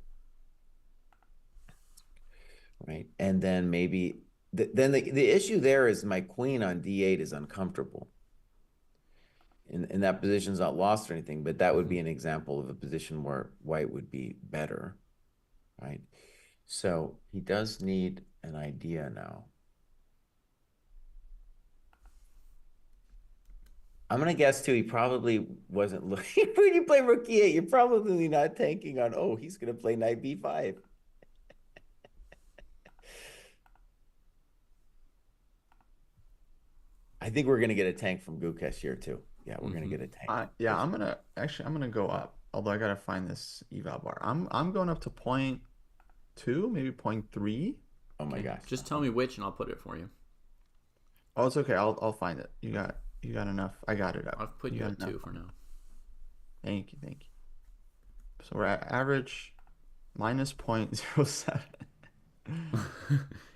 right? And then maybe then the issue there is my queen on d8 is uncomfortable. And that position's not lost or anything, but that would be an example of a position where white would be better, right? So he does need an idea now. I'm going to guess, too, he probably wasn't looking. When you play rook e8, you're probably not tanking on, oh, he's going to play knight b5. I think we're going to get a tank from Gukesh here, too. Yeah, we're gonna get a tank. Yeah, I'm gonna go up. Although I gotta find this eval bar. I'm going up to 0.2, maybe 0.3. Oh my gosh! Just tell me which, and I'll put it for you. Oh, it's okay. I'll find it. You got enough. I got it up. I'll put you at 2 for now. Thank you. So we're at average minus 0.07.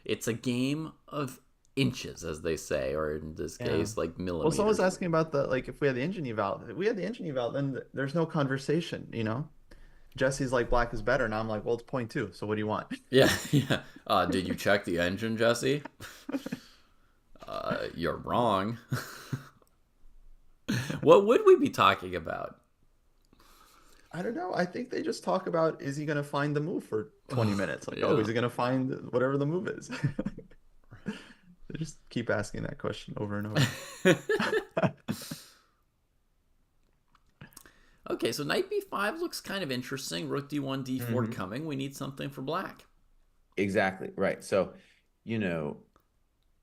It's a game of inches, as they say, or in this case, like millimeters. Well, someone's asking about if we had the engine eval. If we had the engine eval, then there's no conversation, Jesse's like black is better. Now I'm like, well, it's point two. So what do you want? Yeah, yeah. Did you check the engine, Jesse? You're wrong. What would we be talking about? I don't know. I think they just talk about, is he going to find the move for 20 minutes? Like, oh, Yeah. is he going to find whatever the move is? They just keep asking that question over and over. Okay, so knight b5 looks kind of interesting. Rook d1, d4 coming. We need something for black. Exactly. Right. So,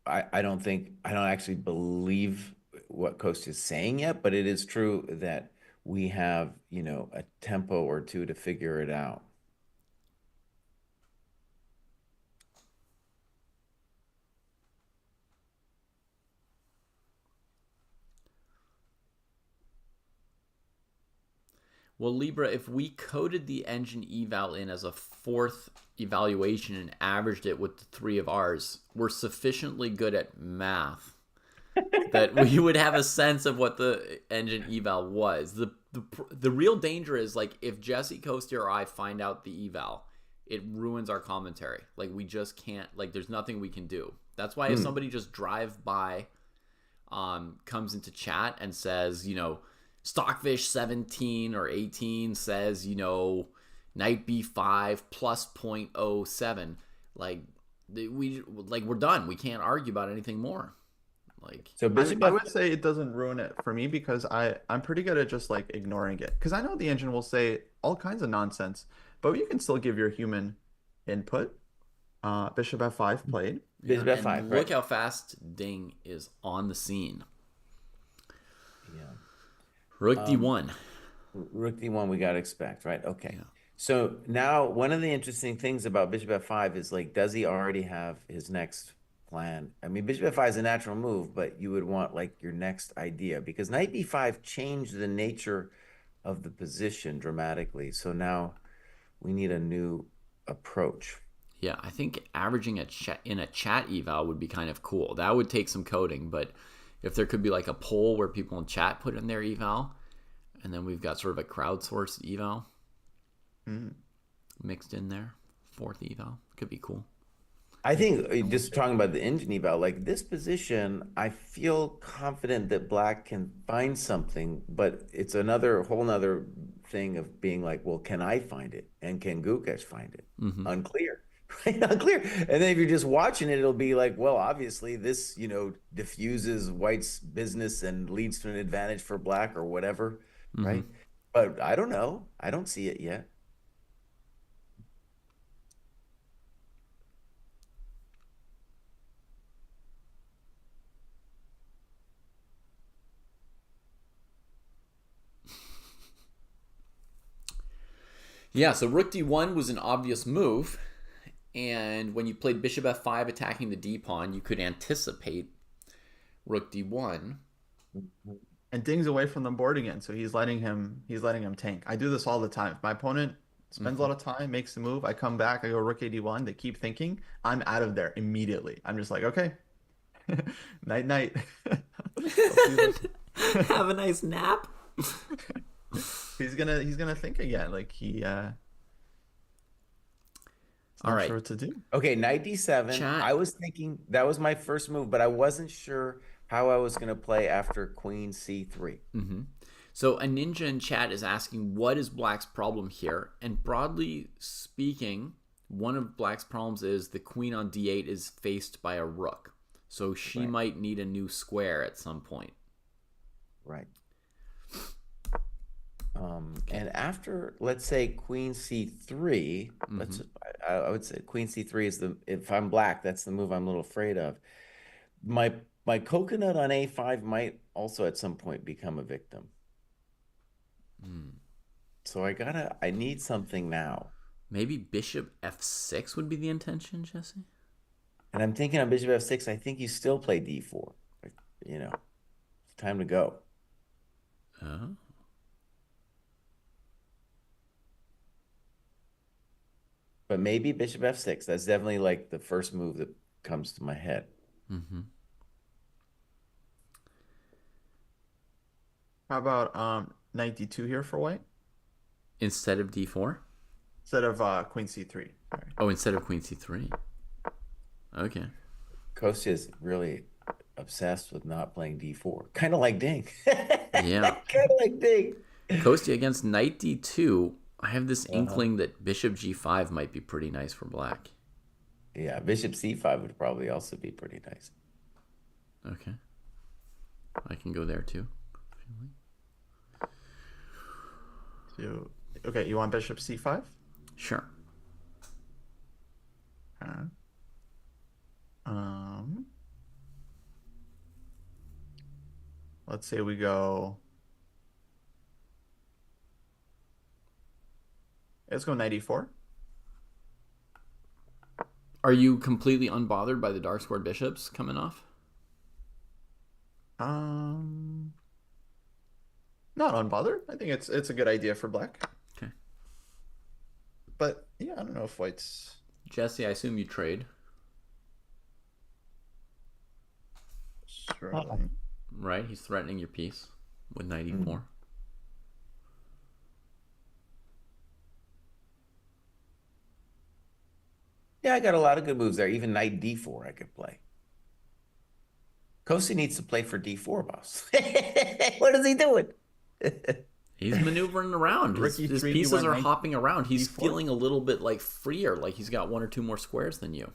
I don't actually believe what Coast is saying yet, but it is true that we have, a tempo or two to figure it out. Well, Libra, if we coded the engine eval in as a fourth evaluation and averaged it with the three of ours, we're sufficiently good at math that we would have a sense of what the engine eval was. The real danger is, like, if Jesse, Coaster, or I find out the eval, it ruins our commentary. Like, we just can't, like, there's nothing we can do. That's why if somebody just drive by, comes into chat and says, Stockfish 17 or 18 says, knight b5 plus 0.07, we're done. We can't argue about anything more. So I would say it doesn't ruin it for me because I'm pretty good at just like ignoring it. Because I know the engine will say all kinds of nonsense, but you can still give your human input. Bishop f5 played. Bishop f5, look how fast Ding is on the scene. Yeah. Rook d1. Rook d1, we got to expect, right? Okay. Yeah. So now one of the interesting things about Bishop f5 is, like, does he already have his next plan? I mean, Bishop f5 is a natural move, but you would want, like, your next idea, because knight b5 changed the nature of the position dramatically. So now we need a new approach. Yeah, I think averaging in a chat eval would be kind of cool. That would take some coding, but if there could be like a poll where people in chat put in their eval, and then we've got sort of a crowdsourced eval mixed in there, fourth eval, could be cool. I think, just talking about the engine eval, like this position, I feel confident that black can find something, but it's whole nother thing of being like, well, can I find it? And can Gukesh find it? Unclear. Right? Unclear. And then if you're just watching it, it'll be like, well, obviously this, diffuses white's business and leads to an advantage for black or whatever, right? But I don't know. I don't see it yet. Yeah, so rook d1 was an obvious move. And when you played bishop f5 attacking the d pawn, you could anticipate rook d1. And Ding's away from the board again, so he's letting him tank. I do this all the time. If my opponent spends a lot of time, makes the move, I come back, I go rook a1, they keep thinking, I'm out of there immediately. I'm just like, okay. Night night. Have a nice nap. He's gonna think again. Like all right. sure what to do. Okay, knight d7. Chat. I was thinking that was my first move, but I wasn't sure how I was going to play after queen c3. So a ninja in chat is asking, what is black's problem here? And broadly speaking, one of black's problems is the queen on d8 is faced by a rook. So she might need a new square at some point. Right. And after, let's say, queen c3, I would say queen c3 is if I'm black, that's the move I'm a little afraid of. My coconut on a5 might also at some point become a victim. So I need something now. Maybe bishop f6 would be the intention, Jesse? And I'm thinking on bishop f6, I think you still play d4. It's time to go. Oh. But maybe bishop f6. That's definitely like the first move that comes to my head. How about knight d2 here for white? Instead of d4? instead of queen c3. Sorry. Oh, instead of queen c3. Okay. Kostya is really obsessed with not playing d4. Kind of like Ding. Yeah. Kind of like Ding. Kostya against knight d2. I have this inkling that bishop g5 might be pretty nice for black. Yeah, bishop c5 would probably also be pretty nice. Okay. I can go there too. So, okay, you want bishop c5? Sure. Let's say we go. Let's go knight e4. Are you completely unbothered by the dark squared bishops coming off? Not unbothered. I think it's a good idea for black. Okay. But yeah, I don't know if white's. Jesse, I assume you trade. Struggling. Right? He's threatening your piece with knight e4. Yeah, I got a lot of good moves there. Even knight d4 I could play. Kostya needs to play for d4, boss. What is he doing? He's maneuvering around. His Three, pieces are knight hopping around. He's d4? feeling a little bit like freer, like he's got one or two more squares than you.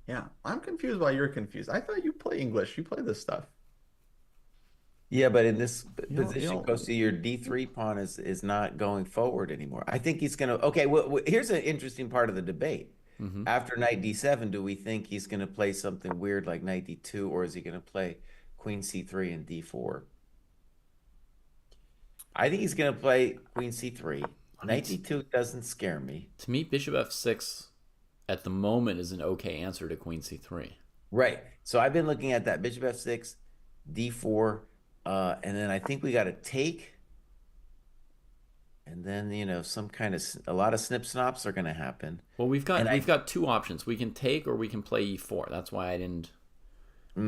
Yeah, I'm confused why you're confused. I thought you play English. You play this stuff. Yeah, but in this position, you don't- Kostya, your d3 pawn is not going forward anymore. I think he's going to. Okay, well, here's an interesting part of the debate. After knight d7, do we think he's going to play something weird like knight d2, or is he going to play queen c3 and d4? I think he's going to play queen c3. Knight d2 doesn't scare me. To me, bishop f6 at the moment is an okay answer to queen c3. Right. So I've been looking at that bishop f6, d4, and then I think we got to take. And then, you know, a lot of snip snaps are going to happen. Well, we've got two options. We can take or we can play e4. That's why I didn't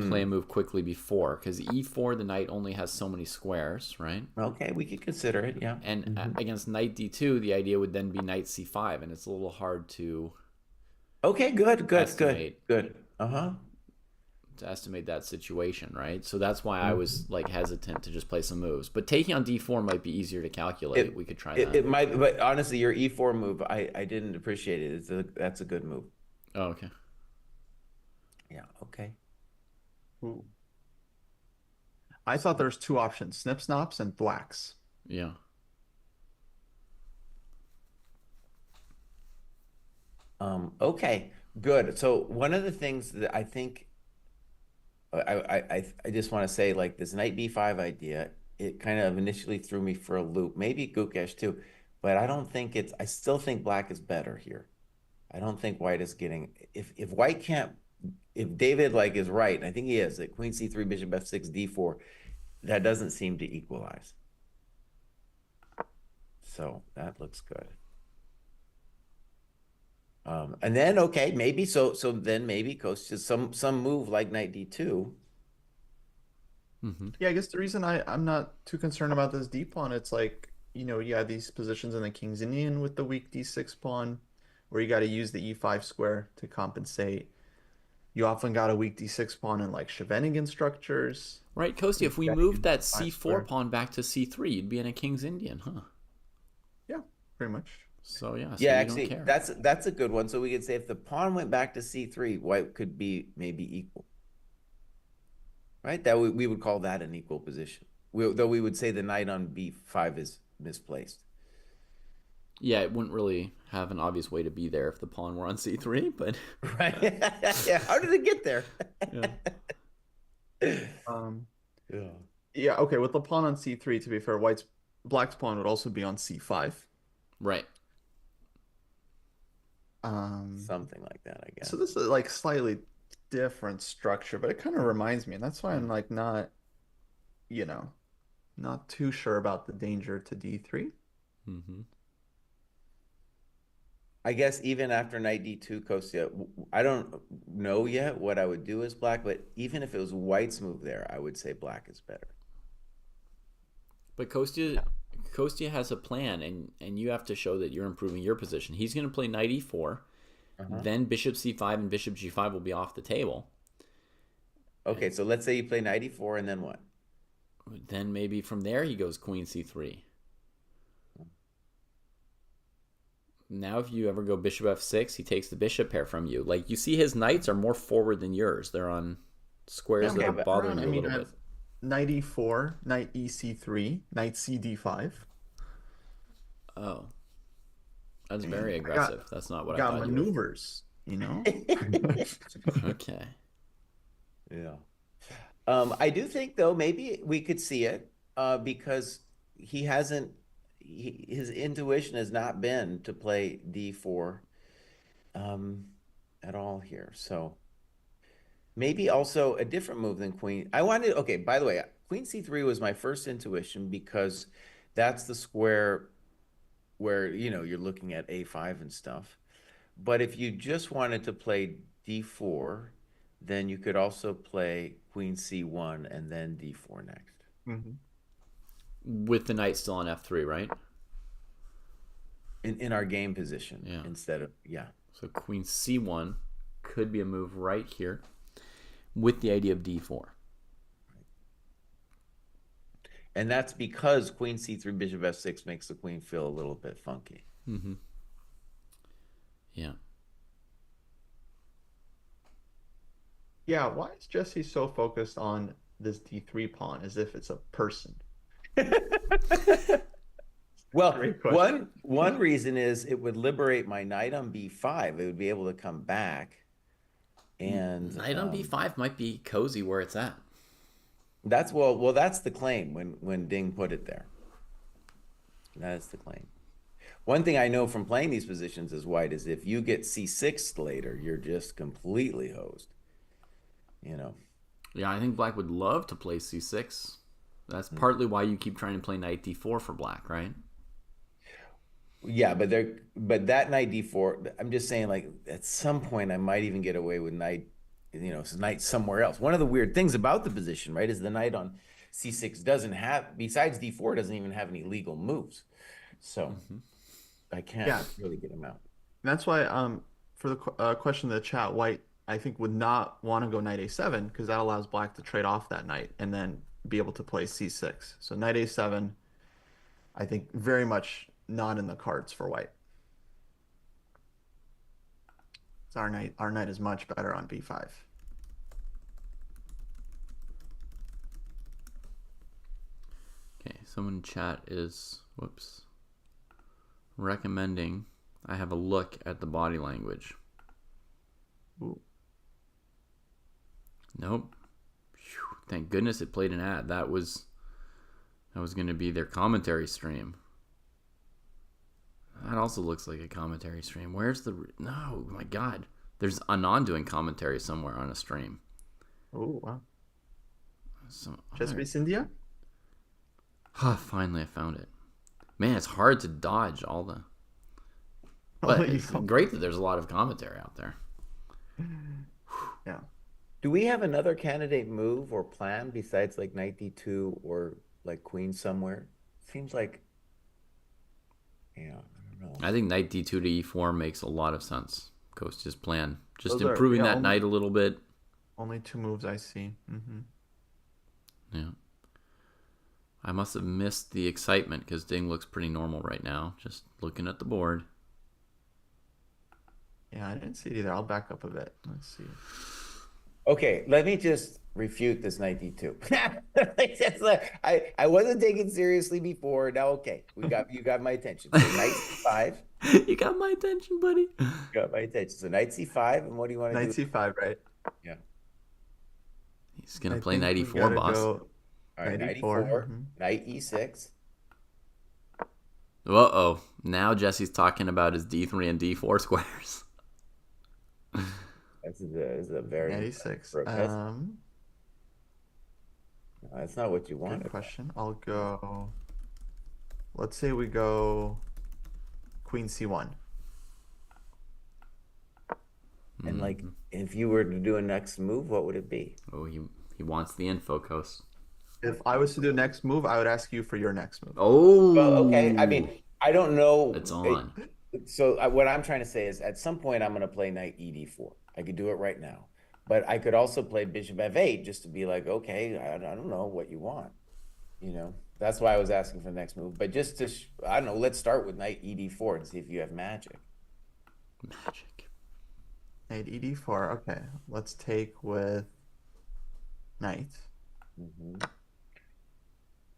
play a move quickly before, because e4, the knight only has so many squares, right? Okay, we could consider it, yeah. And against knight d2, the idea would then be knight c5, and it's a little hard to Okay, good. estimate. Good. To estimate that situation, right? So that's why I was like hesitant to just play some moves. But taking on d4 might be easier to calculate. We could try that. It might, but honestly, your e4 move, I didn't appreciate it. That's a good move. Oh, okay. Yeah, okay. Ooh. I thought there's two options: snip snaps and blacks. Yeah. Okay, good. So one of the things that I think I just want to say, like this knight b5 idea, it kind of initially threw me for a loop. Maybe Gukesh too, but I don't think I still think black is better here. I don't think white is getting, if white can't, if David like is right, and I think he is, that queen c3, bishop f6, d4, that doesn't seem to equalize. So that looks good. And then okay, maybe so then maybe Kostya some move like knight d2. Yeah, I guess the reason I'm not too concerned about this d pawn, it's like, you know, you have these positions in the King's Indian with the weak d6 pawn, where you got to use the e5 square to compensate. You often got a weak d6 pawn in like Scheveningen structures. Right, Kostya, if we moved that c4 pawn back to c3, you'd be in a King's Indian, huh? Yeah, pretty much. So yeah, Yeah, you actually, don't care. that's a good one. So we could say if the pawn went back to c3, white could be maybe equal. Right? That we would call that an equal position. Though we would say the knight on b5 is misplaced. Yeah, it wouldn't really have an obvious way to be there if the pawn were on c3, but Right? Yeah. How did it get there? Yeah. Yeah, okay, with the pawn on c3, to be fair, black's pawn would also be on c5. Right. Something like that, I guess. So this is like slightly different structure, but it kind of reminds me, and that's why I'm like not, you know, not too sure about the danger to d3. I guess even after knight d2, Kostya, I don't know yet what I would do as black, but even if it was white's move there, I would say black is better. But Kostya, Kostya has a plan, and you have to show that you're improving your position. He's going to play knight e4, then bishop c5 and bishop g5 will be off the table. Okay, so let's say you play knight e4, and then what? Then maybe from there he goes queen c3. Now if you ever go bishop f6, he takes the bishop pair from you. Like, you see his knights are more forward than yours. They're on squares that are bothering you a little bit. Knight e4, knight ec3, knight cd5. Oh. That's very aggressive. That's not what I got thought maneuvers, you know? Okay. Yeah. I do think, though, maybe we could see it because he hasn't, his intuition has not been to play d4 at all here. So maybe also a different move than queen. Okay, by the way, queen c3 was my first intuition because that's the square where, you're looking at a5 and stuff. But if you just wanted to play d4, then you could also play queen c1 and then d4 next. With the knight still on f3, right? In our game position, yeah. Instead of, yeah. So queen c1 could be a move right here with the idea of d4. And that's because queen c3, bishop f6 makes the queen feel a little bit funky. Yeah. Yeah, why is Jesse so focused on this d3 pawn as if it's a person? Well, one reason is it would liberate my knight on b5. It would be able to come back. And knight on b5 might be cozy where it's at. That's that's the claim when Ding put it there. That's the claim. One thing I know from playing these positions as white is if you get c6 later, you're just completely hosed. Yeah, I think black would love to play c6. That's partly why you keep trying to play knight d4 for black, right? Yeah, but that knight d4, I'm just saying, like, at some point I might even get away with knight, knight somewhere else. One of the weird things about the position, right, is the knight on c6 doesn't have, besides d4, doesn't even have any legal moves. So I can't really get him out. And that's why, for the question in the chat, white, I think, would not want to go knight a7 because that allows black to trade off that knight and then be able to play c6. So knight a7, I think, very much not in the cards for white. So our knight is much better on b5. Okay, someone in chat is recommending I have a look at the body language. Ooh. Nope. Whew, thank goodness it played an ad. That was going to be their commentary stream. That also looks like a commentary stream. Where's the... No, my God. There's Anand doing commentary somewhere on a stream. Oh, wow. Just Miss India? Finally I found it. Man, it's hard to dodge all the... But it's great that there's a lot of commentary out there. Yeah. Do we have another candidate move or plan besides like knight d2 or like queen somewhere? Seems like... Yeah, I don't know. I think knight d2 to e4 makes a lot of sense. Kostya's plan. Just Those improving that knight a little bit. Only two moves I see. Yeah. I must have missed the excitement because Ding looks pretty normal right now. Just looking at the board. Yeah, I didn't see it either. I'll back up a bit. Let's see. Okay, let me just refute this knight d2. I wasn't taken seriously before. Now, okay, you got my attention. So knight c5. You got my attention, buddy. You got my attention. So knight c5, and what do you want to do? Knight c5, right? Yeah. He's gonna play knight e4, boss. All right, knight e4, knight e6. Uh-oh. Now Jesse's talking about his d3 and d4 squares. This is a very... Knight e6. That's not what you want. Good question. I'll go... Let's say we go queen c1. And if you were to do a next move, what would it be? Oh, he wants the info, Coast. If I was to do next move, I would ask you for your next move. Oh, Well, okay. I mean, I don't know. it's on. So what I'm trying to say is, at some point, I'm going to play knight ED4. I could do it right now, but I could also play bishop F8 just to be like, okay, I don't know what you want. That's why I was asking for the next move. But just to, I don't know, let's start with knight ED4 and see if you have magic. Magic. Knight ED4. Okay, let's take with knight.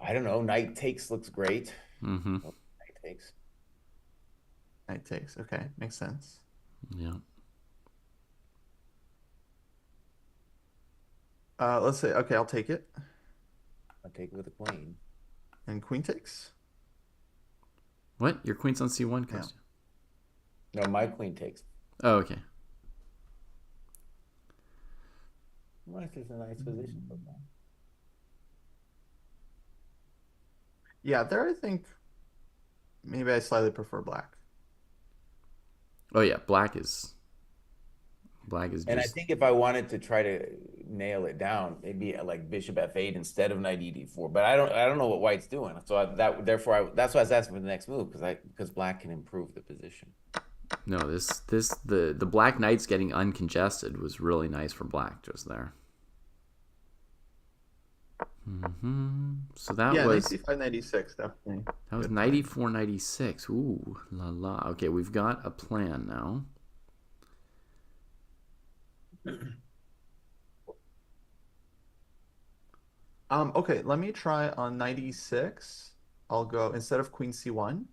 I don't know. Knight takes looks great. Mm-hmm. Knight takes. Knight takes. Okay, makes sense. Yeah. Let's say, okay, I'll take it. I'll take it with a queen. And queen takes. What? Your queen's on C1, Yeah. Kostya? No, my queen takes. Oh, okay. Well, this is a nice position for that. Yeah, there I think maybe I slightly prefer black. Oh yeah, black is just... And I think if I wanted to try to nail it down, maybe like bishop F8 instead of knight ED4. But I don't know what white's doing. So that's why I was asking for the next move, because black can improve the position. No, the black knight's getting uncongested was really nice for black just there. So that was... knight c5, knight e6, definitely. That was 94, 96. Ooh, la la. Okay, we've got a plan now. Okay, let me try on knight e6. I'll go, instead of queen c1,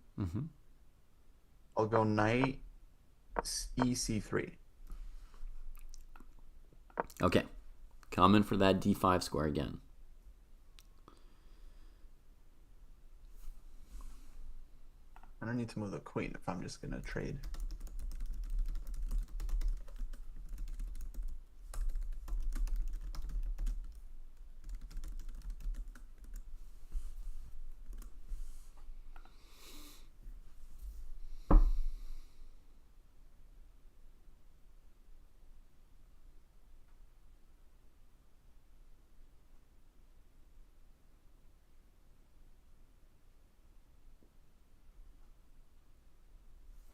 I'll go knight ec3. Okay, coming for that d5 square again. I don't need to move the queen if I'm just going to trade.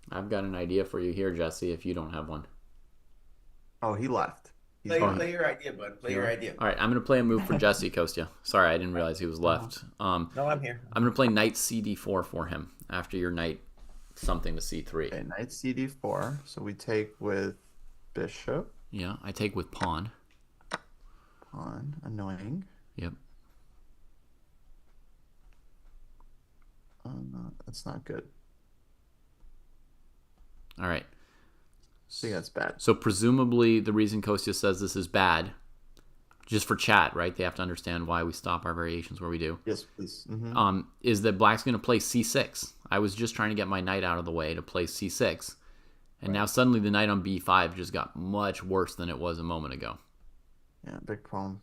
I've got an idea for you here, Jesse, if you don't have one. Oh, he left. Play your idea, bud. Play your idea. All right, I'm going to play a move for Jesse, Kostya. Sorry, I didn't realize he was left. No, I'm here. I'm going to play knight cd4 for him after your knight something to c3. Okay, knight cd4. So we take with bishop. Yeah, I take with pawn. Pawn. Annoying. Yep. That's not good. All right. I think that's bad. So presumably the reason Kostya says this is bad, just for chat, right? They have to understand why we stop our variations where we do. Yes, please. Is that black's going to play c6. I was just trying to get my knight out of the way to play c6. And now suddenly the knight on b5 just got much worse than it was a moment ago. Yeah, big problem.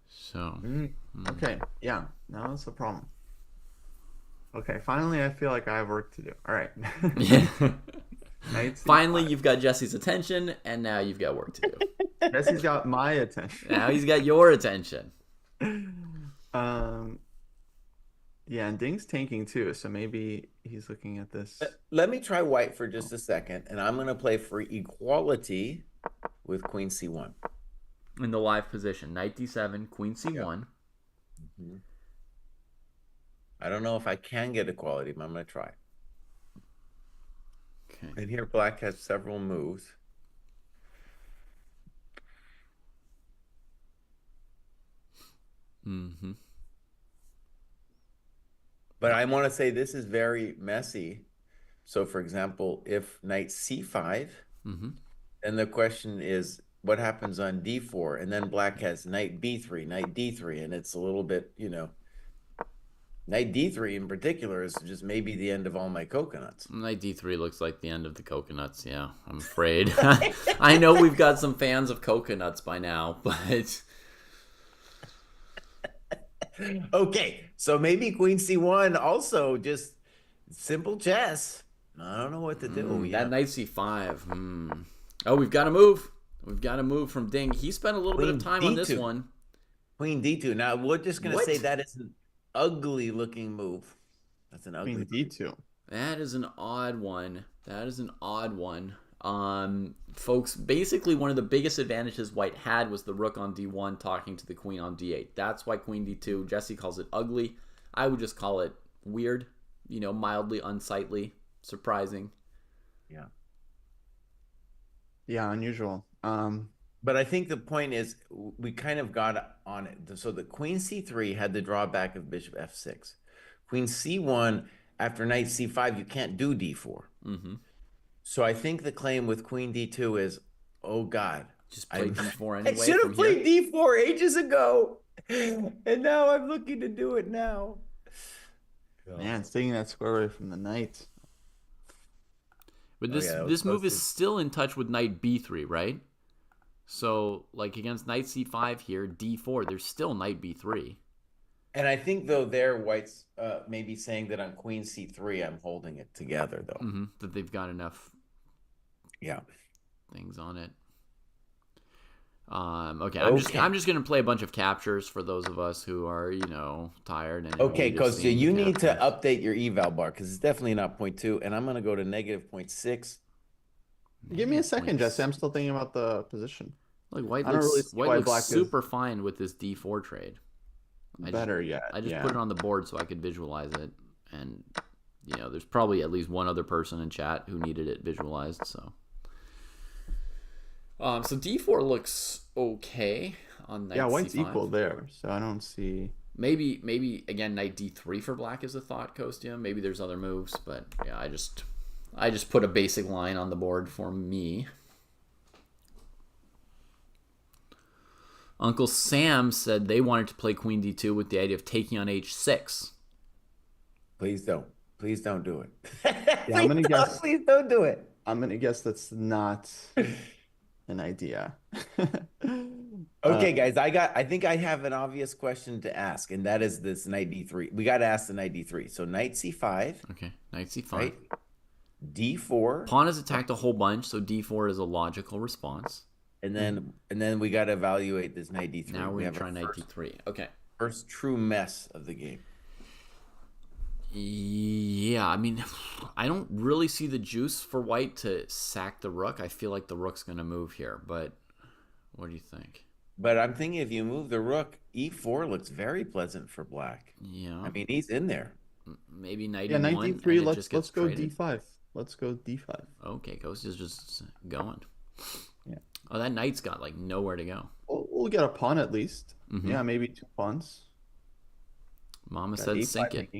So... Okay, yeah, now that's the problem. Okay, finally I feel like I have work to do. All right. Yeah. Knight Finally, c5. you've got Jesse's attention, and now you've got work to do. Jesse's got my attention. Now he's got your attention. Yeah, and Ding's tanking too, so maybe he's looking at this. Let me try white for just a second, and I'm going to play for equality with queen c1. In the live position, knight d7, queen c1. I don't know if I can get equality, but I'm going to try. Okay. And here black has several moves. But I want to say this is very messy. So, for example, if knight c5, then the question is, what happens on d4? And then black has knight b3, knight d3, and it's a little bit, knight d3 in particular is just maybe the end of all my coconuts. Knight d3 looks like the end of the coconuts, yeah, I'm afraid. I know we've got some fans of coconuts by now, but... Okay, so maybe queen c1 also just simple chess. I don't know what to do. That knight c5. Oh, we've got to move. We've got to move from Ding. He spent a little bit of time on this one. Queen d2. Now we're just gonna say that is an ugly looking move. That's an ugly Queen d2. That is an odd one. That is an odd one. Folks, basically one of the biggest advantages White had was the rook on d1 talking to the queen on d8. That's why queen d2. Jesse calls it ugly. I would just call it weird. Mildly unsightly, surprising. Yeah. Yeah, unusual. But I think the point is we kind of got on it. So the queen c3 had the drawback of bishop f6. Queen c1, after knight c5, you can't do d4. So I think the claim with queen d2 is, oh God. Just play d4 anyway. I should have played d4 ages ago. And now I'm looking to do it now. Man, it's taking that square away from the knight. But this move is still in touch with knight b3, right? So, like against knight c5 here, d4, there's still knight b3. And I think, though, there White's maybe saying that on queen c3, I'm holding it together, though. That they've got enough Yeah. things on it. Okay, I'm just gonna play a bunch of captures for those of us who are tired. And okay, Kostya, you need to update your eval bar because it's definitely not 0.2, and I'm gonna go to negative 0.6. Give me a second, Jesse. I'm still thinking about the position. Like White looks super fine with this d4 trade. I just put it on the board so I could visualize it, and there's probably at least one other person in chat who needed it visualized. So d4 looks okay on knight White's c5. equal there, so I don't see. Maybe again knight d3 for black is a thought, Kostya. Maybe there's other moves, but yeah, I just put a basic line on the board for me. Uncle Sam said they wanted to play queen d2 with the idea of taking on h6. Please don't. Please don't do it. I'm gonna guess. Please don't do it. I'm gonna guess that's not an idea. Okay, guys, I think I have an obvious question to ask, and that is this knight d3. We got to ask the knight d3. So knight c5. Okay, knight c5. Right? d4. Pawn has attacked a whole bunch, so d4 is a logical response. And then we got to evaluate this knight d3. Now we're going to try knight d3. Okay. First true mess of the game. Yeah, I mean, I don't really see the juice for White to sack the rook. I feel like the rook's going to move here, but what do you think? But I'm thinking if you move the rook, e4 looks very pleasant for black. Yeah. I mean, he's in there. Maybe knight e1. Knight d3, let's go traded. d5. Let's go d5. Okay, Ghost is just going. Yeah. Oh, that knight's got like nowhere to go. We'll get a pawn at least. Yeah, maybe 2 pawns. Mama said sink it.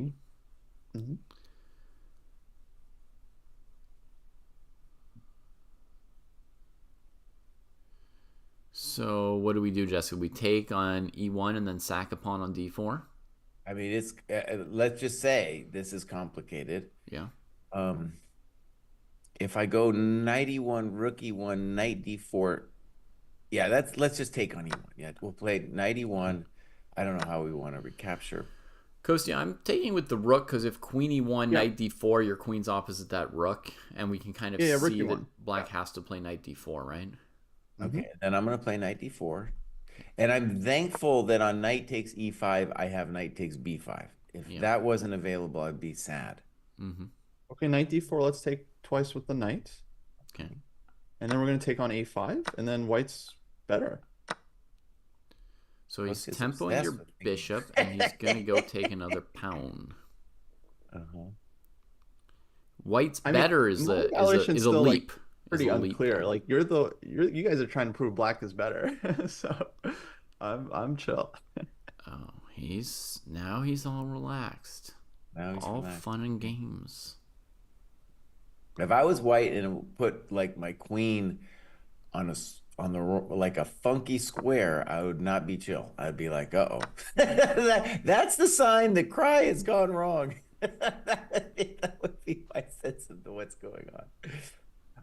So what do we do, Jessica? We take on e1 and then sack a pawn on d4? I mean, it's let's just say this is complicated. Yeah. If I go knight e1, rook e1, knight d4, yeah, let's just take on e1. Yeah, we'll play knight e1. I don't know how we want to recapture. Kostya, I'm taking with the rook because if queen e1, knight d4, your queen's opposite that rook, and we can kind of see that black has to play knight d4, right? Okay, then I'm going to play knight d4. And I'm thankful that on knight takes e5, I have knight takes b5. If that wasn't available, I'd be sad. Okay, knight d4, let's take twice with the knight. Okay. And then we're going to take on a5, and then White's better. So he's tempoing your bishop, and he's going to go take another pawn. White's better is a leap. Like, pretty unclear. Like you guys are trying to prove black is better. So I'm chill. Oh, he's all relaxed. Now he's all relaxed. Fun and games. If I was White and put like my queen on a funky square, I would not be chill. I'd be like, uh-oh. That's the sign the cry has gone wrong. That would be my sense of what's going on.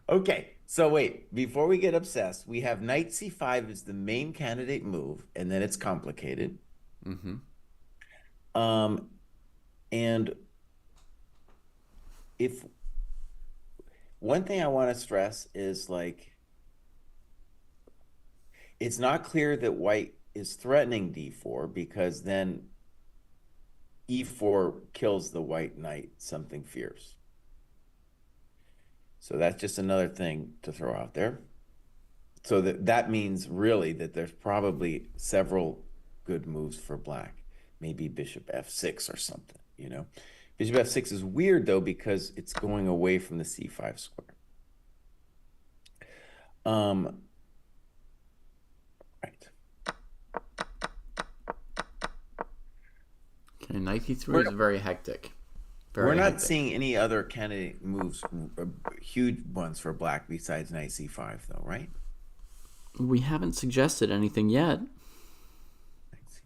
Okay, so wait, before we get obsessed, we have knight c5 is the main candidate move, and then it's complicated. And if one thing I want to stress is like it's not clear that white is threatening d4 because then e4 kills the white knight, something fierce. So that's just another thing to throw out there. So that means really that there's probably several good moves for black. Maybe bishop f6 or something, you know. Bishop f6 is weird though because it's going away from the c5 square. Right. Okay, knight e3 is very hectic. We're not seeing any other candidate moves, huge ones for black besides knight c5 though, right? We haven't suggested anything yet. Knight c5.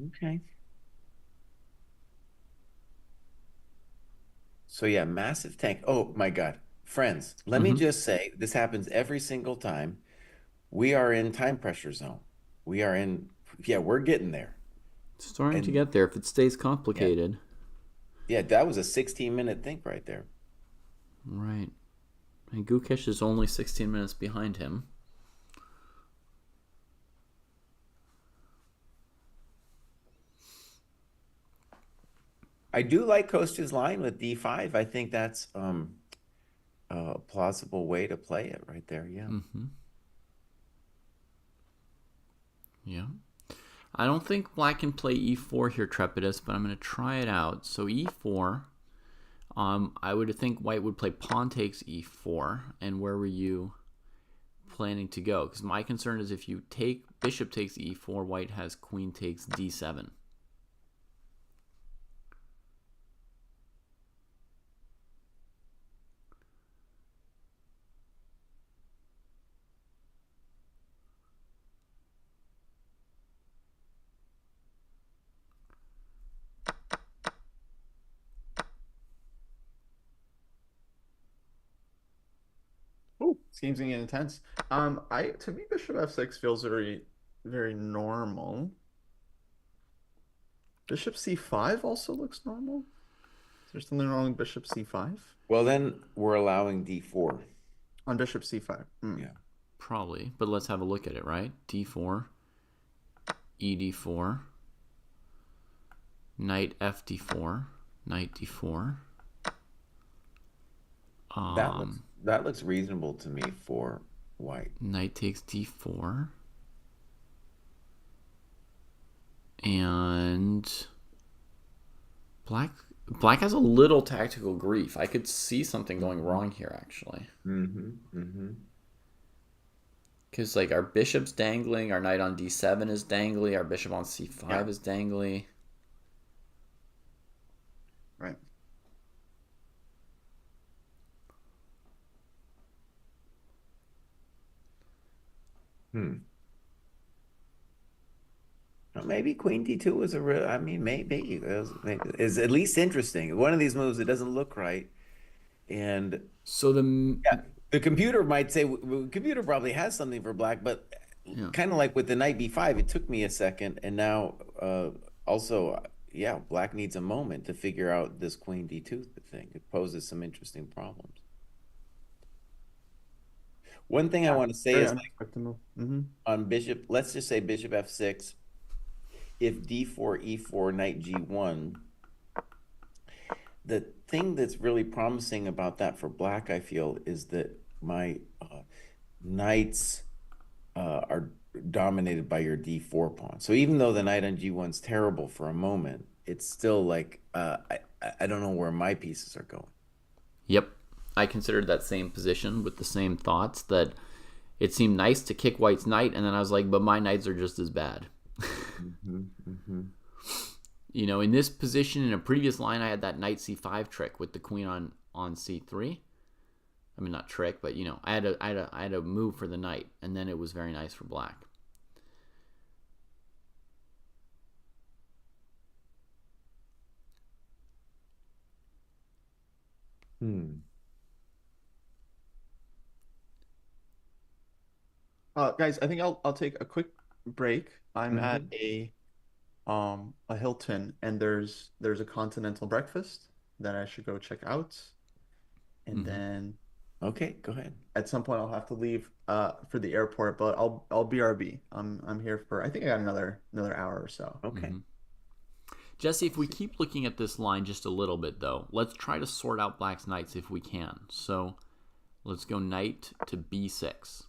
Okay. So yeah, massive tank. Oh my God. Friends, let me just say, this happens every single time. We are in time pressure zone. We are in, yeah, we're getting there. Starting to get there if it stays complicated. Yeah, that was a 16-minute think right there. Right. And Gukesh is only 16 minutes behind him. I do like Kostya's line with d5. I think that's a plausible way to play it right there. Yeah. Yeah. I don't think black can play e4 here, Trepidus, but I'm going to try it out. So e4, I would think white would play pawn takes e4. And where were you planning to go? Because my concern is if you take bishop takes e4, white has queen takes d7. Oh, seems to get intense. To me, bishop f6 feels very, very normal. Bishop c5 also looks normal. Is there something wrong with bishop c5? Well, then we're allowing d4. On bishop c5. Yeah. Probably, but let's have a look at it, right? d4, ed4, knight fd4, knight d4. That looks reasonable to me for white. Knight takes d4. And black has a little tactical grief. I could see something going wrong here, actually. Because, like, our bishop's dangling, our knight on d7 is dangly, our bishop on c5 is dangly. Right. Well, maybe queen d2 was a real, I mean, maybe is at least interesting. One of these moves, it doesn't look right. And so the computer might say, the computer probably has something for black, but kind of like with the knight b5, it took me a second. And now also, yeah, black needs a moment to figure out this queen d2 thing. It poses some interesting problems. One thing I want to say is like on bishop, let's just say bishop f6, if d4, e4, knight g1, the thing that's really promising about that for black, I feel, is that my knights are dominated by your d4 pawn. So even though the knight on g1 is terrible for a moment, it's still like, I don't know where my pieces are going. Yep. I considered that same position with the same thoughts, that it seemed nice to kick white's knight, and then I was like, but my knights are just as bad. You know, in this position, in a previous line, I had that knight c5 trick with the queen on c3. I mean, not trick, but, you know, I had a move for the knight, and then it was very nice for black. Guys, I think I'll take a quick break. I'm at Hmm. a Hilton, and there's a continental breakfast that I should go check out, and Hmm. then Okay, go ahead. at some point I'll have to leave for the airport, but I'll BRB. I'm here for, I think I got another hour or so. Okay. Hmm. Jesse, if we See. keep looking at this line just a little bit, though, let's try to sort out black's knights if we can. So let's go knight to b6.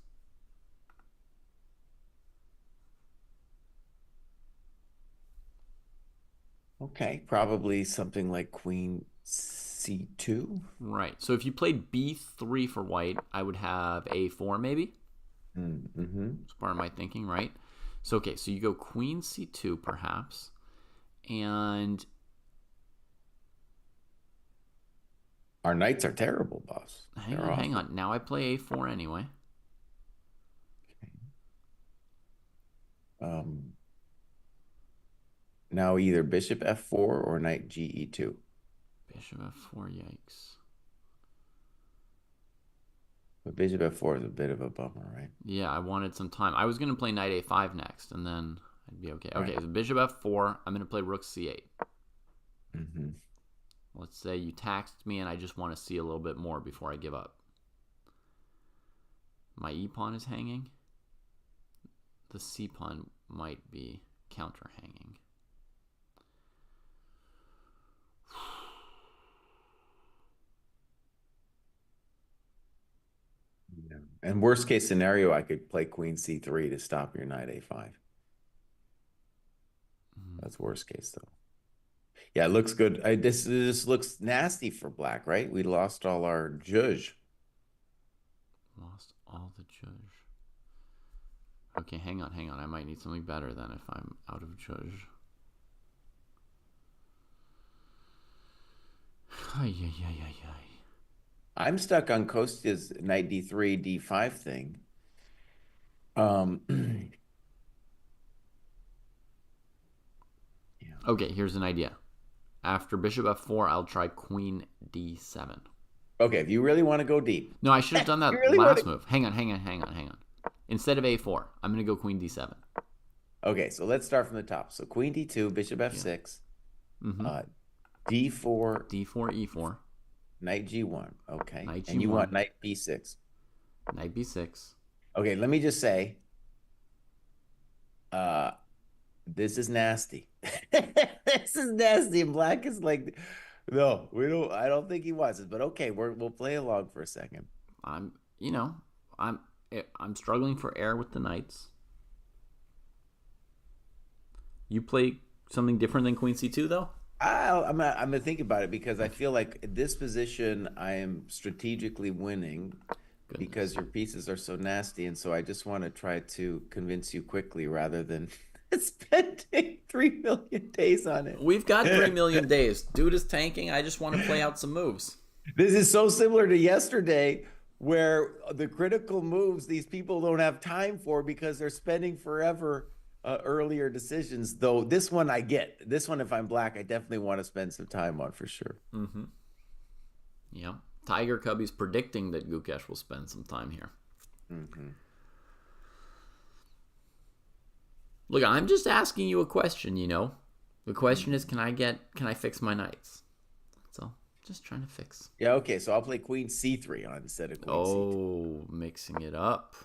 Okay, probably something like Queen C2. Right. So if you played b3 for white, I would have a4 maybe. Mm-hmm. That's part of my thinking, right? So okay, so you go queen c2 perhaps, and Our knights are terrible, boss. hang They're on, hang awful. on. Now I play a4 anyway. Um, Now either bishop f4 or knight ge2. Bishop f4, yikes. But bishop f4 is a bit of a bummer, right? Yeah, I wanted some time. I was going to play knight a5 next, and then I'd be okay. Right. Okay, so bishop f4. I'm going to play rook c8. Mm-hmm. Let's say you taxed me, and I just want to see a little bit more before I give up. My e pawn is hanging. The c pawn might be counter hanging. Yeah. And worst case scenario, I could play queen c3 to stop your knight a5. That's worst case, though. Yeah, it looks good. This looks nasty for black, right? We lost all our judge. Lost all the judge. Okay, hang on, hang on. I might need something better than if I'm out of judge. Ay, ay, ay, ay, ay. I'm stuck on Kostya's knight d3, d5 thing. Yeah. Okay, here's an idea. After bishop f4, I'll try queen d7. Okay, if you really want to go deep. No, I should have done You that really want last to... move. Hang on, hang on, hang on, hang on. Instead of a4, I'm going to go queen d7. Okay, so let's start from the top. So queen d2, bishop f6, Mm-hmm. d4, d4, e4, knight g1. Okay, knight and you g1, want knight b6. knight b6. Okay, let me just say, this is nasty. This is nasty, and black is like, no, we don't. I don't think he wants it, but okay, we'll play along for a second. I'm, you know, I'm I'm struggling for air with the knights. You play something different than queen c2 though? I'm gonna think about it because I feel like in this position I am strategically winning because your pieces are so nasty, and so I just want to try to convince you quickly rather than spending 3 million days on it. We've got 3 million days. Dude is tanking. I just want to play out some moves. This is so similar to yesterday, where the critical moves these people don't have time for because they're spending forever earlier decisions. Though this one I get. This one, if I'm black, I definitely want to spend some time on for sure. Mm-hmm. Yeah. Tiger Cubby's predicting that Gukesh will spend some time here. Mm-hmm. Look, I'm just asking you a question, you know? The question is, can I fix my knights? So, just trying to fix. Yeah, okay, so I'll play queen c3 on instead of queen c2. Oh, mixing it up.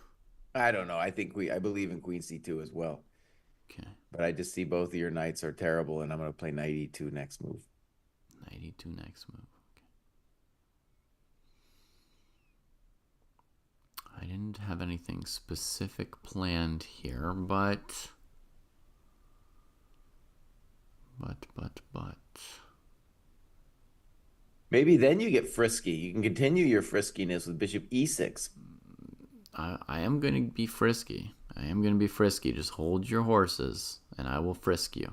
I don't know. I believe in queen c2 as well. Okay. But I just see both of your knights are terrible, and I'm going to play knight e2 next move. Knight e2 next move. Okay. I didn't have anything specific planned here, but... Maybe then you get frisky. You can continue your friskiness with bishop e6. I am going to be frisky. I am going to be frisky. Just hold your horses, and I will frisk you.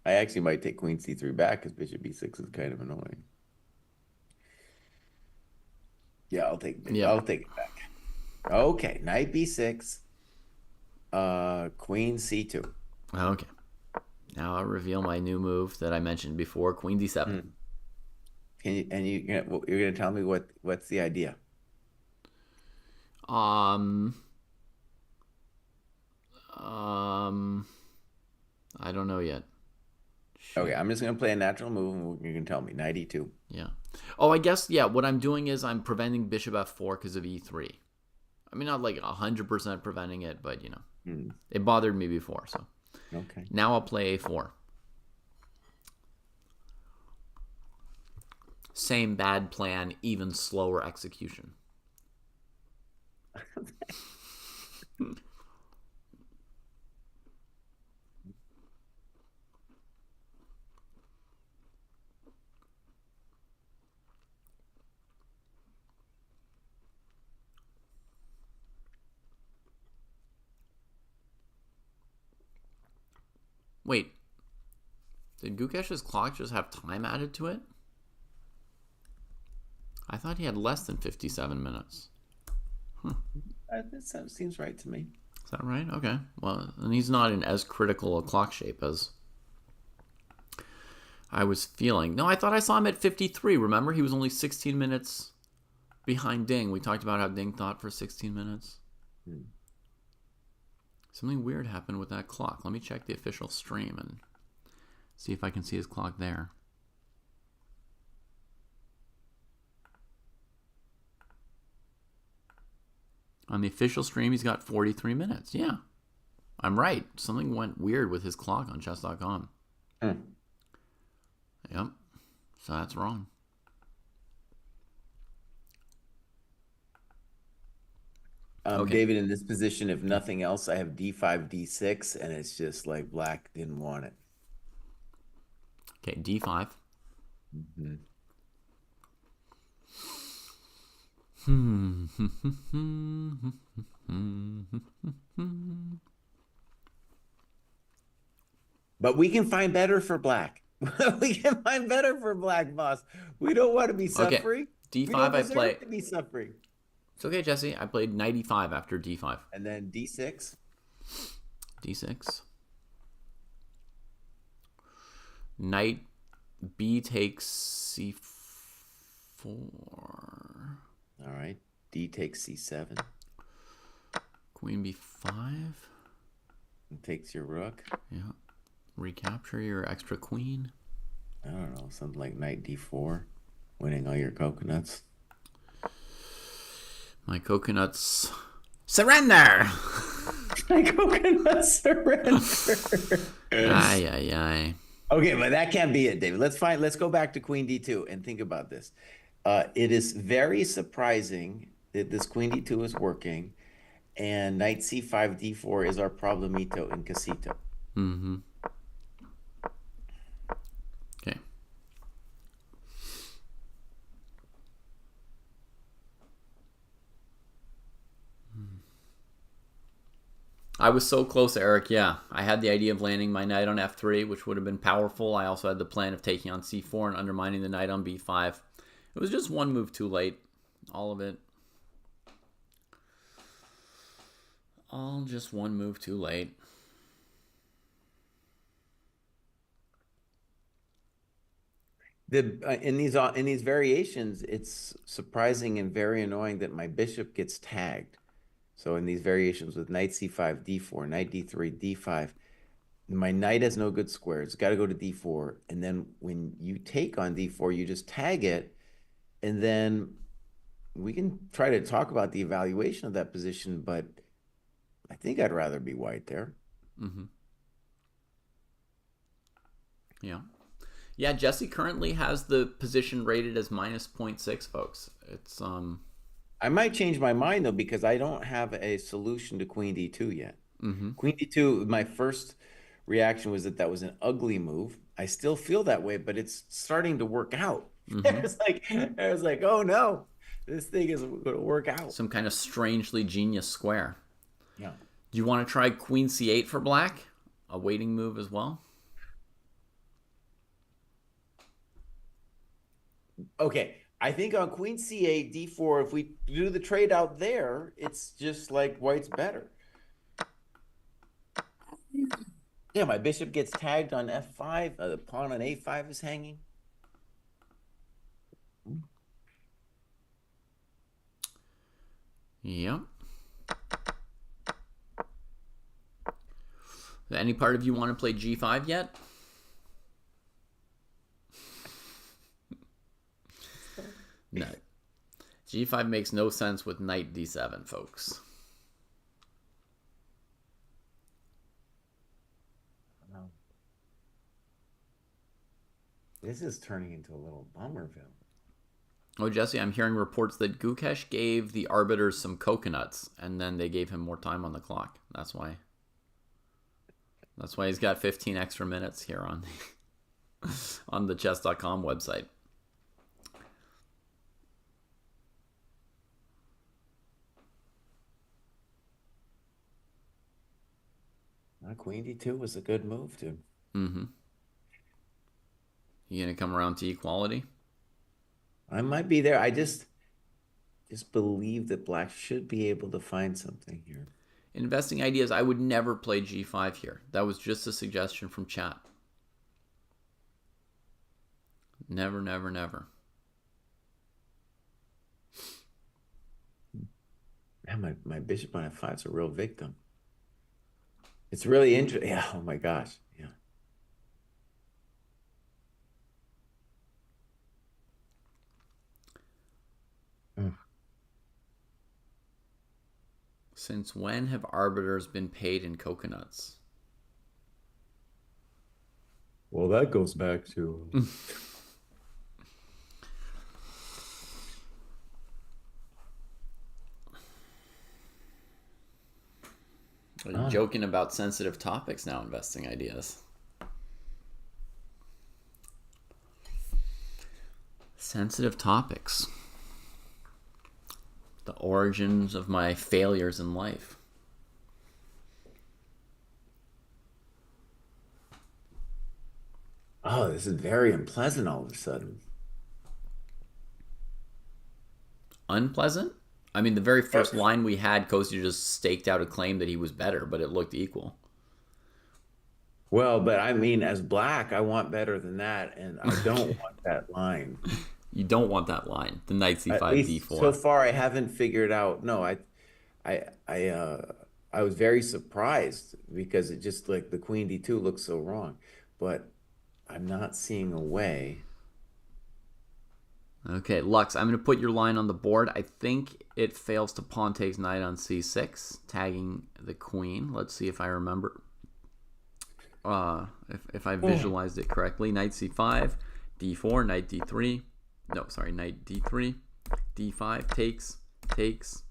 I actually might take queen c3 back because bishop e6 is kind of annoying. Yeah, I'll take it back. Okay, knight b6, queen c2. Okay. Now I'll reveal my new move that I mentioned before, queen d7. You're gonna tell me what's the idea? Um, um, I don't know yet. Shoot. Okay, I'm just gonna play a natural move, and you can tell me. Knight e2. Yeah. Oh, I guess, yeah, what I'm doing is I'm preventing bishop f4 because of e3. I mean, not like 100% preventing it, but, you know, it bothered me before, so. Okay. Now I'll play a4. Same bad plan, even slower execution. Wait, did Gukesh's clock just have time added to it? I thought he had less than 57 minutes. That seems right to me. Is that right? Okay. Well, and he's not in as critical a clock shape as I was feeling. No, I thought I saw him at 53. Remember, he was only 16 minutes behind Ding. We talked about how Ding thought for 16 minutes. Something weird happened with that clock. Let me check the official stream and see if I can see his clock there. On the official stream, he's got 43 minutes. Yeah, I'm right. Something went weird with his clock on chess.com. Yep. So that's wrong. Okay. David, in this position, if nothing else, I have d5, d6, and it's just like black didn't want it. Okay, d5. But we can find better for black. We can find better for black, boss. We don't want to be suffering. Okay. D5 we don't I play. to be suffering. It's okay, Jesse. I played knight e5 after d5. And then d6. d6. Knight b takes c4. All right. D takes c7. Queen b5. And takes your rook. Yeah. Recapture your extra queen. I don't know. Something like knight d4. Winning all your coconuts. My coconuts surrender. My coconuts surrender. Ay. Okay, but that can't be it, David. Let's go back to queen d2 and think about this. It is very surprising that this queen d2 is working and knight c5 d4 is our problemito in casito. Okay. I was so close, Eric. Yeah, I had the idea of landing my knight on f3, which would have been powerful. I also had the plan of taking on c4 and undermining the knight on b5. It was just one move too late. All of it. All just one move too late. In these variations, it's surprising and very annoying that my bishop gets tagged. So in these variations with knight c5, d4, knight d3, d5, my knight has no good square. It's got to go to d4. And then when you take on d4, you just tag it. And then we can try to talk about the evaluation of that position, but I think I'd rather be white there. Yeah. Yeah, Jesse currently has the position rated as minus 0.6, folks. It's I might change my mind though, because I don't have a solution to queen d2 yet. Queen d2, my first reaction was that was an ugly move. I still feel that way, but it's starting to work out. I was like, oh no, this thing isn't going to work out. Some kind of strangely genius square. Yeah. Do you want to try queen c8 for black? A waiting move as well? Okay, I think on queen c8, d4, if we do the trade out there, it's just like white's better. Yeah, my bishop gets tagged on f5. The pawn on a5 is hanging. Yep. Any part of you want to play G5 yet? No. G5 makes no sense with knight D7, folks. This is turning into a little Bummerville. Oh, Jesse, I'm hearing reports that Gukesh gave the arbiters some coconuts, and then they gave him more time on the clock. That's why. That's why he's got 15 extra minutes here on the, on the chess.com website. Queen D2 was a good move, dude. Mm-hmm. You gonna come around to equality? I might be there. I just believe that black should be able to find something here. Investing ideas, I would never play G5 here. That was just a suggestion from chat. Never, never, never. Man, my bishop on F5 is a real victim. It's really interesting. Yeah, oh my gosh. Yeah. Since when have arbiters been paid in coconuts? Well, that goes back to... Are you joking about sensitive topics now, investing ideas? Sensitive topics. The origins of my failures in life. Oh, this is very unpleasant all of a sudden. Unpleasant? I mean, the very first line we had, Kostya just staked out a claim that he was better, but it looked equal. Well, but I mean, as black, I want better than that, and I don't want that line. You don't want that line. The knight c5, At least d4. so far, I haven't figured out. No, I was very surprised because it just like the queen d2 looks so wrong, but I'm not seeing a way. Okay, Lux, I'm going to put your line on the board. I think it fails to pawn takes knight on c6, tagging the queen. Let's see if I remember. If I visualized it correctly. Knight c5, d4, knight d3. No, sorry, knight d3, d5, takes.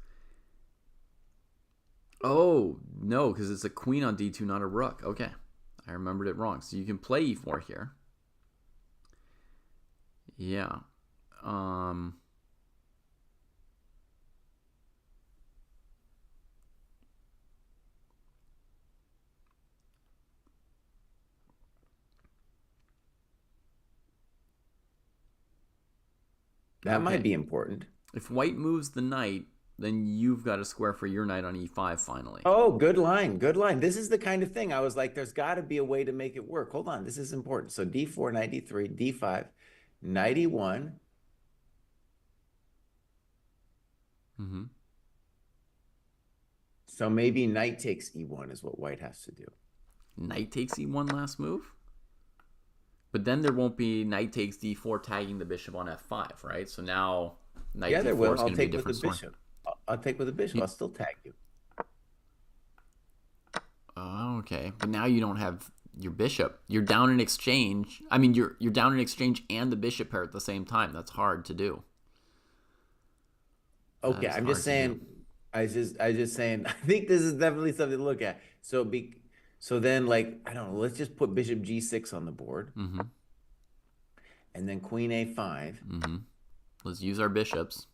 Oh, no, because it's a queen on d2, not a rook. Okay, I remembered it wrong. So you can play e4 here. Yeah. That might be important. If white moves the knight, then you've got a square for your knight on e5 finally. Oh, good line. Good line. This is the kind of thing I was like, there's got to be a way to make it work. Hold on. This is important. So d4, knight d3, d5, knight e1. Mm-hmm. So maybe knight takes e1 is what white has to do. Knight takes e1 last move? But then there won't be knight takes d4 tagging the bishop on f5, right? So now knight d4 is going to be a different story. I'll take with the bishop. I'll still tag you. Oh, okay. But now you don't have your bishop. You're down in exchange. I mean, you're down in exchange and the bishop pair at the same time. That's hard to do. Okay, I'm just saying. I just saying. I think this is definitely something to look at. So then, like, I don't know. Let's just put bishop g6 on the board, and then queen a5. Let's use our bishops.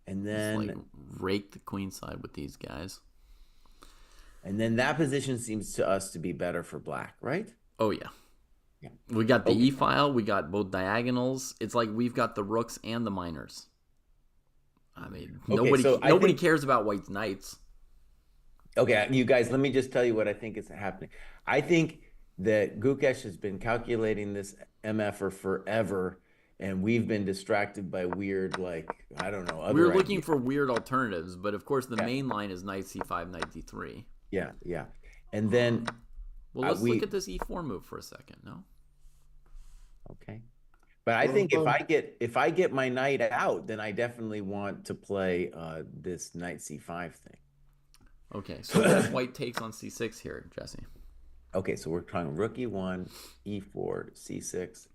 And then just, like, rake the queen side with these guys. And then that position seems to us to be better for black, right? Oh, yeah. We got the e-file. We got both diagonals. It's like we've got the rooks and the minors. I mean, nobody cares about white's knights. Okay, you guys, let me just tell you what I think is happening. I think that Gukesh has been calculating this MF for forever, and we've been distracted by weird, like, I don't know. We're looking for weird alternatives, but of course the main line is knight c5, knight d3. Yeah. And then Well, let's look at this e4 move for a second. No. Okay. But I think if I get my knight out, then I definitely want to play this knight c5 thing. Okay, so what if white takes on c6 here, Jesse? Okay, so we're trying rook e1, e4, c6.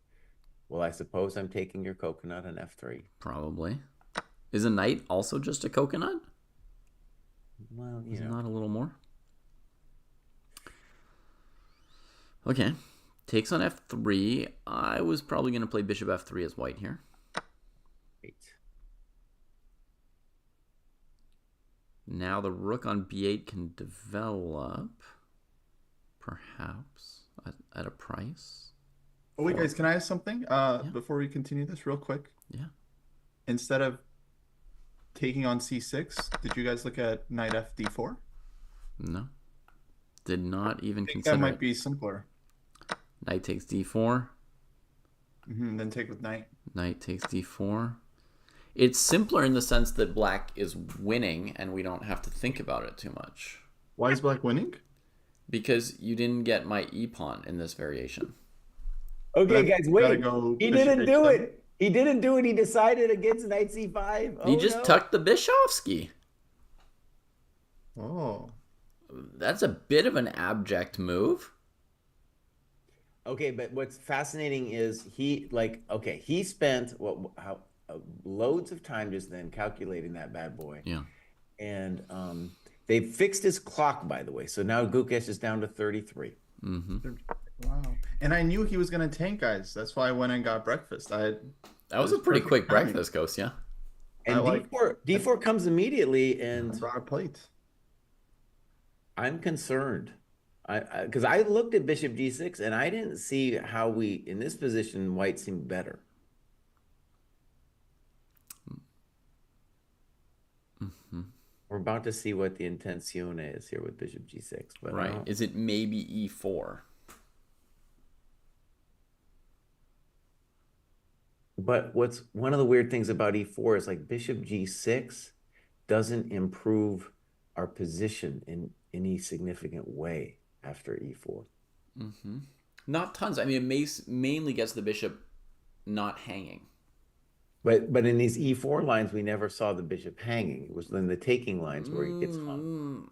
Well, I suppose I'm taking your coconut on f3. Probably. Is a knight also just a coconut? Well, Is it not a little more? Okay. Takes on f3. I was probably going to play bishop f3 as white here. Great. Now the rook on b8 can develop, perhaps, at a price. Oh, wait, guys, can I ask something before we continue this real quick? Yeah. Instead of taking on c6, did you guys look at knight fd4? No. Did not even I think consider that might it. be simpler. Knight takes d4. Then take with knight. Knight takes d4. It's simpler in the sense that black is winning and we don't have to think about it too much. Why is black winning? Because you didn't get my e-pawn in this variation. Okay, guys, wait. He didn't do h7. it. He didn't do it. He decided against knight c5. He just tucked the Bishovsky. Oh. That's a bit of an abject move. Okay, but what's fascinating is he spent loads of time just then calculating that bad boy. Yeah. And they fixed his clock, by the way. So now Gukesh is down to 33. Mm-hmm. Wow. And I knew he was going to tank, guys. That's why I went and got breakfast. That was a pretty quick breakfast, Ghost, yeah. And D4 comes immediately, and I brought a plate. I'm concerned. Because I looked at bishop g6, and I didn't see how in this position, white seemed better. Mm-hmm. We're about to see what the intenzione is here with bishop g6. But right. Is it maybe e4? But what's one of the weird things about e4 is like bishop g6 doesn't improve our position in any significant way after e4. Mm-hmm. Not tons. I mean, it mainly gets the bishop not hanging. But in these e4 lines, we never saw the bishop hanging. It was in the taking lines where he gets hung.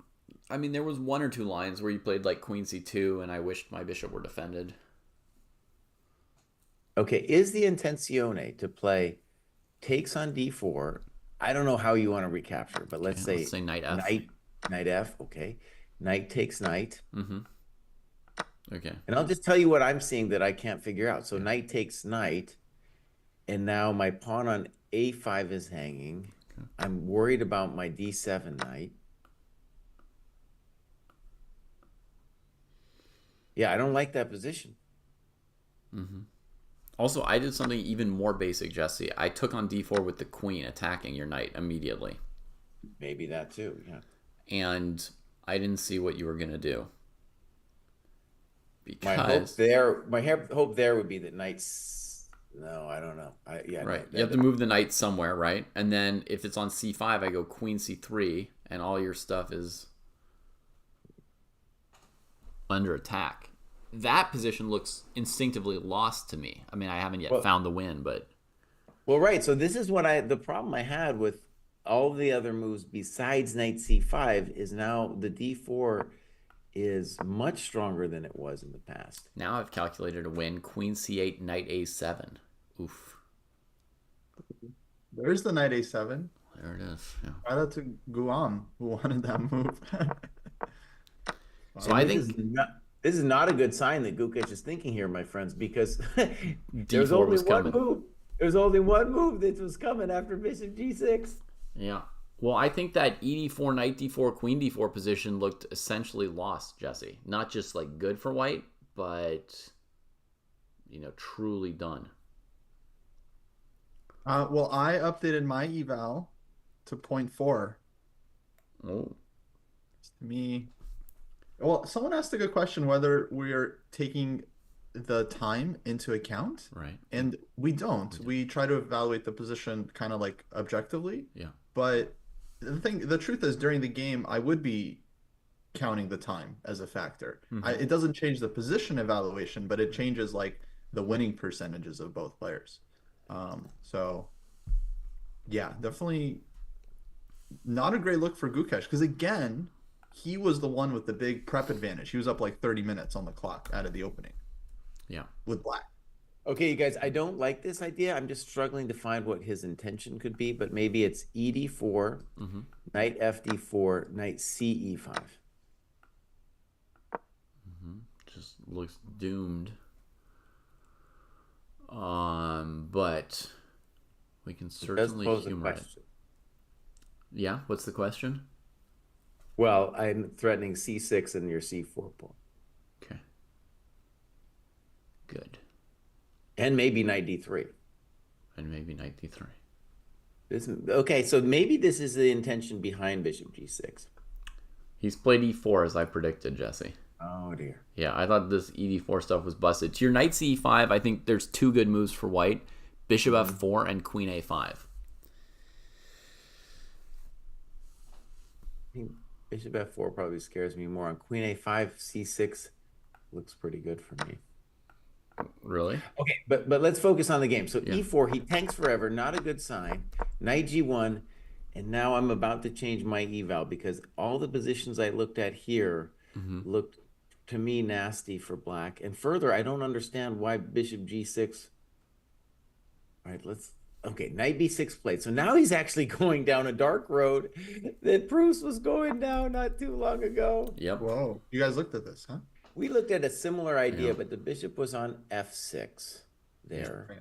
I mean, there was one or two lines where you played like queen c2, and I wished my bishop were defended. Okay, is the intenzione to play takes on d4? I don't know how you want to recapture, but let's say knight f. Knight f, okay. Knight takes knight. Mm-hmm. Okay. And I'll just tell you what I'm seeing that I can't figure out. So knight takes knight, and now my pawn on a5 is hanging. Okay. I'm worried about my d7 knight. Yeah, I don't like that position. Mm-hmm. Also, I did something even more basic, Jesse. I took on d4 with the queen, attacking your knight immediately. Maybe that too, yeah. And I didn't see what you were going to do. Because my hope there would be that knight's... No, I don't know. Right. You have to move the knight somewhere, right? And then if it's on c5, I go queen c3, and all your stuff is under attack. That position looks instinctively lost to me. I mean, I haven't yet found the win, but... Well, right. So this is the problem I had with all the other moves besides knight c5 is now the d4 is much stronger than it was in the past. Now I've calculated a win. Queen c8, knight a7. Oof. There's the knight a7. There it is. Yeah. Try that to Guam, who wanted that move. So I think... This is not a good sign that Gukesh is thinking here, my friends, because there's D4 only was one coming. move. There's only one move that was coming after bishop g6. Yeah. Well, I think that e4, knight d4, queen d4 position looked essentially lost, Jesse. Not just like good for white, but truly done. Well, I updated my eval to 0.4. Oh. To me, well, someone asked a good question whether we're taking the time into account. Right. And we don't. We try to evaluate the position kind of like objectively. Yeah. But the truth is, during the game, I would be counting the time as a factor. Mhm. It doesn't change the position evaluation, but it changes like the winning percentages of both players. So yeah, definitely not a great look for Gukesh because again, he was the one with the big prep advantage. He was up like 30 minutes on the clock out of the opening Yeah. with black. Okay, you guys, I don't like this idea. I'm just struggling to find what his intention could be, but maybe it's ED4, Mm-hmm. knight FD4, knight CE5. Mm-hmm. Just looks doomed. But we can It does certainly pose a humor it. question. Yeah, what's the question? Well, I'm threatening C6 and your C4 pawn. Okay. Good. And maybe knight D3. And maybe knight d3. Okay, so maybe this is the intention behind bishop G6. He's played e4 as I predicted, Jesse. Oh dear. Yeah, I thought this ED4 stuff was busted. To your knight c5, I think there's two good moves for white. Bishop f4 and queen a5. I think bishop f4 probably scares me more. On queen a5, c6 looks pretty good for me. Really? Okay, but let's focus on the game. So Yeah. e4, he tanks forever, not a good sign. Knight g1, and now I'm about to change my eval because all the positions I looked at here looked to me nasty for black. And further, I don't understand why bishop g6. All right, okay, knight b6 played. So now he's actually going down a dark road that Bruce was going down not too long ago. Yep. Whoa, you guys looked at this, huh? We looked at a similar idea, Yeah. but the bishop was on f6 there. Right.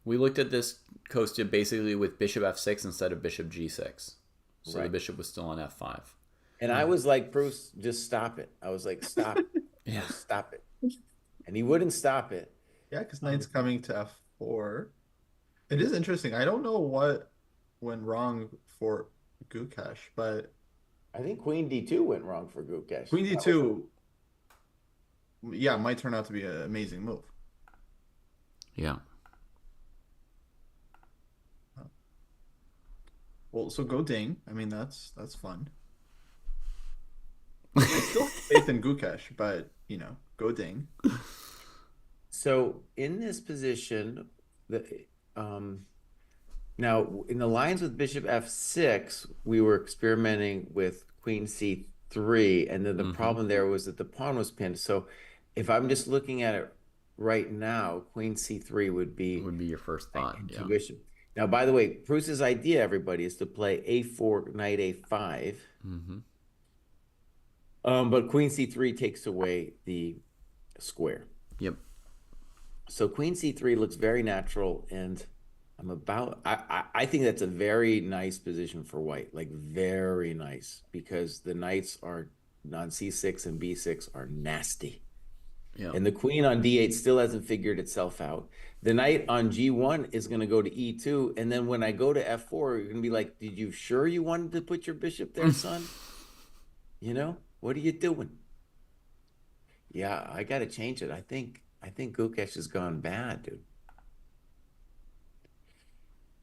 We looked at this, Kostya, basically with bishop f6 instead of bishop g6. So the Right. bishop was still on f5. And I was like, Bruce, just stop it. I was like, stop it. Yeah. Just stop it. And he wouldn't stop it. Yeah, because knight's coming to f4. It is interesting. I don't know what went wrong for Gukesh, but I think queen d2 went wrong for Gukesh. queen d2, yeah, might turn out to be an amazing move. Yeah. Well, so go ding. I mean, that's fun. I still have faith in Gukesh, but go ding. So in this position, now in the lines with bishop f6, we were experimenting with queen c3, and then the problem there was that the pawn was pinned. So if I'm just looking at it right now, queen c3 would be your first thought. Yeah. intuition. Now, by the way, Bruce's idea, everybody, is to play a4, knight a5. But queen c3 takes away the square. Yep. So queen c3 looks very natural, and I think that's a very nice position for white, like very nice, because the knights are on c6 and b6 are nasty. Yeah. And the queen on d8 still hasn't figured itself out. The knight on g1 is going to go to e2, and then when I go to f4, you're going to be like, did you sure you wanted to put your bishop there, son? What are you doing? Yeah, I got to change it. I think Gukesh has gone bad, dude.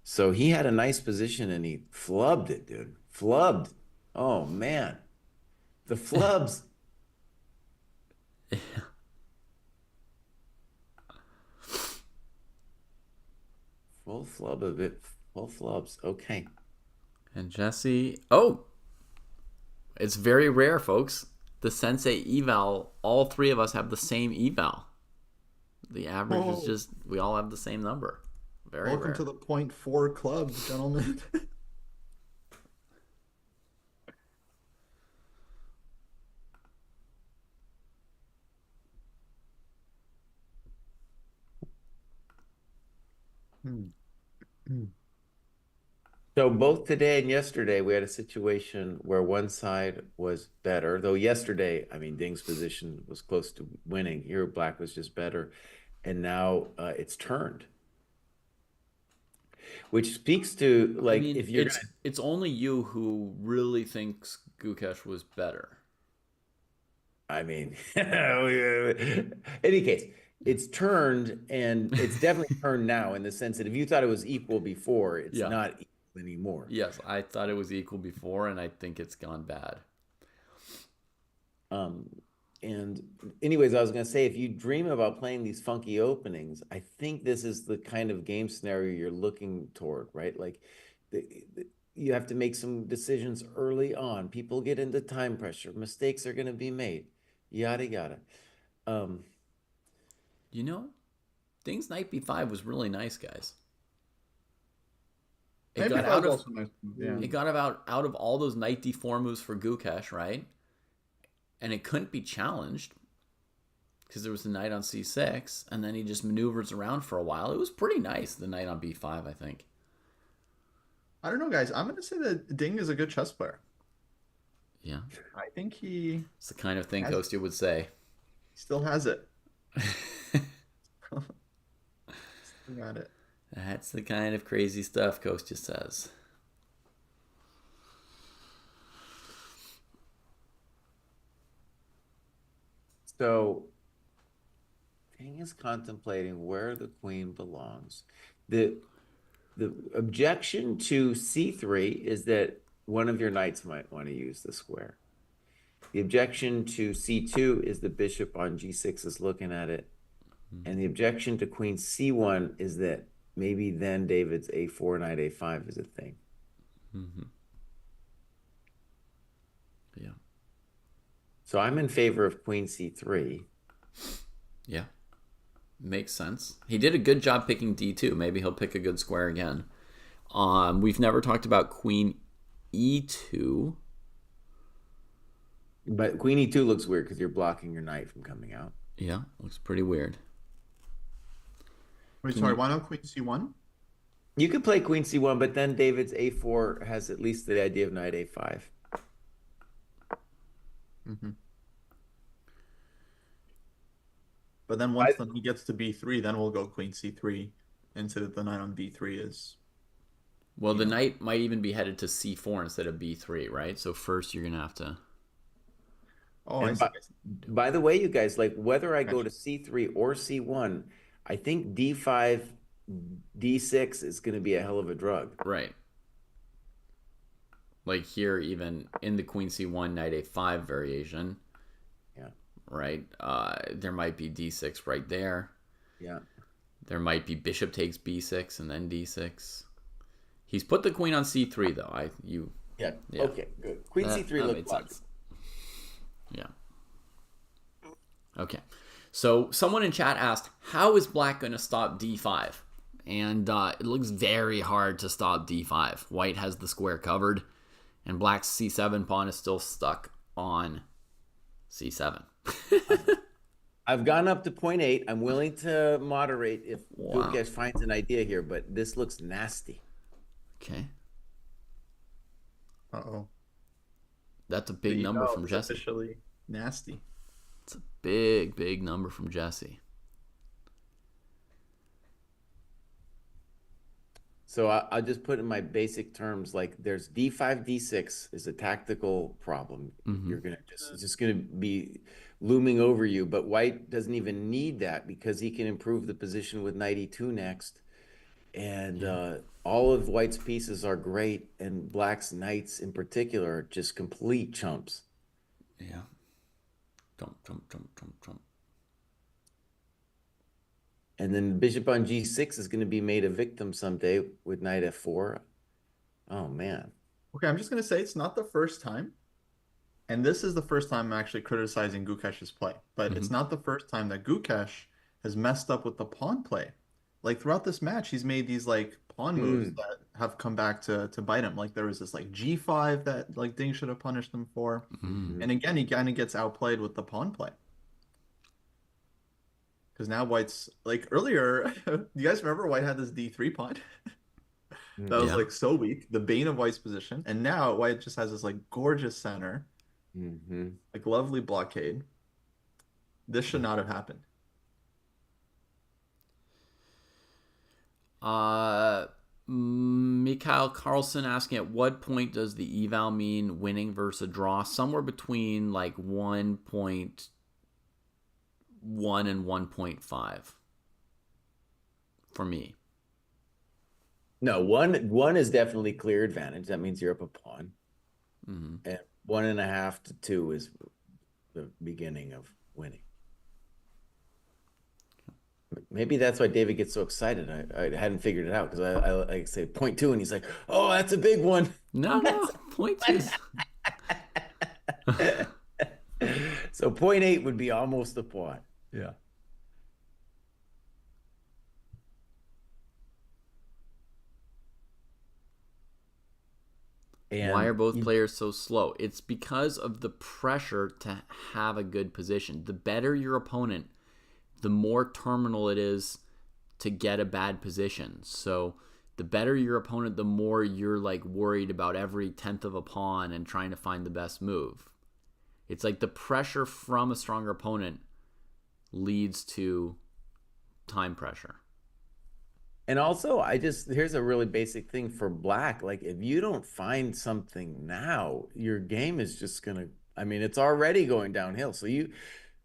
So he had a nice position and he flubbed it, dude. Flubbed. Oh man. The flubs. Full flub of it. Full flubs. Okay. And Jesse, it's very rare, folks. The Sensei eval, all three of us have the same eval. The average is just, we all have the same number. Very Welcome rare. to the 0.4 club, gentlemen. So both today and yesterday, we had a situation where one side was better. Though yesterday, I mean, Ding's position was close to winning. Here, black was just better. And now it's turned. Which speaks to, like, if you're it's only you who really thinks Gukesh was better. I mean, in any case, it's turned, and it's definitely turned now in the sense that if you thought it was equal before, it's not equal anymore. Yes, I thought it was equal before, and I think it's gone bad. And anyways, I was going to say, if you dream about playing these funky openings, I think this is the kind of game scenario you're looking toward, right? Like you have to make some decisions early on. People get into time pressure. Mistakes are going to be made, yada, yada. You know, Ding's knight b5 was really nice, guys. It got out of nice. Yeah. it got about out of all those knight d4 moves for Gukesh, right? And it couldn't be challenged because there was the knight on c6, and then he just maneuvers around for a while. It was pretty nice, the knight on b5, I think. I don't know, guys. I'm gonna say that Ding is a good chess player. Yeah. I think he It's the kind of thing Kostya would say. still has it. Still got it. That's the kind of crazy stuff Kostya says. So Ding is contemplating where the queen belongs. The objection to c3 is that one of your knights might want to use the square. The objection to c2 is the bishop on g6 is looking at it. And the objection to queen c1 is that maybe then David's a4, knight a5 is a thing. Yeah. So I'm in favor of queen c3. Yeah. Makes sense. He did a good job picking d2. Maybe he'll pick a good square again. We've never talked about queen e2. But queen e2 looks weird because you're blocking your knight from coming out. Yeah, looks pretty weird. Wait, sorry. Why not queen c1? You could play queen c1, but then David's a4 has at least the idea of knight a5. But then once he gets to b3, then we'll go queen c3 instead of the knight on b3 is. Well, the knight might even be headed to c4 instead of b3, right? So first you're going to have to... Oh, I see. By the way, you guys, like whether I go to c3 or c1, I think d5, d6 is going to be a hell of a drug. Right. Like here, even in the queen c1, knight a5 variation. Yeah. Right? There might be d6 right there. Yeah. There might be bishop takes b6 and then d6. He's put the queen on c3, though. Yeah. Okay, good. Queen c3 looks like. Yeah. Okay. So someone in chat asked, how is black going to stop d5? And it looks very hard to stop d5. White has the square covered, and black's c7 pawn is still stuck on c7. I've gone up to 0.8. I'm willing to moderate if Gukesh finds an idea here, but this looks nasty. Okay. Uh-oh. That's a big number from it's Jesse. Officially nasty. It's a big, big number from Jesse. So I'll just put in my basic terms, like there's d5, d6 is a tactical problem. You're gonna it's just gonna be looming over you, but white doesn't even need that because he can improve the position with knight e2 next. And all of white's pieces are great, and black's knights in particular are just complete chumps. Yeah. Trump. And then bishop on g6 is going to be made a victim someday with knight f4. Oh, man. Okay, I'm just going to say it's not the first time. And this is the first time I'm actually criticizing Gukesh's play. But it's not the first time that Gukesh has messed up with the pawn play. Like throughout this match, he's made these like pawn moves that have come back to bite him. Like there was this like g5 that like Ding should have punished him for. And again, he kind of gets outplayed with the pawn play. Because now white's like earlier, you guys remember white had this d3 pawn? That was like so weak, the bane of white's position. And now white just has this like gorgeous center, like lovely blockade. This should not have happened. Mikhail Carlson asking, at what point does the eval mean winning versus a draw? Somewhere between like 1.1 and 1.5 for me. No, one is definitely clear advantage. That means you're up a pawn. And 1.5 to 2 is the beginning of winning. Maybe that's why David gets so excited. I hadn't figured it out because I like say point two, and he's like, "Oh, that's a big one." No, point two. So 0.8 would be almost a point. Yeah. And why are both players so slow? It's because of the pressure to have a good position. The better your opponent, the more terminal it is to get a bad position. So the better your opponent, the more you're like worried about every tenth of a pawn and trying to find the best move. It's like the pressure from a stronger opponent leads to time pressure. And also, here's a really basic thing for black. Like, if you don't find something now, your game is just going to, I mean, it's already going downhill. So you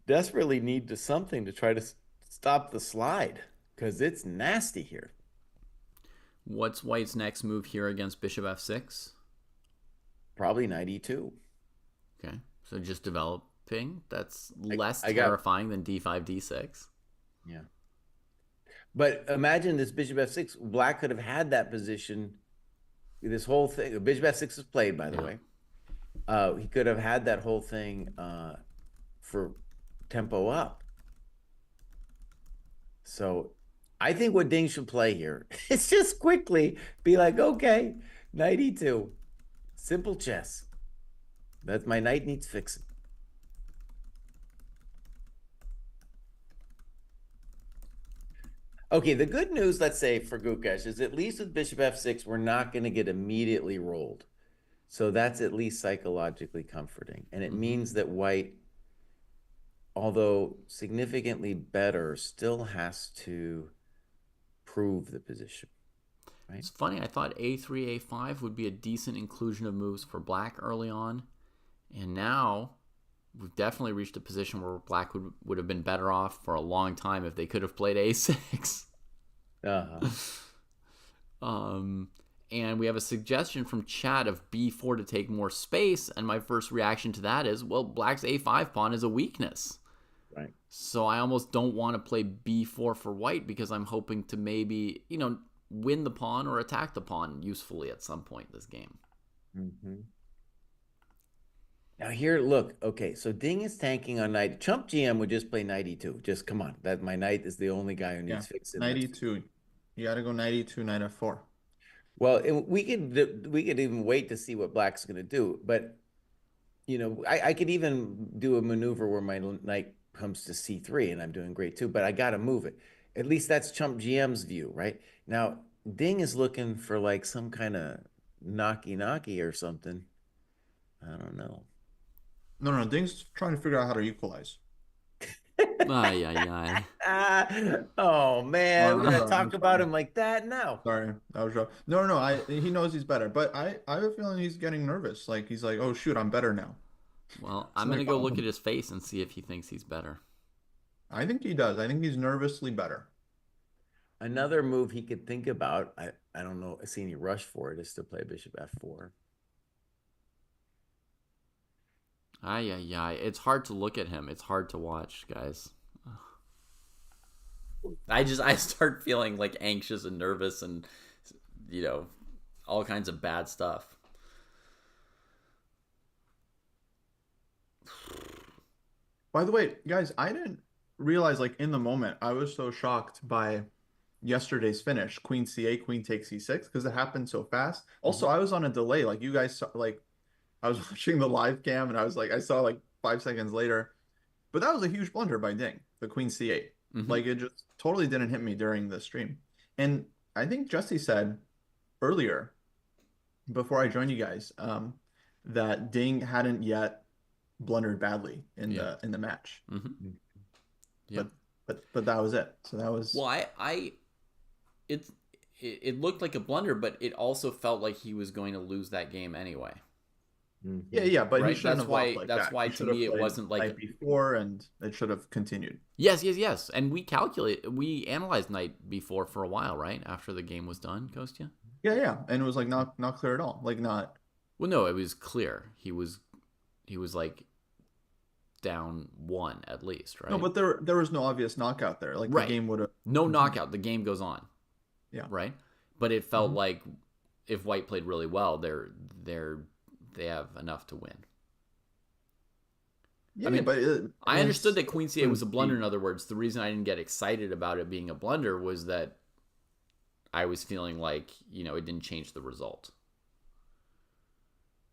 desperately need something to try to stop the slide because it's nasty here. What's white's next move here against bishop f6? Probably knight e2. Okay, so just developing. That's less terrifying than d5, d6. Yeah. But imagine this bishop f6. Black could have had that position, this whole thing. Bishop f6 is played, by the way. He could have had that whole thing for tempo up. So I think what Ding should play here is just quickly be like, okay, knight e2. Simple chess. That's my knight needs fixing. Okay, the good news, let's say, for Gukesh is at least with bishop f6, we're not going to get immediately rolled. So that's at least psychologically comforting. And it means that white, although significantly better, still has to prove the position. Right? It's funny, I thought a3, a5 would be a decent inclusion of moves for black early on. And now we've definitely reached a position where black would have been better off for a long time if they could have played a6. And we have a suggestion from chat of b4 to take more space, and my first reaction to that is, well, black's a5 pawn is a weakness. Right. So I almost don't want to play b4 for white because I'm hoping to maybe, win the pawn or attack the pawn usefully at some point this game. Mm-hmm. Now here, look, okay, so Ding is tanking on knight. Chump GM would just play knight e2. Just come on, that my knight is the only guy who needs fixing. Knight e2. You got to go knight e2, knight f4. Well, we could even wait to see what black's going to do, but I could even do a maneuver where my knight comes to c3, and I'm doing great too. But I got to move it. At least that's Chump GM's view, right? Now Ding is looking for like some kind of knocky or something. I don't know. No, Ding's trying to figure out how to equalize. Oh man, we're gonna talk about him like that now. Sorry, that was rough. No, he knows he's better, but I have a feeling he's getting nervous. Like he's like, oh shoot, I'm better now. Well, I'm gonna go look at his face and see if he thinks he's better. I think he does. I think he's nervously better. Another move he could think about, I don't know, I see any rush for it, is to play bishop f4. It's hard to look at him. It's hard to watch, guys. I start feeling like anxious and nervous and all kinds of bad stuff. By the way, guys, I didn't realize, like, in the moment, I was so shocked by yesterday's finish, queen c8, queen takes c6, because it happened so fast. Also, I was on a delay. Like, you guys saw, like, I was watching the live cam, and I was like, I saw like 5 seconds later. But that was a huge blunder by Ding, the queen c8. Like, it just totally didn't hit me during the stream. And I think Jesse said earlier, before I joined you guys, that Ding hadn't yet blundered badly in the match. Yeah. But that was it. So that was... Well, it looked like a blunder, but it also felt like he was going to lose that game anyway. Yeah, but right? he shouldn't that's have why. lost like that's that. why to me it wasn't like night before, and it should have continued. Yes, and we analyzed night before for a while, right after the game was done, Kostya. Yeah, and it was like not clear at all. Like not. Well, no, it was clear. He was like down one at least, right? No, but there was no obvious knockout there. Like Right. the game would have No knockout. The game goes on. Yeah. Right. But it felt like if White played really well, they have enough to win. Yeah, I mean, but I understood that Queen C8 was a blunder. In other words, the reason I didn't get excited about it being a blunder was that I was feeling like, it didn't change the result.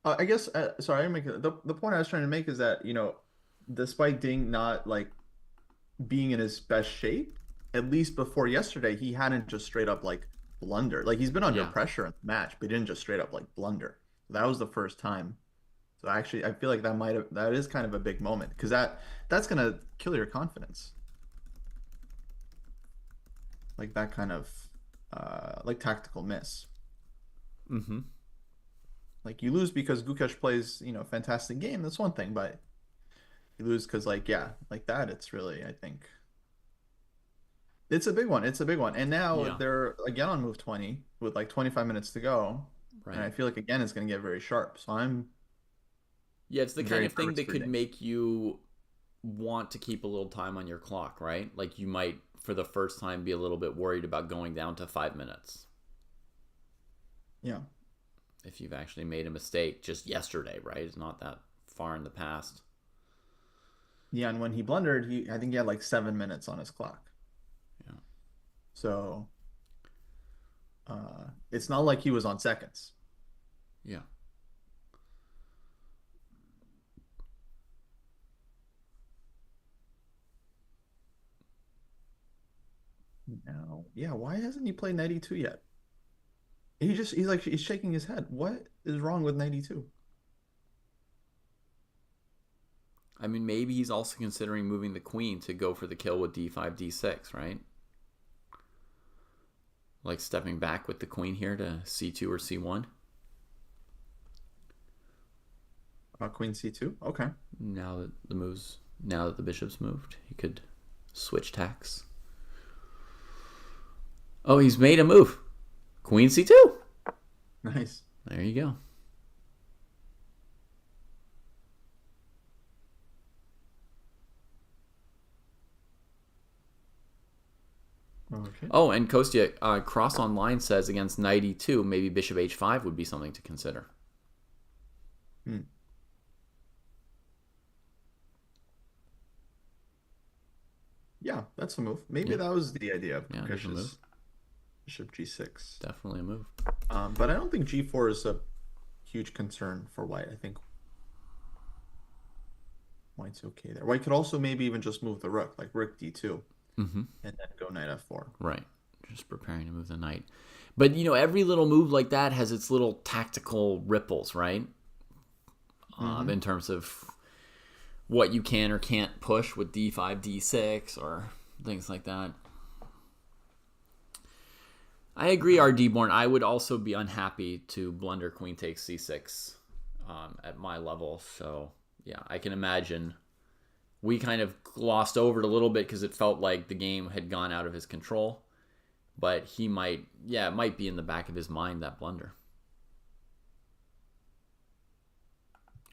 I guess sorry, the point I was trying to make is that, despite Ding not like being in his best shape, at least before yesterday, he hadn't just straight up like blunder. Like he's been under pressure in the match, but he didn't just straight up like blunder. That was the first time. So actually, I feel like that is kind of a big moment because that's gonna kill your confidence. Like that kind of like tactical miss. Mm-hmm. Like you lose because Gukesh plays, a fantastic game. That's one thing, but you lose because like that. It's really, I think, it's a big one. It's a big one. And now they're again on move 20 with like 25 minutes to go, and I feel like again it's gonna get very sharp. So it's the kind of thing that could make you want to keep a little time on your clock, right? Like you might, for the first time, be a little bit worried about going down to 5 minutes. Yeah. If you've actually made a mistake just yesterday, right? It's not that far in the past. Yeah, and when he blundered, I think he had like 7 minutes on his clock. Yeah. So it's not like he was on seconds. Yeah. Now, why hasn't he played 92 yet? He's shaking his head. What is wrong with 92? I mean, maybe he's also considering moving the queen to go for the kill with d5, d6, right? Like stepping back with the queen here to c2 or c1. Queen c2? Okay. Now that the bishop's moved, he could switch tacks. Oh, he's made a move. Queen c2. Nice. There you go. Okay. Oh, and Kostya, Cross Online says against knight e2, maybe bishop h5 would be something to consider. Yeah, that's a move. Maybe that was the idea of there's a move. Bishop g6. Definitely a move. But I don't think g4 is a huge concern for White. I think White's okay there. White could also maybe even just move the rook, like rook d2, and then go knight f4. Right. Just preparing to move the knight. But, every little move like that has its little tactical ripples, right? In terms of what you can or can't push with d5, d6, or things like that. I agree, RD-Born. I would also be unhappy to blunder queen takes c6 at my level. So, I can imagine we kind of glossed over it a little bit because it felt like the game had gone out of his control. But he might, it might be in the back of his mind, that blunder.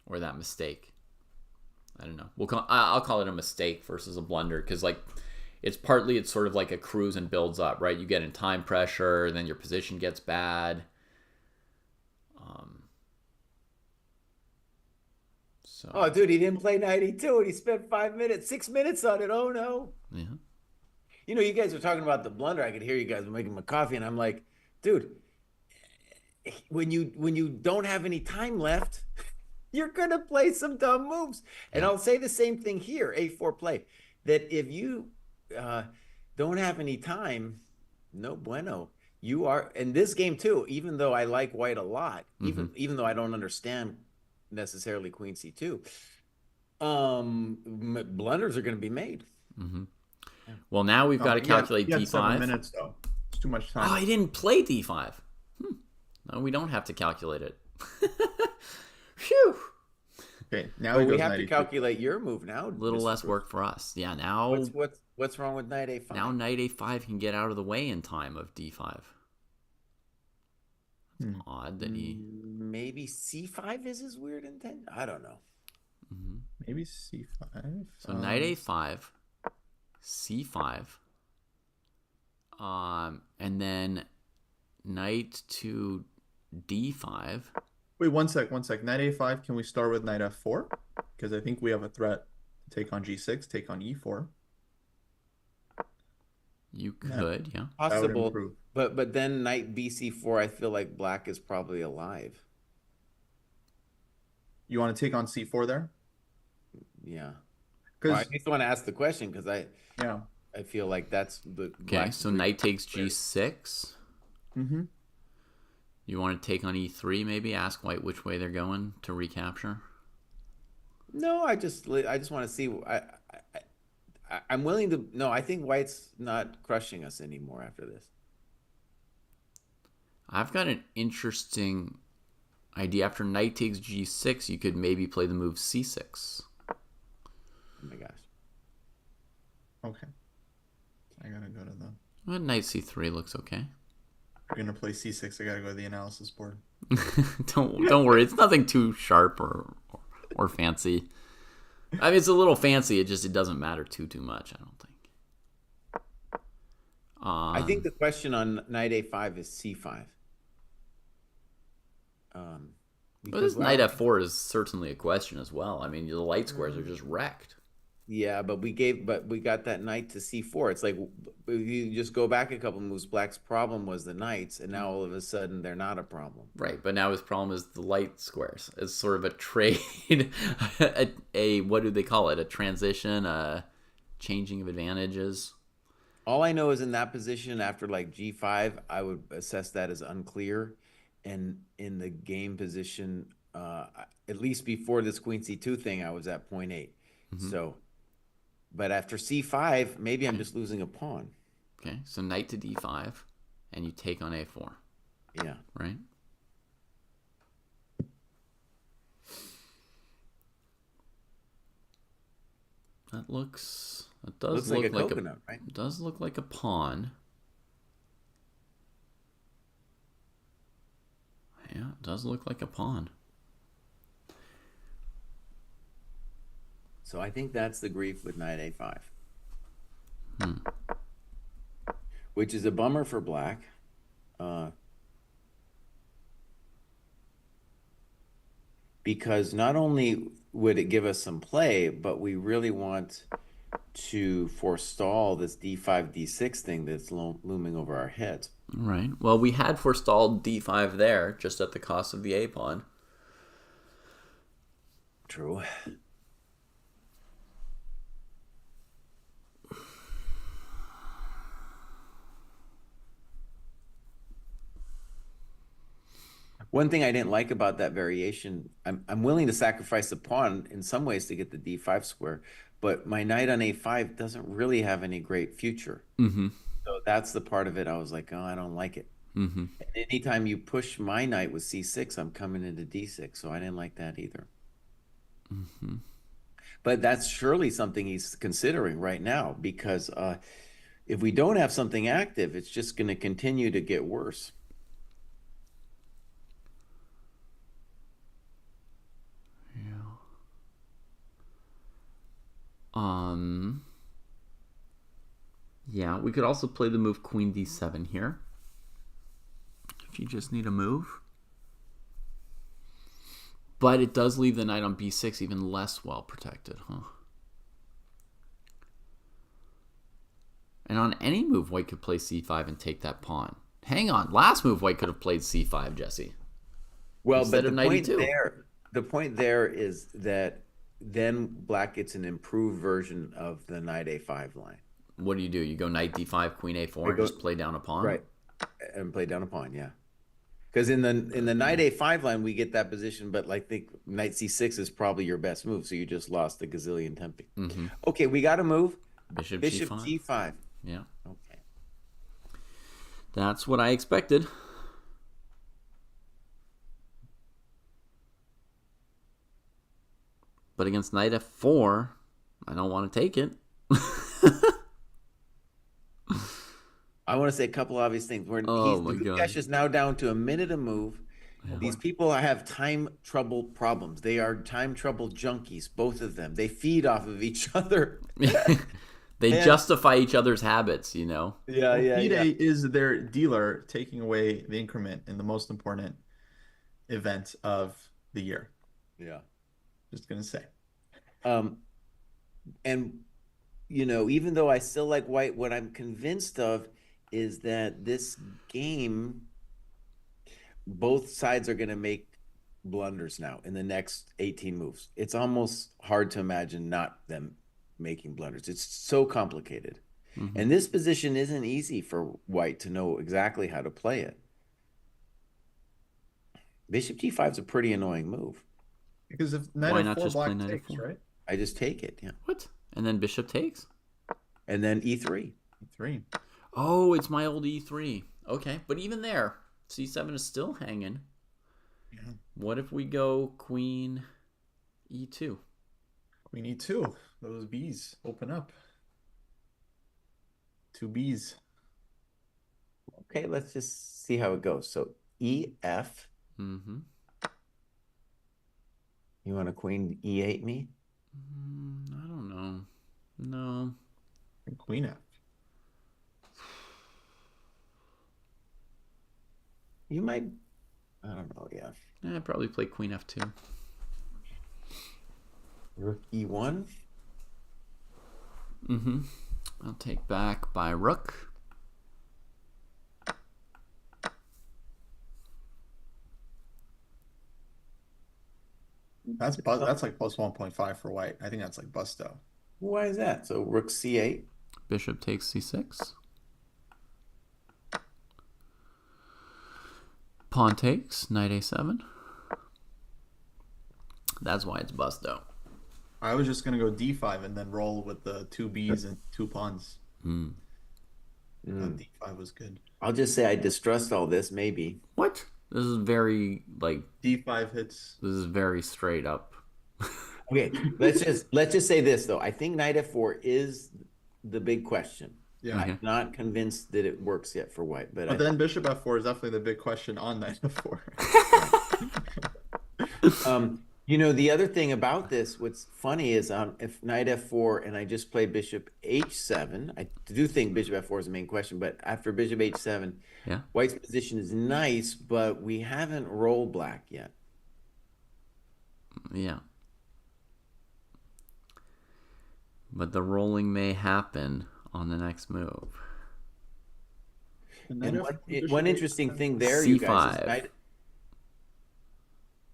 Or that mistake. I don't know. I'll call it a mistake versus a blunder because, it's sort of like a cruise and builds up, right? You get in time pressure, then your position gets bad. Oh, dude, he didn't play 92 and he spent 6 minutes on it. Oh, no. Yeah. You guys were talking about the blunder. I could hear you guys making my coffee, and I'm like, dude, when you don't have any time left, you're going to play some dumb moves. And I'll say the same thing here, a4 play, that if you don't have any time, no bueno. You are in this game too, even though I like White a lot, even though I don't understand necessarily queen c2, blunders are going to be made. Well, now we've got to calculate d5. 7 minutes though. It's too much time. Oh, he didn't play d5. No, we don't have to calculate it. Phew. Okay, now we have to calculate your move now. A little less work for us. Yeah, now what's wrong with knight a5? Now knight a5 can get out of the way in time of d5. It's odd that he maybe c5 is his weird intent. I don't know. Maybe c5. So knight a5, c5, and then knight to d5. Wait, one sec. Knight a5. Can we start with knight f4? Because I think we have a threat to take on g6, take on e4. You could, yeah. That would Possible, improve. but then knight bc4, I feel like black is probably alive. You want to take on c4 there? Yeah. Because Well, I just want to ask the question because yeah. I feel like that's the Okay, black. so knight takes g6. Mm-hmm. You want to take on e3, maybe? Ask white which way they're going to recapture? No, I just want to see. I'm willing to. No, I think white's not crushing us anymore after this. I've got an interesting idea. After knight takes g6, you could maybe play the move c6. Oh my gosh. Okay. I gotta go to the. Well, knight c3 looks okay. You're gonna play c6. I gotta go to the analysis board. Don't worry. It's nothing too sharp or fancy. I mean, it's a little fancy. It doesn't matter too much. I don't think. I think the question on knight a5 is c5. But this knight f4 is certainly a question as well. I mean, the light squares are just wrecked. Yeah, but we got that knight to c4. It's like you just go back a couple moves. Black's problem was the knights, and now all of a sudden they're not a problem. Right, but now his problem is the light squares. It's sort of a trade, a what do they call it? A transition, a changing of advantages. All I know is in that position after like g5, I would assess that as unclear, and in the game position, at least before this queen c2 thing, I was at 0.8. So. But after c5, maybe I'm just losing a pawn. Okay, so knight to d5, and you take on a4. Yeah. Right? That does look like a coconut, right? It does look like a pawn. Yeah, it does look like a pawn. So I think that's the grief with knight a5. Which is a bummer for black. Because not only would it give us some play, but we really want to forestall this d5, d6 thing that's looming over our heads. Right. Well, we had forestalled d5 there, just at the cost of the a pawn. True. One thing I didn't like about that variation, I'm willing to sacrifice the pawn in some ways to get the d5 square, but my knight on a5 doesn't really have any great future. So that's the part of it I was like, oh, I don't like it. And anytime you push my knight with c6, I'm coming into d6, so I didn't like that either. But that's surely something he's considering right now, because if we don't have something active, it's just going to continue to get worse. Yeah, we could also play the move queen d7 here. If you just need a move. But it does leave the knight on b6 even less well protected, huh? And on any move, white could play c5 and take that pawn. Hang on, last move white could have played c5, Jesse. Well, Instead but of knight e2. the point there is that then black gets an improved version of the knight a5 line. What do? You go knight d5, queen a4, and just play down a pawn? Right, and play down a pawn, yeah. Because in the knight a5 line, we get that position, but I think knight c6 is probably your best move, so you just lost the gazillion temping. Okay, we got to move. Bishop g5. Yeah. Okay. That's what I expected. But against knight f4, I don't want to take it. I want to say a couple obvious things. Oh my God. Ding-Gukesh is now down to a minute a move. These people have time trouble problems. They are time trouble junkies, both of them. They feed off of each other. They justify each other's habits, you know? Yeah, FIDE is their dealer taking away the increment in the most important event of the year. Yeah. Just gonna say. And you know, even though I still like white, what I'm convinced of is that this game, both sides are going to make blunders now in the next 18 moves. It's almost hard to imagine not them making blunders. It's so complicated. And this position isn't easy for white to know exactly how to play it. Bishop g5 is a pretty annoying move. Because if knight Why f4 not just black play knight takes, f4? right? I just take it, yeah. What? And then bishop takes? And then e3. E3. Oh, it's my old e3. Okay, but even there, c7 is still hanging. Yeah. What if we go queen e2? Queen e2. Those B's open up. 2 B's. Okay, let's just see how it goes. So ef. Mm-hmm. You want a queen e8 me? I don't know. No. And queen f. You might, I don't know, yeah. I'd probably play queen f2. Rook e1. Mm-hmm. I'll take back by rook. That's like plus 1.5 for white. I think that's like busto. Why is that? So rook c8. Bishop takes c6. Pawn takes, knight a7. That's why it's busto. I was just gonna go d5 and then roll with the 2 B's and 2 pawns. D5 was good. I'll just say I distrust all this, maybe. What? This is very, like, D5 hits. this is very straight up. Okay, let's just say this though. I think knight f4 is the big question. Yeah. I'm not convinced that it works yet for white, but then bishop f4 is definitely the big question on knight f4. you know, the other thing about this, what's funny is if knight f4 and I just play bishop h7, I do think bishop f4 is the main question, but after bishop h7, Yeah. white's position is nice, but we haven't rolled black yet. Yeah. But the rolling may happen on the next move. And one interesting thing there, you guys, is knight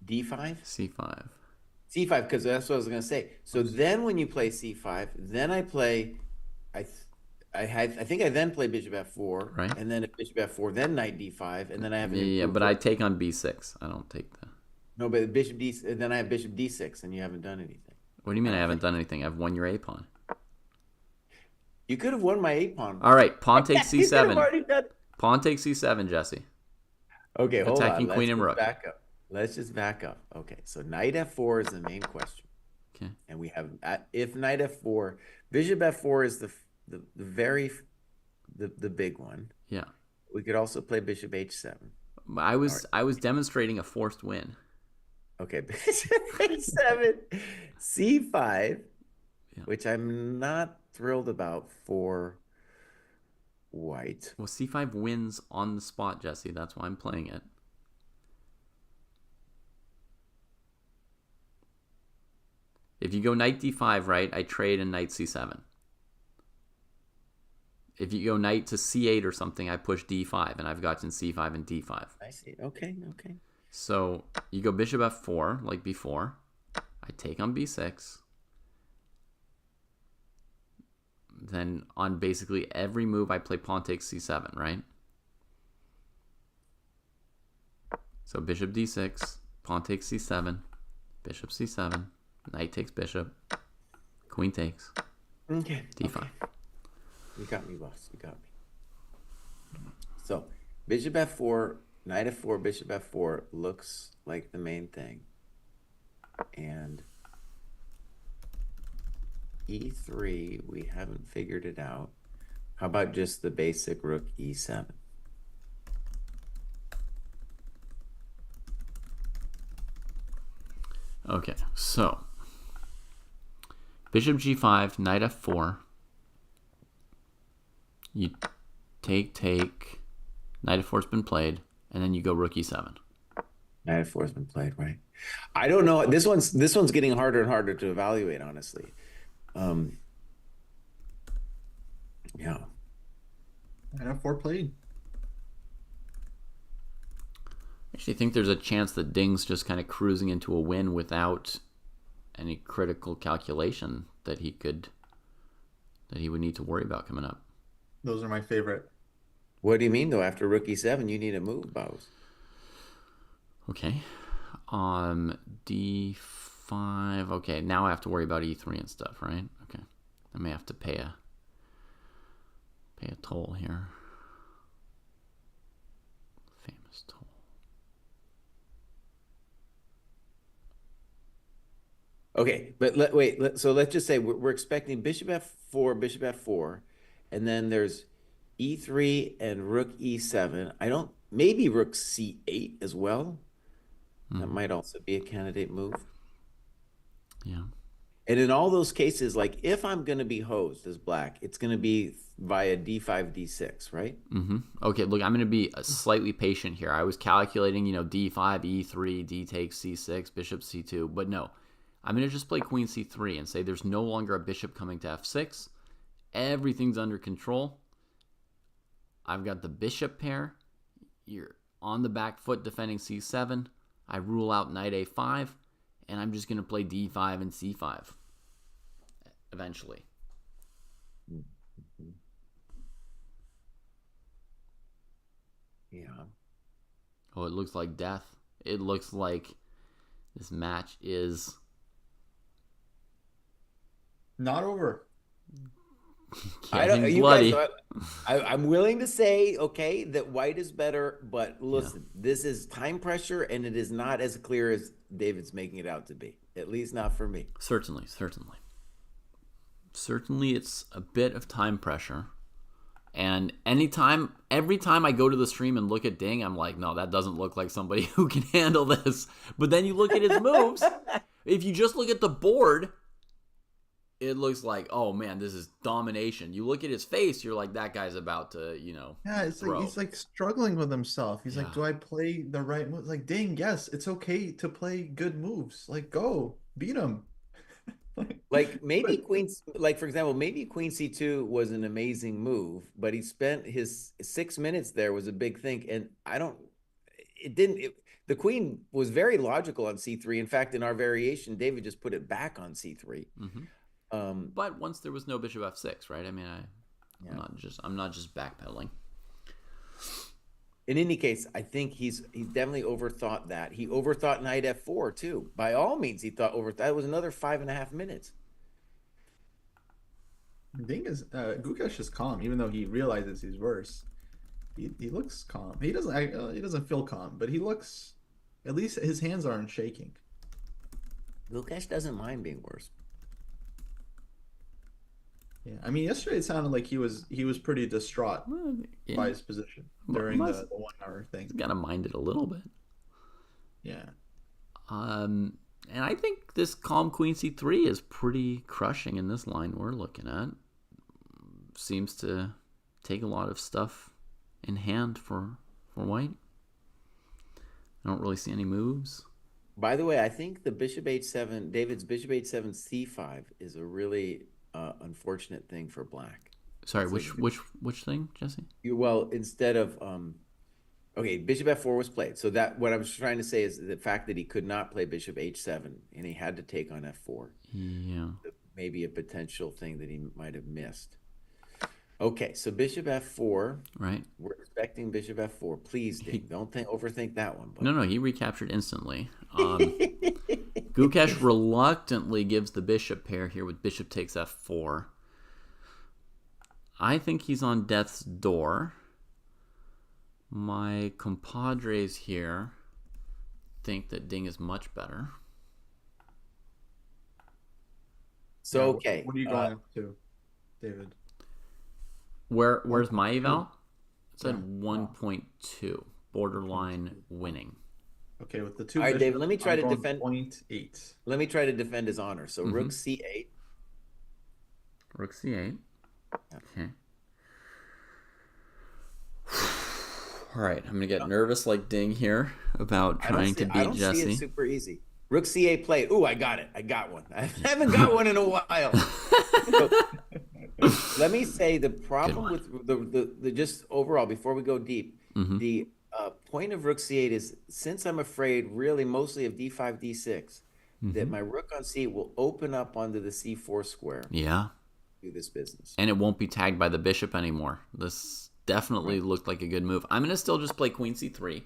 d5? c5. c5, because that's what I was going to say. So then when you play c5, then I play, I think I then play bishop f4, Right. and then if bishop f4, then knight d5, and then I have an Yeah, improved but I take on b6. I don't take the... no, but bishop d, then I have bishop d6, and you haven't done anything. What do you mean I haven't done anything? I've won your a pawn. You could have won my a pawn. All right, pawn takes You could have c7. already done. Pawn takes c7, Jesse. Okay, hold on. Attacking queen and rook. Back up. Let's just back up. Okay, so knight f4 is the main question. Okay. And we have, if knight f4, bishop f4 is the big one. Yeah. We could also play bishop h7. I was demonstrating a forced win. Okay, bishop h7, c5, Yeah. which I'm not thrilled about for white. Well, c5 wins on the spot, Jesse. That's why I'm playing it. If you go knight d5, right, I trade in knight c7. If you go knight to c8 or something, I push d5, and I've gotten c5 and d5. I see. Okay. So you go bishop f4, like before. I take on b6. Then on basically every move, I play pawn takes c7, right? So bishop d6, pawn takes c7, bishop c7, knight takes bishop, queen takes, Okay. d5. Okay. You got me, boss. You got me. So bishop f4, knight f4, bishop f4 looks like the main thing. And e3, we haven't figured it out. How about just the basic rook e7? Okay, so bishop g5, knight f4. You take, knight f4's been played, and then you go rook e7. Knight f4 has been played, right? I don't know. This one's getting harder and harder to evaluate, honestly. Yeah. Knight f4 played. I actually think there's a chance that Ding's just kind of cruising into a win without any critical calculation that he would need to worry about coming up. Those are my favorite. What do you mean, though? After rook e7, you need a move, Bows. Okay. D5. Okay, now I have to worry about e3 and stuff, right? Okay. I may have to pay a toll here. Famous toll. Okay, but so let's just say we're expecting bishop f4, and then there's e3 and rook e7. Maybe rook c8 as well. That might also be a candidate move. Yeah. And in all those cases, like if I'm going to be hosed as black, it's going to be via d5, d6, right? Mm-hmm. Okay, look, I'm going to be slightly patient here. I was calculating, d5, e3, d takes c6, bishop c2, but no. I'm going to just play queen c3 and say there's no longer a bishop coming to f6. Everything's under control. I've got the bishop pair. You're on the back foot defending c7. I rule out knight a5, and I'm just going to play d5 and c5 eventually. Yeah. Oh, it looks like death. It looks like this match is not over. Getting bloody. I'm willing to say, okay, that white is better, but listen, this is time pressure, and it is not as clear as David's making it out to be. At least not for me. Certainly. Certainly, it's a bit of time pressure. And every time I go to the stream and look at Ding, I'm like, no, that doesn't look like somebody who can handle this. But then you look at his moves. If you just look at the board, it looks like, oh man, this is domination. You look at his face, you're like, that guy's about to, Yeah, it's throw. like he's like struggling with himself. He's like, do I play the right move? Like, Ding, yes, it's okay to play good moves. Like, go beat him. Like maybe for example, maybe queen c2 was an amazing move, but he spent his 6 minutes there was a big thing, and the queen was very logical on c3. In fact, in our variation, David just put it back on c3. Mm-hmm. But once there was no bishop f6, right? I mean, I'm not just backpedaling. In any case, I think he's definitely overthought that. He overthought knight f4 too. By all means, he thought that was another 5.5 minutes. Ding is Gukesh is calm, even though he realizes he's worse. He looks calm. He doesn't feel calm, but he looks, at least his hands aren't shaking. Gukesh doesn't mind being worse. Yeah, I mean, yesterday it sounded like he was pretty distraught by his position during the 1 hour thing. He's gotta mind it a little bit. Yeah. And I think this calm queen c3 is pretty crushing in this line we're looking at. Seems to take a lot of stuff in hand for white. I don't really see any moves. By the way, I think the bishop h7, David's bishop h7 c5 is a really unfortunate thing for black. Sorry, which thing, Jesse? Well, instead of okay, bishop f4 was played. So that what I was trying to say is the fact that he could not play bishop h7 and he had to take on f4. Yeah. Maybe a potential thing that he might have missed. Okay, so bishop f4. Right. We're expecting bishop f4. Please, Ding, don't overthink that one. No, he recaptured instantly. Gukesh reluctantly gives the bishop pair here with bishop takes f4. I think he's on death's door. My compadres here think that Ding is much better. So, okay. What are you going to, David? Where's my eval? It's at 1.2, borderline winning. Okay, with the two All right, David, bishops, let me try I'm to going defend. 0.8. Let me try to defend his honor. So rook c8. Rook c8. Okay. All right, I'm gonna get nervous like Ding here about trying to I beat don't see it Jesse. super easy. Rook c8 played. Ooh, I got it. I got one. I haven't got one in a while. So, let me say the problem with the just overall before we go deep, the point of rook c8 is since I'm afraid really mostly of d5, d6, that my rook on c8 will open up onto the c4 square. Yeah. Do this business. And it won't be tagged by the bishop anymore. This definitely looked like a good move. I'm going to still just play queen c3.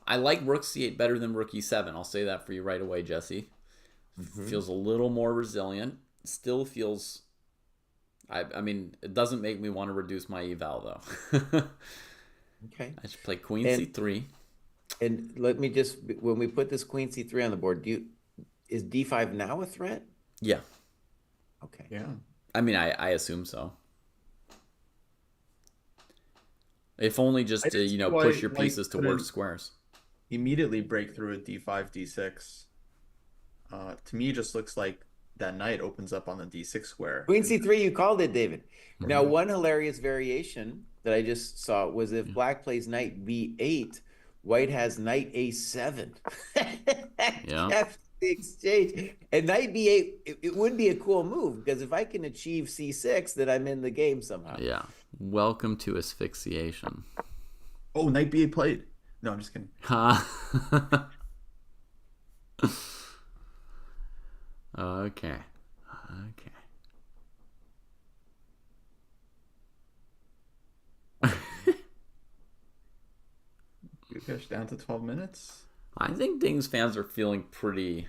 I like rook c8 better than rook e7. I'll say that for you right away, Jesse. Feels a little more resilient. Still feels... I mean, it doesn't make me want to reduce my eval, though. Okay. I should play queen c3. And let me just... When we put this queen c3 on the board, is d5 now a threat? Yeah. Okay. Yeah. I mean, I assume so. If only just to, you know, push your pieces to worse squares. Immediately break through at d5, d6. To me, just looks like that knight opens up on the d6 square. Queen c3, you called it, David. Now, one hilarious variation that I just saw was if black plays knight b8, white has knight a7. Yeah. That's the exchange. And knight b8, it would be a cool move because if I can achieve c6, then I'm in the game somehow. Yeah. Welcome to asphyxiation. Oh, knight b8 played. No, I'm just kidding. Okay. Gukesh down to 12 minutes. I think Ding's fans are feeling pretty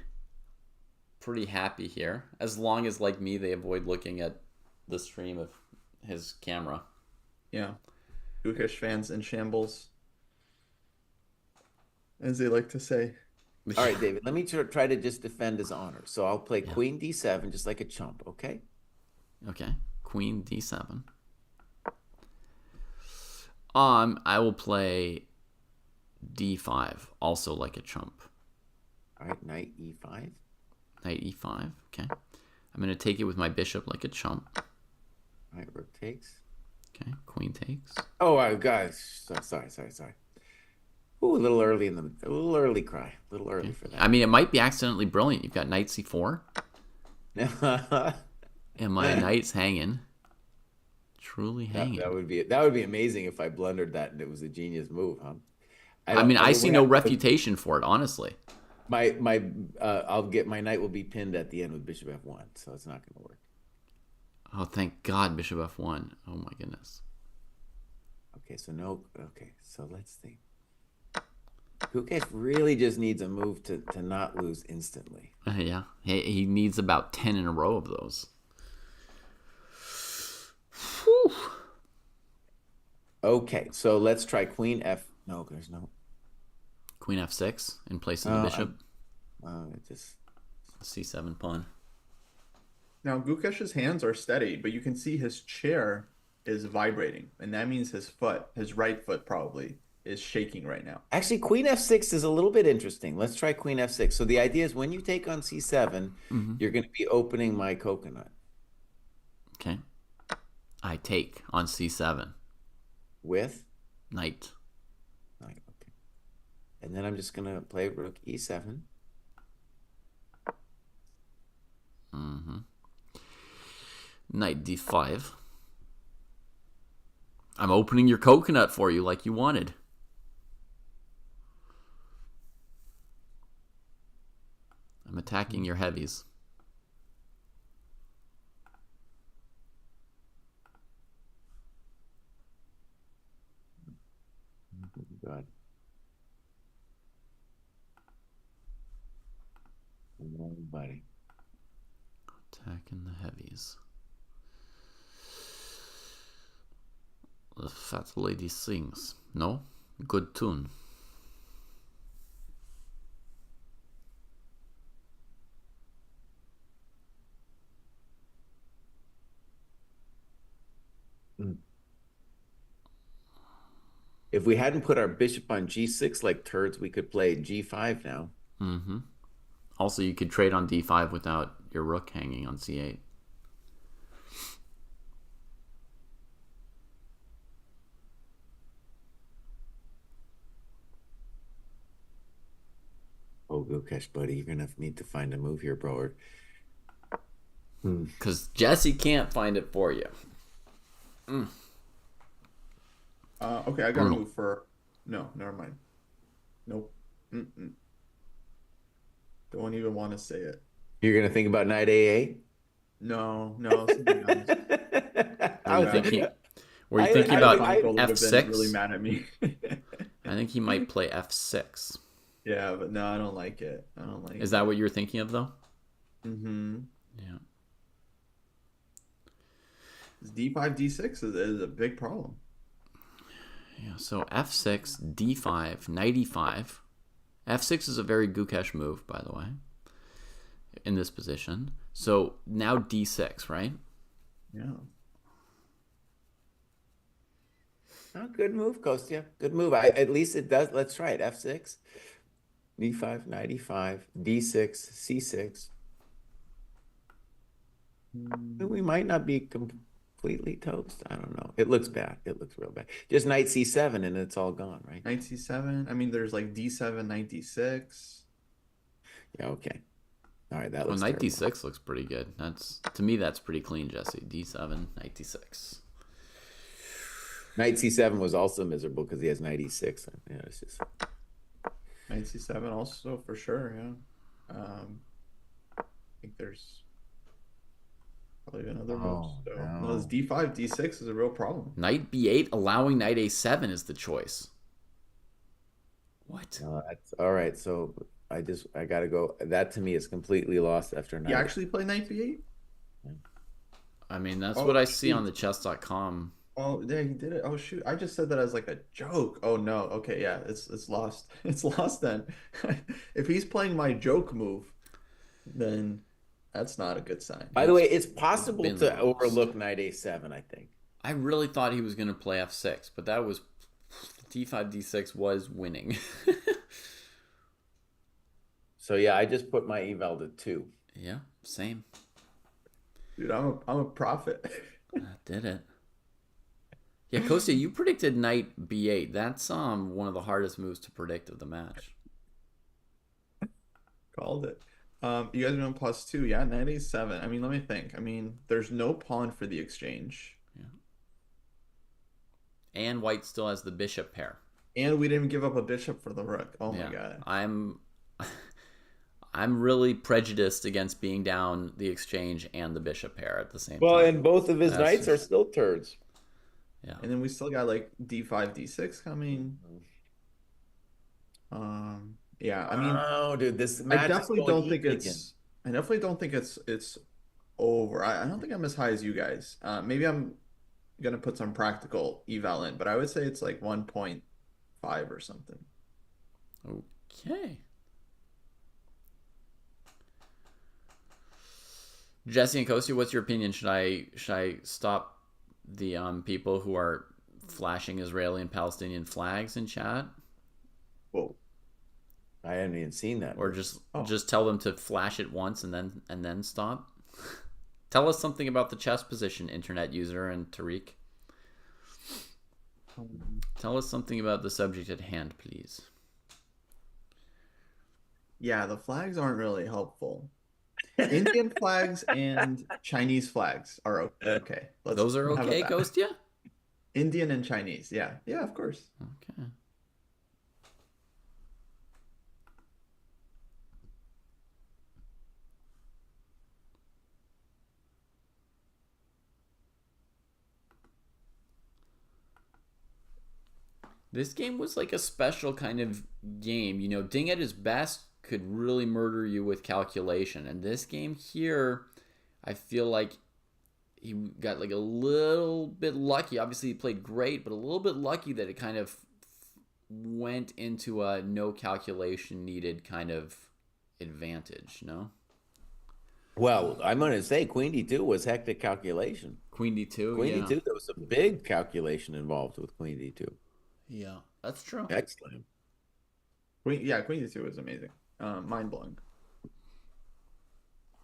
happy here. As long as, like me, they avoid looking at the stream of his camera. Yeah. Gukesh fans in shambles, as they like to say. All right, David, let me try to just defend his honor. So I'll play queen d7 just like a chump, okay? Okay. Queen d7. I will play d5, also like a chump. All right, knight e5. Knight e5, okay. I'm going to take it with my bishop like a chump. All right, rook takes. Okay, queen takes. Oh, guys, sorry. Ooh, a little early cry. A little early for that. I mean, it might be accidentally brilliant. You've got knight c4. And my knight's hanging. Truly hanging. That would be amazing if I blundered that and it was a genius move, huh? I see no refutation for it, honestly. I'll get my knight will be pinned at the end with bishop f1, so it's not going to work. Oh, thank God, bishop f1. Oh my goodness. Okay, so let's think. Gukesh really just needs a move to not lose instantly. Yeah, he needs about 10 in a row of those. Whew. Okay, so let's try queen f. No, there's no. Queen f6 in place of the bishop. It just c7 pawn. Now, Gukesh's hands are steady, but you can see his chair is vibrating, and that means his right foot probably, is shaking right now. Actually, queen f6 is a little bit interesting. Let's try queen f6. So the idea is when you take on c7, you're going to be opening my coconut. Okay. I take on c7. With? Knight. Okay. And then I'm just going to play rook e7. Knight d5. I'm opening your coconut for you like you wanted. I'm attacking your heavies. God. Buddy. Attacking the heavies. The fat lady sings. No? Good tune. If we hadn't put our bishop on g6 like turds, we could play g5 now. Mm-hmm. Also, you could trade on d5 without your rook hanging on c8. Oh, Gukesh, buddy, you're gonna need to find a move here, bro. Because Jesse can't find it for you. Okay, I got a move for. No, never mind. Nope. Don't even want to say it. You're gonna think about knight a8? No, something else. Were you thinking about Uncle would have been f6? really mad at me. I think he might play f6. Yeah, but no, I don't like it. I don't like it. Is that what you were thinking of, though? Mm-hmm. Yeah. D5, D6 is a big problem. Yeah, so f6, d5, knight e5. f6 is a very Gukesh move, by the way, in this position. So now d6, right? Yeah. Oh, good move, Kostya. Good move. At least it does. Let's try it. f6, d5, knight e5, d6, c6. We might not be completely toast. I don't know. It looks bad. It looks real bad. Just knight c7 and it's all gone, right? Knight c7. I mean, there's like d7, knight d6. Yeah, okay. All right, that looks knight terrible. d6 looks pretty good. To me, that's pretty clean, Jesse. d7, knight d6. Knight c7 was also miserable because he has knight e6. Yeah, it's just Knight c7 also for sure. Yeah. I think there's probably another move. So no, this d5, d6 is a real problem. Knight b8, allowing knight a7 is the choice. What? that's all right. So I gotta go. That to me is completely lost after knight. You actually play knight b8? I mean, that's what I see on the chess.com. Oh, yeah, he did it. Oh shoot, I just said that as like a joke. Oh no. Okay, yeah, it's lost. It's lost then. If he's playing my joke move, then that's not a good sign. By the way, it's possible to overlook knight a7, I think. I really thought he was going to play f6, but that was d5, d6 was winning. So yeah, I just put my eval to 2. Yeah, same. Dude, I'm a prophet. That did it. Yeah, Kostya, you predicted knight b8. That's one of the hardest moves to predict of the match. Called it. You guys are doing +2. Yeah, knight a7. I mean, let me think. I mean, there's no pawn for the exchange. Yeah. And white still has the bishop pair. And we didn't give up a bishop for the rook. Oh my god. I'm really prejudiced against being down the exchange and the bishop pair at the same time. Well, and both of his knights are still turds. Yeah. And then we still got like d5, d6 coming. Yeah, I mean, oh, dude, this match I definitely don't think it's over. I don't think I'm as high as you guys. Maybe I'm gonna put some practical eval in, but I would say it's like 1.5 or something. Okay. Jesse and Kostya, what's your opinion? Should I stop the people who are flashing Israeli and Palestinian flags in chat? Whoa. I haven't even seen that. Or just tell them to flash it once and then stop? Tell us something about the chess position, internet user and Tariq. Tell us something about the subject at hand, please. Yeah, the flags aren't really helpful. Indian flags and Chinese flags are okay. Those are okay, Kostya? Indian and Chinese, yeah. Yeah, of course. Okay. This game was like a special kind of game. You know, Ding at his best could really murder you with calculation. And this game here, I feel like he got like a little bit lucky. Obviously, he played great, but a little bit lucky that it kind of went into a no calculation needed kind of advantage, no? Well, I'm going to say Queen D2 was hectic calculation. Queen D2, Queen D2, there was a big calculation involved with Queen D2. Yeah, that's true. Excellent. Queen D2 is amazing. Mind blowing.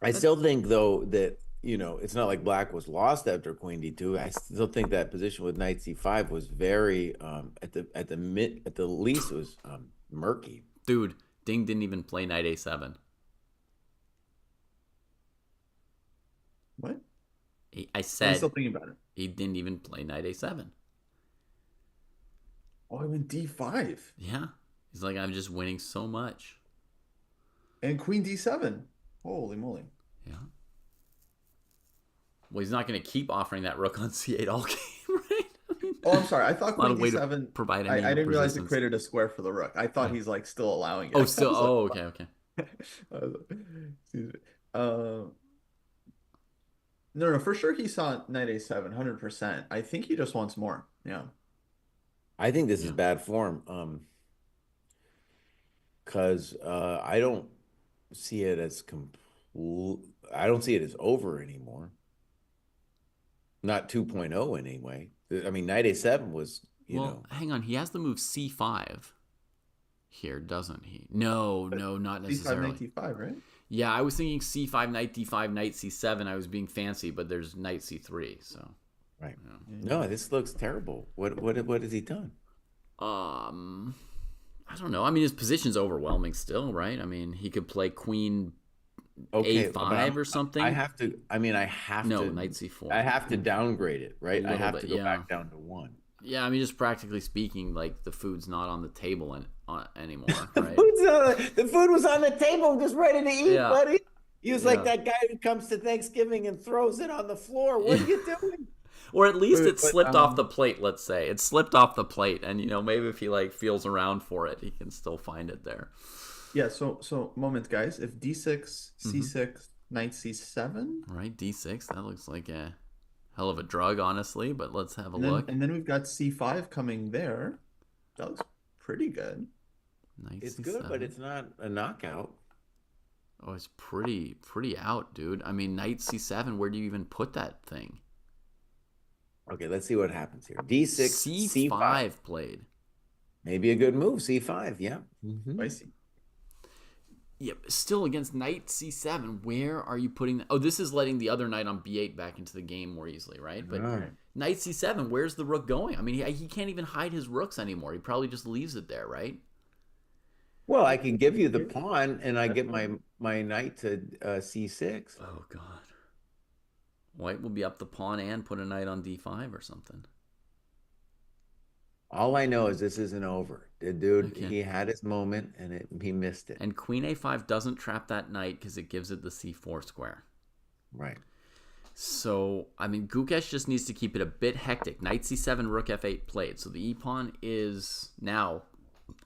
I still think though that it's not like black was lost after queen d2. I still think that position with knight c5 was very at the least it was murky. Dude, Ding didn't even play knight a7. What? I I'm said still thinking about it. he didn't even play knight a7. Oh, I went D5. Yeah. He's like, I'm just winning so much. And Queen D7. Holy moly. Yeah. Well, he's not going to keep offering that rook on c8 all game, right? I mean, Oh, I'm sorry. I thought not a Queen way to D7. provide I any didn't realize it resistance. created a square for the rook. I thought he's like still allowing it. Oh, still. I was Oh, like, okay. excuse me. No, for sure he saw knight a7, 100%. I think he just wants more. Yeah. I think this is bad form because I don't see it as I don't see it as over anymore. Not 2.0 anyway. I mean, knight a7 was, hang on. He has the move c5 here, doesn't he? No, not necessarily. D5, knight D5, right? Yeah, I was thinking c5, knight d5, knight c7. I was being fancy, but there's knight c3. So, right. No, this looks terrible. What has he done? I don't know. I mean, his position's overwhelming still, right? I mean, he could play queen a5 or something. I have to. No, knight c4. I have to downgrade it, right? I have to go yeah. back down to 1. Yeah, I mean, just practically speaking, like the food's not on the table anymore, right? The food was on the table, just ready to eat, buddy. He was like that guy who comes to Thanksgiving and throws it on the floor. What are you doing? Or at least it slipped off the plate. Let's say it slipped off the plate, and maybe if he like feels around for it, he can still find it there. Yeah. So moment, guys. If D6, C6, knight C7. Right, D6. That looks like a hell of a drug, honestly. But let's have a look. And then we've got C5 coming there. That looks pretty good. It's good, but it's not a knockout. Oh, it's pretty out, dude. I mean, knight C7. Where do you even put that thing? Okay, let's see what happens here. D6, C5 played. Maybe a good move. C5, yeah. Spicy. Yeah, still against knight c7. Where are you putting that? Oh, this is letting the other knight on b8 back into the game more easily, right? But knight c7, where's the rook going? I mean, he can't even hide his rooks anymore. He probably just leaves it there, right? Well, I can give you the pawn, and I get my knight to c6. Oh, God. White will be up the pawn and put a knight on d5 or something. All I know is this isn't over. The dude, he had his moment, and he missed it. And queen a5 doesn't trap that knight because it gives it the c4 square. Right. So, I mean, Gukesh just needs to keep it a bit hectic. Knight c7, rook f8 played. So the e-pawn is now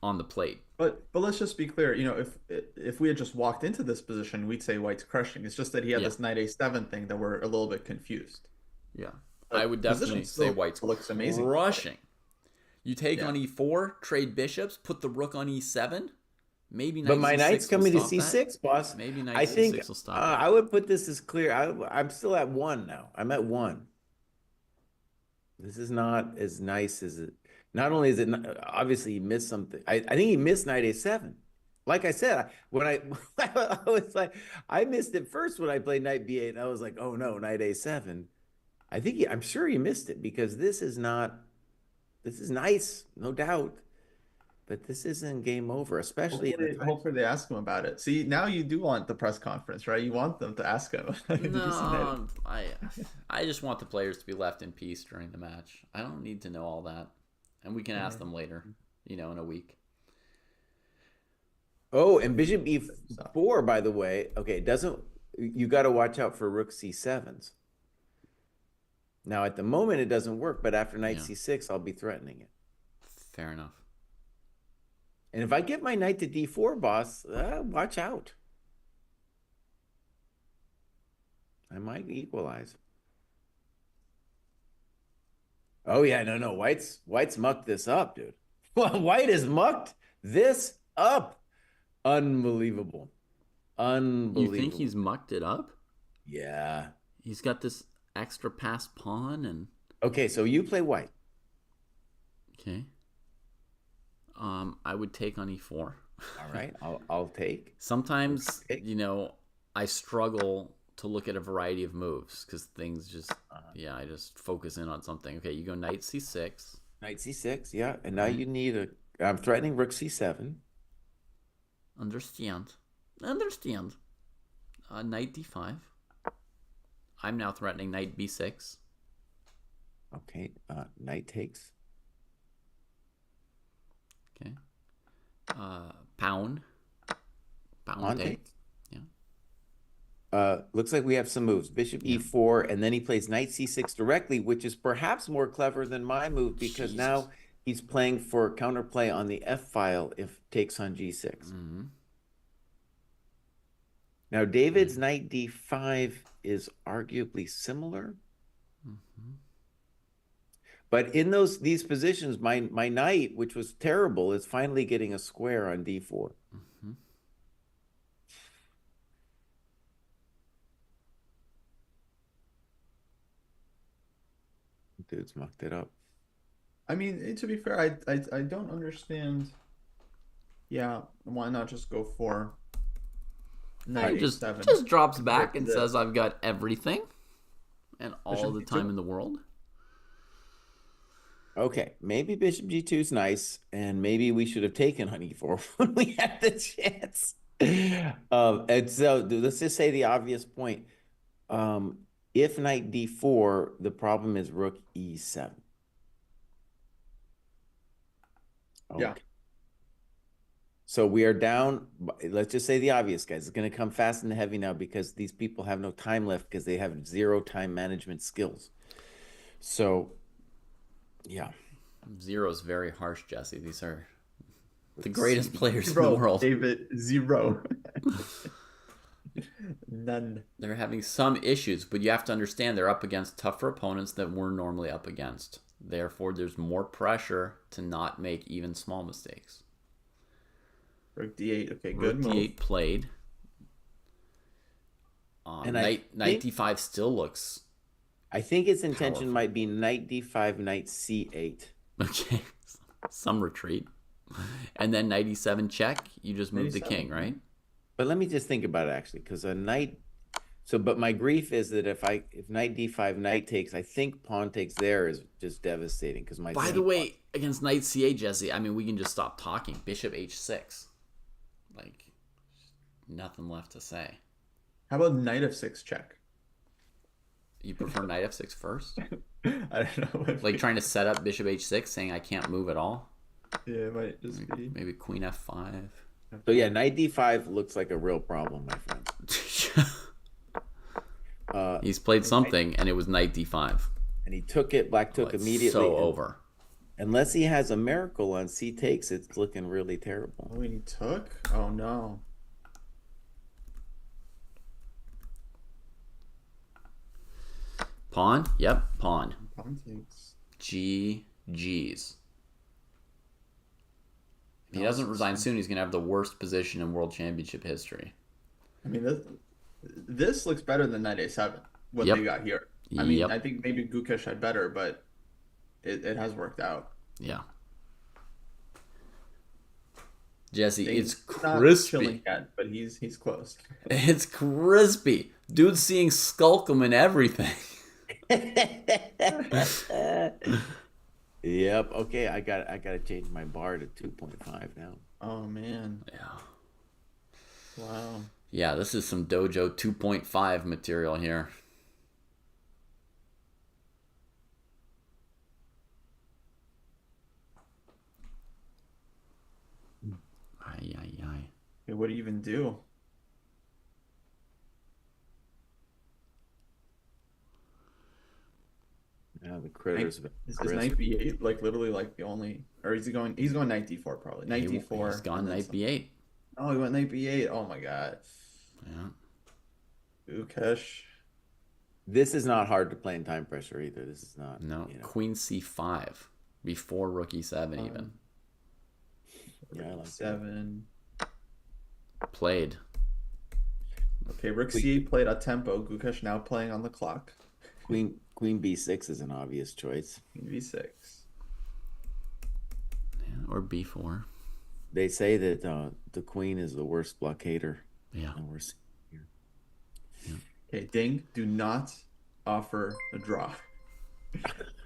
on the plate. But let's just be clear. If we had just walked into this position, we'd say White's crushing. It's just that he had this knight a7 thing that we're a little bit confused. Yeah, I would definitely say White's looks amazing. Crushing. You take on e4, trade bishops, put the rook on e7. Maybe knight but my c6 knight's coming to c6, that. boss. Maybe knight c6 will stop I would put this as clear. I'm still at 1 now. I'm at 1. This is not as nice as it. Not only is it obviously he missed something. I think he missed knight a7. Like I said, when I was like, I missed it first when I played knight b8. I was like, oh no, knight a7. I'm sure he missed it because this is not. This is nice, no doubt, but this isn't game over, especially hopefully they ask him about it. See, now you do want the press conference, right? You want them to ask him. No, I just want the players to be left in peace during the match. I don't need to know all that, and we can ask them later, in a week. Oh, and bishop e4, by the way. Okay, you got to watch out for rook c7s. Now, at the moment, it doesn't work, but after knight c6, I'll be threatening it. Fair enough. And if I get my knight to d4, boss, watch out. I might equalize. Oh, yeah, no. White's mucked this up, dude. White has mucked this up. Unbelievable. You think he's mucked it up? Yeah. He's got this extra pass pawn and okay, so you play white. Okay. I would take on e4. All right, I'll take. Sometimes, Okay. I struggle to look at a variety of moves because things just, I just focus in on something. Okay, you go knight c6. Knight c6, yeah. And now you need I'm threatening rook c7. Understand. Knight d5. I'm now threatening knight b6. Okay, knight takes. Okay. Pawn. Pawn takes. Yeah. Looks like we have some moves. Bishop e4, and then he plays knight c6 directly, which is perhaps more clever than my move because now he's playing for counterplay on the f file if takes on g6. Mm-hmm. Now David's knight d5 is arguably similar. Mm-hmm. But in these positions, my knight, which was terrible, is finally getting a square on d4. Mm-hmm. Dude's mucked it up. I mean, to be fair, I don't understand. Yeah, why not just go for knight Just a7? drops back and says, I've got everything and all the Bishop time g2? in the world. Okay, maybe bishop g2 is nice, and maybe we should have taken on e4 when we had the chance. And so let's just say the obvious point. If knight d4, the problem is rook e7. Okay. Yeah. So we are down. Let's just say the obvious, guys. It's going to come fast and heavy now because these people have no time left because they have 0 time management skills. So, yeah. 0 is very harsh, Jesse. These are the greatest players in the Zero, world. David, 0. None. They're having some issues, but you have to understand they're up against tougher opponents than we're normally up against. Therefore, there's more pressure to not make even small mistakes. Rook d8. Okay, good Rook move. d8 played. And knight d5 still looks I think its intention powerful. might be knight d5, knight c8. Okay. Some retreat. And then knight e7 check. You just move the 97. king, right? But let me just think about it actually, because a knight. So, but my grief is that if knight d5, knight takes, I think pawn takes there is just devastating because my. By the way, against knight c8, Jesse, I mean, we can just stop talking. Bishop h6. Like, nothing left to say. How about knight f6 check? You prefer knight f6 first? I don't know. Like trying to set up bishop h6, saying I can't move at all? Yeah, it might just be. Maybe queen f5. So yeah, knight d5 looks like a real problem, my friend. He's played something, and it was knight d5. And he took it. Black took It's immediately. so over. Unless he has a miracle on c takes, it's looking really terrible. Oh, and he took? Oh, no. Pawn? Yep, pawn. Pawn takes. GG's. If he No, doesn't it's resign insane. soon, he's going to have the worst position in World Championship history. I mean, this looks better than knight a7, what Yep. they got here. I mean, Yep. I think maybe Gukesh had better, but it has worked out. Yeah. Jesse, it's He's not crispy. chilling yet, but he's close. It's crispy. Dude's seeing Skulkum and everything. Yep. Okay, I got to change my bar to 2.5 now. Oh, man. Yeah. Wow. Yeah, this is some Dojo 2.5 material here. Ay, ay, ay. Hey, what do you even do? Now the critters. Is knight b8 like literally like the only, or is he going? He's going knight d4 probably. Knight d4. He's gone and then knight some- b8. Oh, he went knight b8. Oh my god. Yeah. Gukesh. This is not hard to play in time pressure either. This is not. No, You know. queen c5 before rook e7 even. Yeah, I like that. 7. Played. Okay, rook c8 played a tempo. Gukesh now playing on the clock. Queen b6 is an obvious choice. Queen v6. Yeah. or b4. They say that the queen is the worst blockader. Yeah. And we're seeing here. Okay, Ding, do not offer a draw.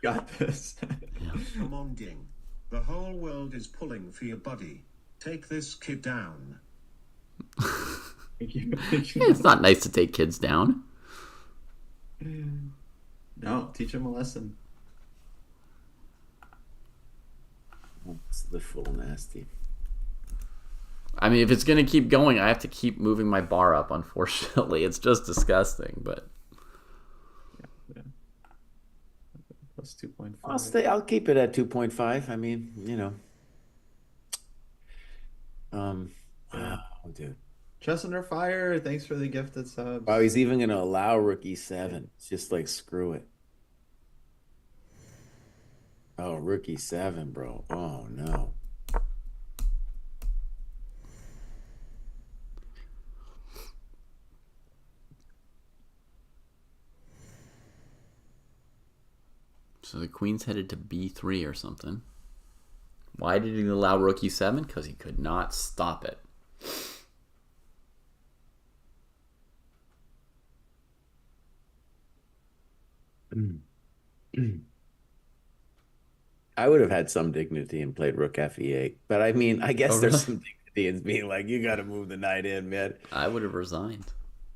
Got this. Yeah. Come on, Ding. The whole world is pulling for your buddy. Take this kid down. Thank you. Thank you. It's not nice to take kids down. No, teach him a lesson. It's the full nasty. I mean, if it's going to keep going, I have to keep moving my bar up, unfortunately. It's just disgusting, but... Yeah. Plus 2.5. I'll keep it at 2.5. I mean, wow, dude. Chest Under Fire, thanks for the gifted subs. Wow, he's even going to allow rookie 7. It's just like, screw it. Oh, rookie 7, bro. Oh, no. So the queen's headed to b3 or something. Why did he allow rookie 7? Because he could not stop it. I would have had some dignity and played rook fe8. But I mean, I guess Oh, there's really? some dignity in being like, you got to move the knight in, man. I would have resigned.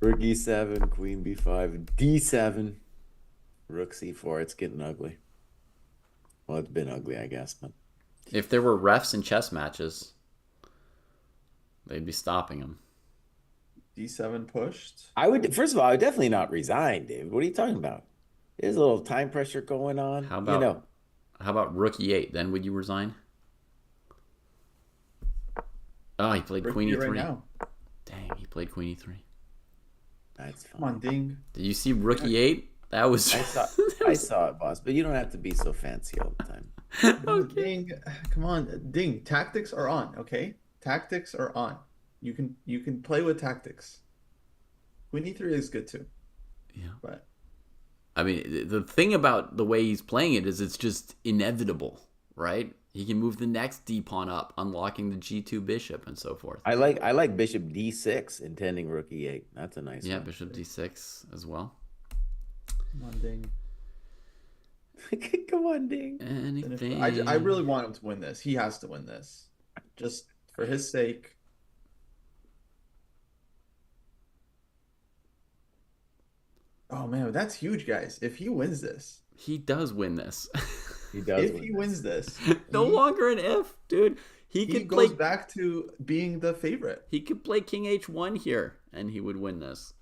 Rook e7, queen b5, d7, rook c4. It's getting ugly. Well, it's been ugly, I guess. But If there were refs in chess matches, they'd be stopping him. D7 pushed. First of all, I would definitely not resign, David. What are you talking about? There's a little time pressure going on. How about rook e8? Then would you resign? Oh, he played Rook queen E8 e3. right now. Dang, he played queen e3. That's fine. Come on, Ding. Did you see rook e8? That was... I saw it, boss. But you don't have to be so fancy all the time. Okay. Ding. Come on, Ding. Tactics are on, okay? Tactics are on. You can play with tactics. Queen E3 is good too. Yeah. But I mean, the thing about the way he's playing it is it's just inevitable, right? He can move the next d pawn up, unlocking the g2 bishop and so forth. I like bishop d6, intending rook e8. That's a nice Yeah, one. bishop d6 as well. come on, Ding. Come on, Ding. Anything. I really want him to win this. He has to win this. Just for his sake. Oh man, that's huge, guys. If he wins this, He does win this. He does. if he wins this, No he- longer an if, dude. He he could goes play. back to being the favorite. He could play king h1 here, and he would win this.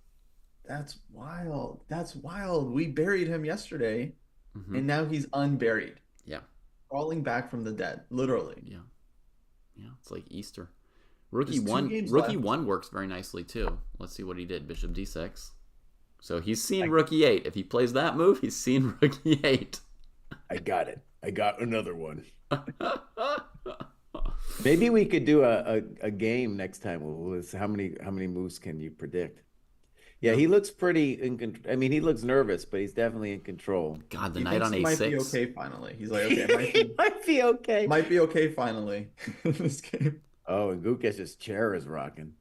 That's wild. That's wild. We buried him yesterday, Mhm. and now he's unburied. Yeah. Crawling back from the dead, literally. Yeah, yeah. It's like Easter. Rookie There's 2 one. games Rookie left. 1 works very nicely too. Let's see what he did. Bishop d6. So he's seen rook e8. If he plays that move, he's seen rook e8. I got it. I got another one. Maybe we could do a game next time. How many moves can you predict? Yeah, he looks pretty in control. I mean, he looks nervous, but he's definitely in control. God, the He knight thinks on he might be a6. okay finally. He's like, okay, Might be okay. might be okay finally in this game. Oh, and Gukesh's chair is rocking.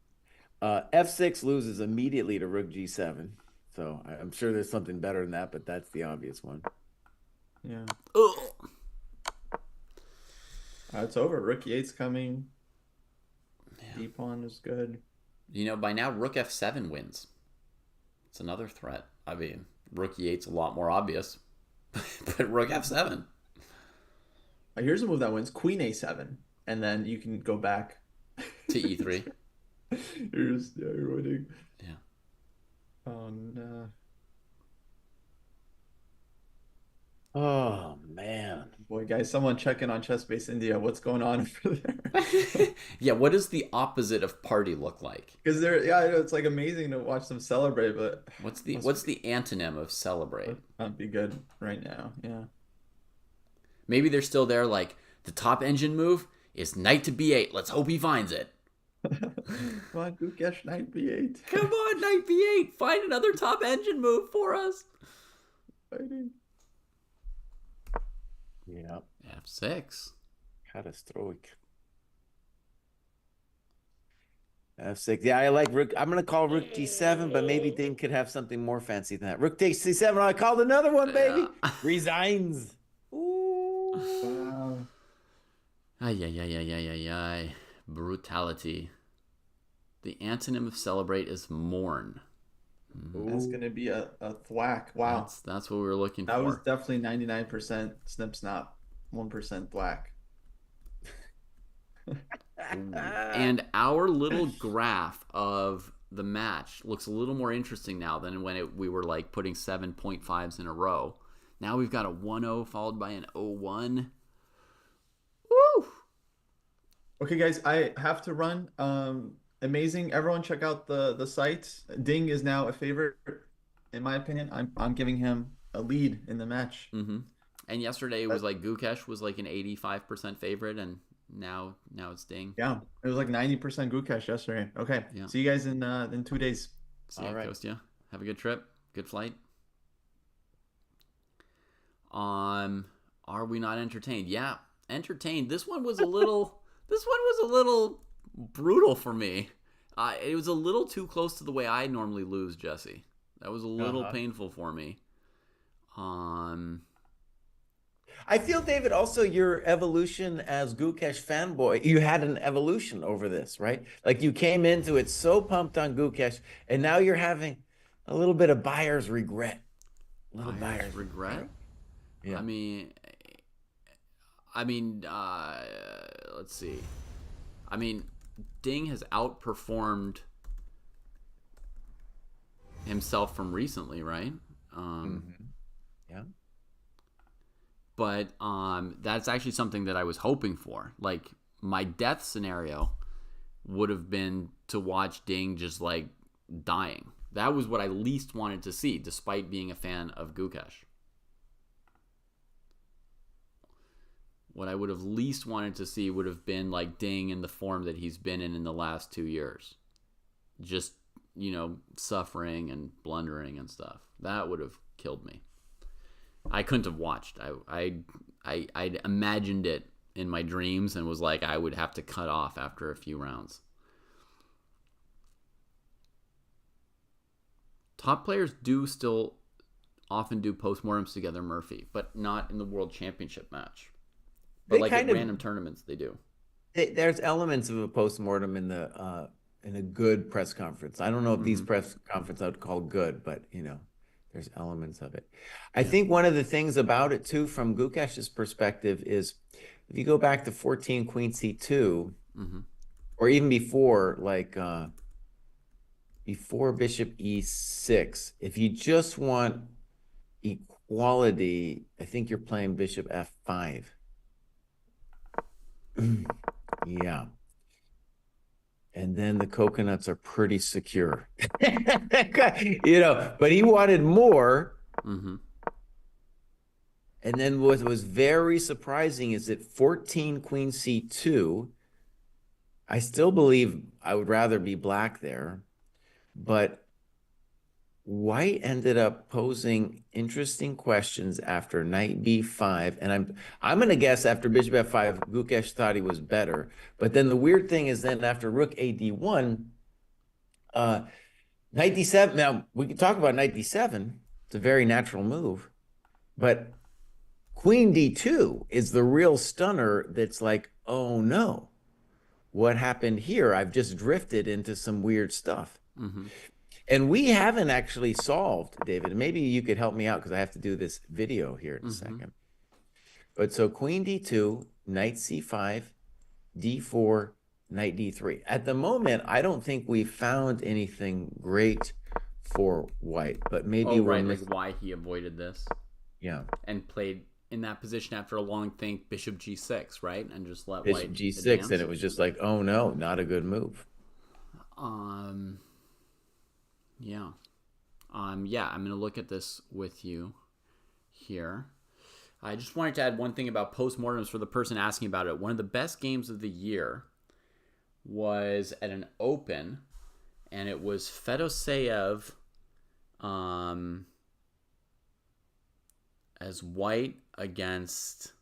F6 loses immediately to rook g7. So I'm sure there's something better than that, but that's the obvious one. Yeah. Ugh. It's over. Rook e8's coming. Yeah. D pawn is good. You know, by now rook f7 wins. It's another threat. I mean, rook e8's a lot more obvious, but rook f7. Here's a move that wins. Queen a7, and then you can go back To e3. You're winning. Yeah. Oh no. Oh man. Boy, guys, someone check in on Chess Base India. What's going on over there? Yeah, what does the opposite of party look like? Because I know it's like amazing to watch them celebrate, but What's the antonym of celebrate? not be good right now. Yeah. Maybe they're still there like, the top engine move is knight to b8. Let's hope he finds it. Come on, Gukesh, knight b8. Come on, knight b8. Find another top engine move for us. Fighting. Yeah. f6. Catastrophic. F6. Yeah, I like Rook. I'm going to call Rook D7, but maybe Ding could have something more fancy than that. Rook takes C7. I called another one, baby. Yeah. Resigns. Ooh. Wow. Ay, ay, ay, ay, ay, ay, ay. Brutality. The antonym of celebrate is mourn. That's going to be a thwack. Wow. That's what we were looking That for. was definitely 99% snip snap, 1% thwack. And our little graph of the match looks a little more interesting now than when we were like putting 7.5s in a row. Now we've got a 1-0 followed by an 0-1. Woo! Okay, guys, I have to run. Amazing. Everyone check out the site. Ding is now a favorite, in my opinion. I'm giving him a lead in the match. Mm-hmm. And yesterday it was like Gukesh was like an 85% favorite, and now it's Ding. Yeah, it was like 90% Gukesh yesterday. Okay, Yeah. see you guys in 2 days. See you, All right. Kostya. Have a good trip. Good flight. Are we not entertained? Yeah, entertained. This one was a little brutal for me. It was a little too close to the way I normally lose, Jesse. That was a little painful for me. I feel, David, also your evolution as Gukesh fanboy, you had an evolution over this, right? Like you came into it so pumped on Gukesh, and now you're having a little bit of buyer's regret. Buyer's regret? Yeah. I mean, let's see. I mean, Ding has outperformed himself from recently, right? Yeah. But that's actually something that I was hoping for. Like, my death scenario would have been to watch Ding just, like, dying. That was what I least wanted to see, despite being a fan of Gukesh. What I would have least wanted to see would have been, like, Ding in the form that he's been in the last 2 years. Just, suffering and blundering and stuff. That would have killed me. I couldn't have watched. I imagined it in my dreams and was like, I would have to cut off after a few rounds. Top players do still often do postmortems together, Murphy, but not in the World Championship match. But They like at kind of- random tournaments, they do. There's elements of a postmortem in a good press conference. I don't know if these press conferences I would call good, but there's elements of it. I think one of the things about it too, from Gukesh's perspective, is if you go back to 14 Queen C2, or even before, like before Bishop E6, if you just want equality, I think you're playing Bishop F5. Yeah. And then the coconuts are pretty secure. But he wanted more. And then what was very surprising is that 14 Queen C2, I still believe I would rather be black there, but White ended up posing interesting questions after Knight B5, and I'm going to guess after Bishop F5, Gukesh thought he was better. But then the weird thing is then after Rook AD1, Knight D7. Now we can talk about Knight D7. It's a very natural move, but Queen D2 is the real stunner. That's like, oh no, what happened here? I've just drifted into some weird stuff. And we haven't actually solved, David. Maybe you could help me out because I have to do this video here in a second. But so Queen D2, Knight C5, D4, Knight D3. At the moment, I don't think we found anything great for White, but maybe we're like why he avoided this. Yeah. And played in that position after a long think, Bishop G6, right? And just let Bishop White G6, advance. and it was just like, oh no, not a good move. Yeah. I'm going to look at this with you here. I just wanted to add one thing about postmortems for the person asking about it. One of the best games of the year was at an open, and it was Fedoseev as White against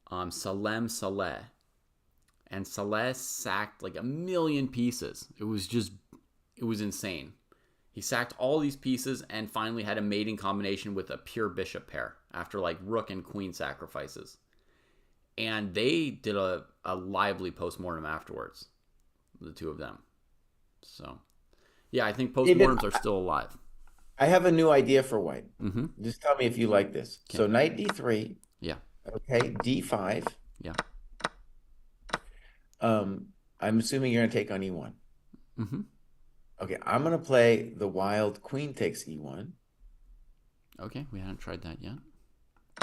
Salem Saleh. And Saleh sacked like 1,000,000 pieces. It was insane. He sacked all these pieces and finally had a mating combination with a pure bishop pair after like rook and queen sacrifices. And they did a lively postmortem afterwards, the two of them. So, yeah, I think postmortems are still alive. I have a new idea for white. Mm-hmm. Just tell me if you like this. Okay. So knight d3. Yeah. Okay, d5. Yeah. I'm assuming you're going to take on e1. Mm-hmm. Okay, I'm going to play the wild queen takes e1. Okay, we haven't tried that yet.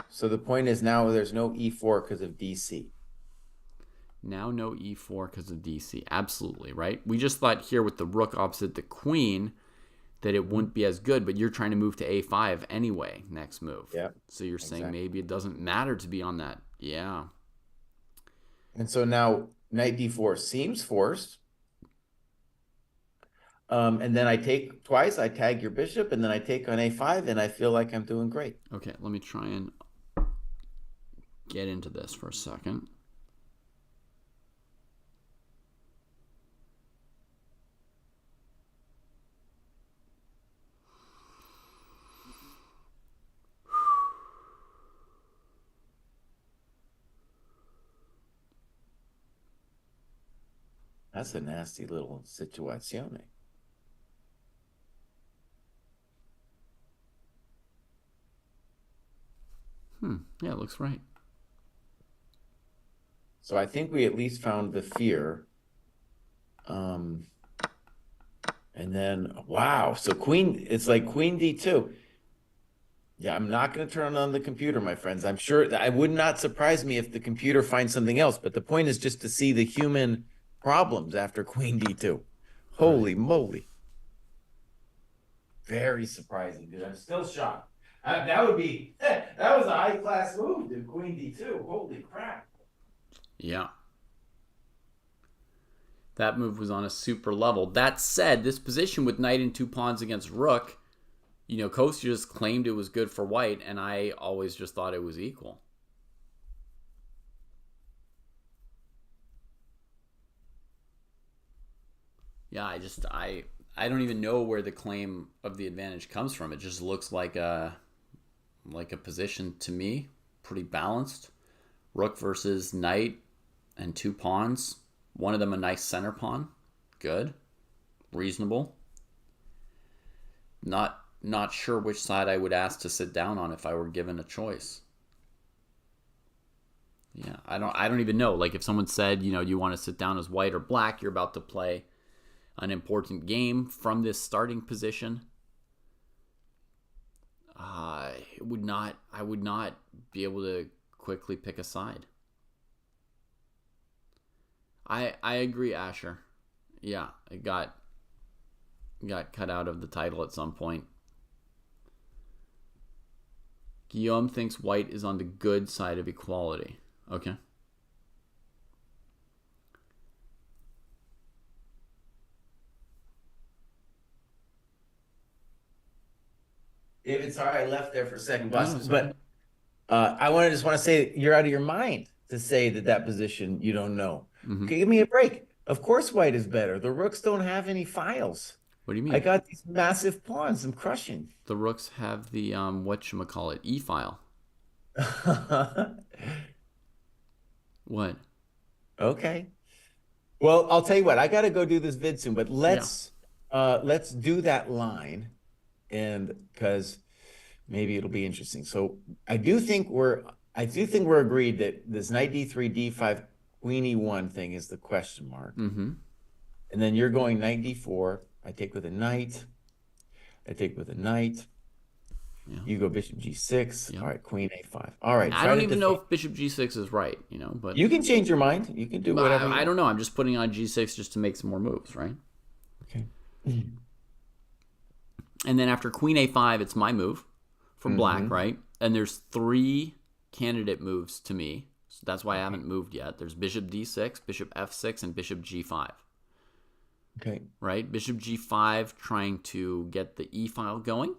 So the point is now there's no e4 because of dc. Now no e4 because of dc. Absolutely, right? We just thought here with the rook opposite the queen that it wouldn't be as good, but you're trying to move to a5 anyway, next move. Yeah. So you're saying maybe it doesn't matter to be on that. Yeah. And so now knight d4 seems forced. And then I take twice, I tag your bishop, and then I take on a5, and I feel like I'm doing great. Okay, let me try and get into this for a second. That's a nasty little situazione. Yeah, it looks right. So I think we at least found the fear. And then, wow. So it's like queen d2. Yeah, I'm not going to turn on the computer, my friends. I'm sure it would not surprise me if the computer finds something else. But the point is just to see the human problems after queen d2. Holy moly. Very surprising, dude. I'm still shocked. That was a high-class move, dude. Queen d2. Holy crap. Yeah. That move was on a super level. That said, this position with knight and 2 pawns against rook, Kostya just claimed it was good for white, and I always just thought it was equal. Yeah, I don't even know where the claim of the advantage comes from. It just looks like a position to me, pretty balanced. Rook versus knight and 2 pawns. One of them a nice center pawn. Good. Reasonable. Not sure which side I would ask to sit down on if I were given a choice. Yeah, I don't even know. Like if someone said, you want to sit down as white or black, you're about to play an important game from this starting position. I would not be able to quickly pick a side. I agree, Asher. Yeah, it got cut out of the title at some point. Guillaume thinks white is on the good side of equality. Okay. David, sorry I left there for a second, boss. But I just want to say you're out of your mind to say that position you don't know. Mm-hmm. Okay, give me a break. Of course white is better. The rooks don't have any files. What do you mean? I got these massive pawns. I'm crushing. The rooks have the whatchamacallit, E file. What? Okay. Well, I'll tell you what. I got to go do this vid soon, but let's do that line, and because maybe it'll be interesting. So I do think we're agreed that this knight d3 d5 queen e1 thing is the question mark. Mm-hmm. And then you're going knight d4. I take with a knight. I take with a knight. Yeah. You go bishop g6. Yep. All right, queen a5. All right. I don't even know if bishop g6 is right, but you can change your mind. You can do whatever. I don't know. I'm just putting on g6 just to make some more moves, right? Okay. And then after queen a5, it's my move for black, right? And there's 3 candidate moves to me. So that's why I haven't moved yet. There's bishop d6, bishop f6, and bishop g5. Okay. Right? Bishop g5 trying to get the e file going.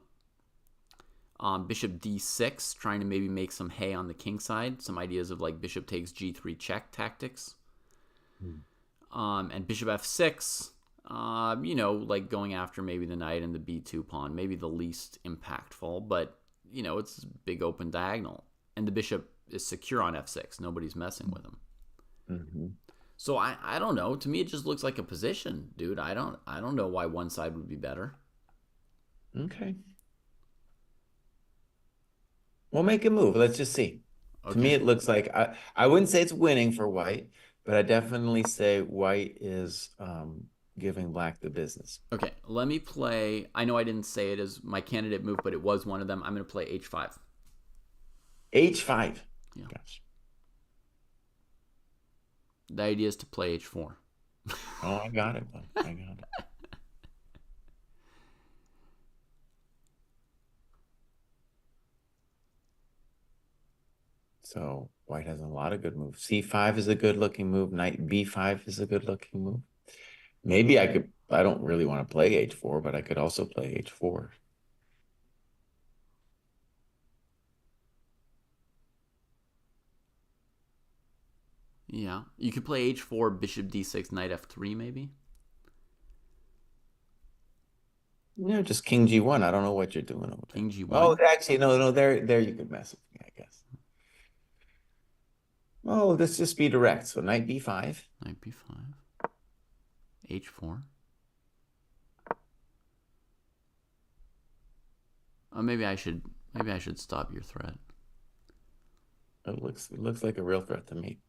Bishop d6, trying to maybe make some hay on the king side. Some ideas of like bishop takes g3 check tactics. And bishop f6, like going after maybe the knight and the b2 pawn. Maybe the least impactful, but, it's a big open diagonal. And the bishop is secure on f6. Nobody's messing with him. Mm-hmm. So I don't know. To me, it just looks like a position, dude. I don't know why one side would be better. Okay. We'll make a move. Let's just see. Okay. To me, it looks like I wouldn't say it's winning for white, but I definitely say white is giving black the business. Okay, let me play. I know I didn't say it as my candidate move, but it was one of them. I'm going to play h5. H5. Yeah. Gosh. The idea is to play h4. Oh, I got it, bud. I got it. So white has a lot of good moves. C5 is a good looking move. Knight B5 is a good looking move. Maybe I don't really want to play H4, but I could also play H4. Yeah, you could play h4, bishop d6, knight f3 maybe. No, just king G1. I don't know what you're doing over there. King G1. Oh, actually, no, there you could mess with me, I guess. Oh, let's just be direct. So knight B5. Knight b5. h4. Oh, maybe I should stop your threat. It looks like a real threat to me.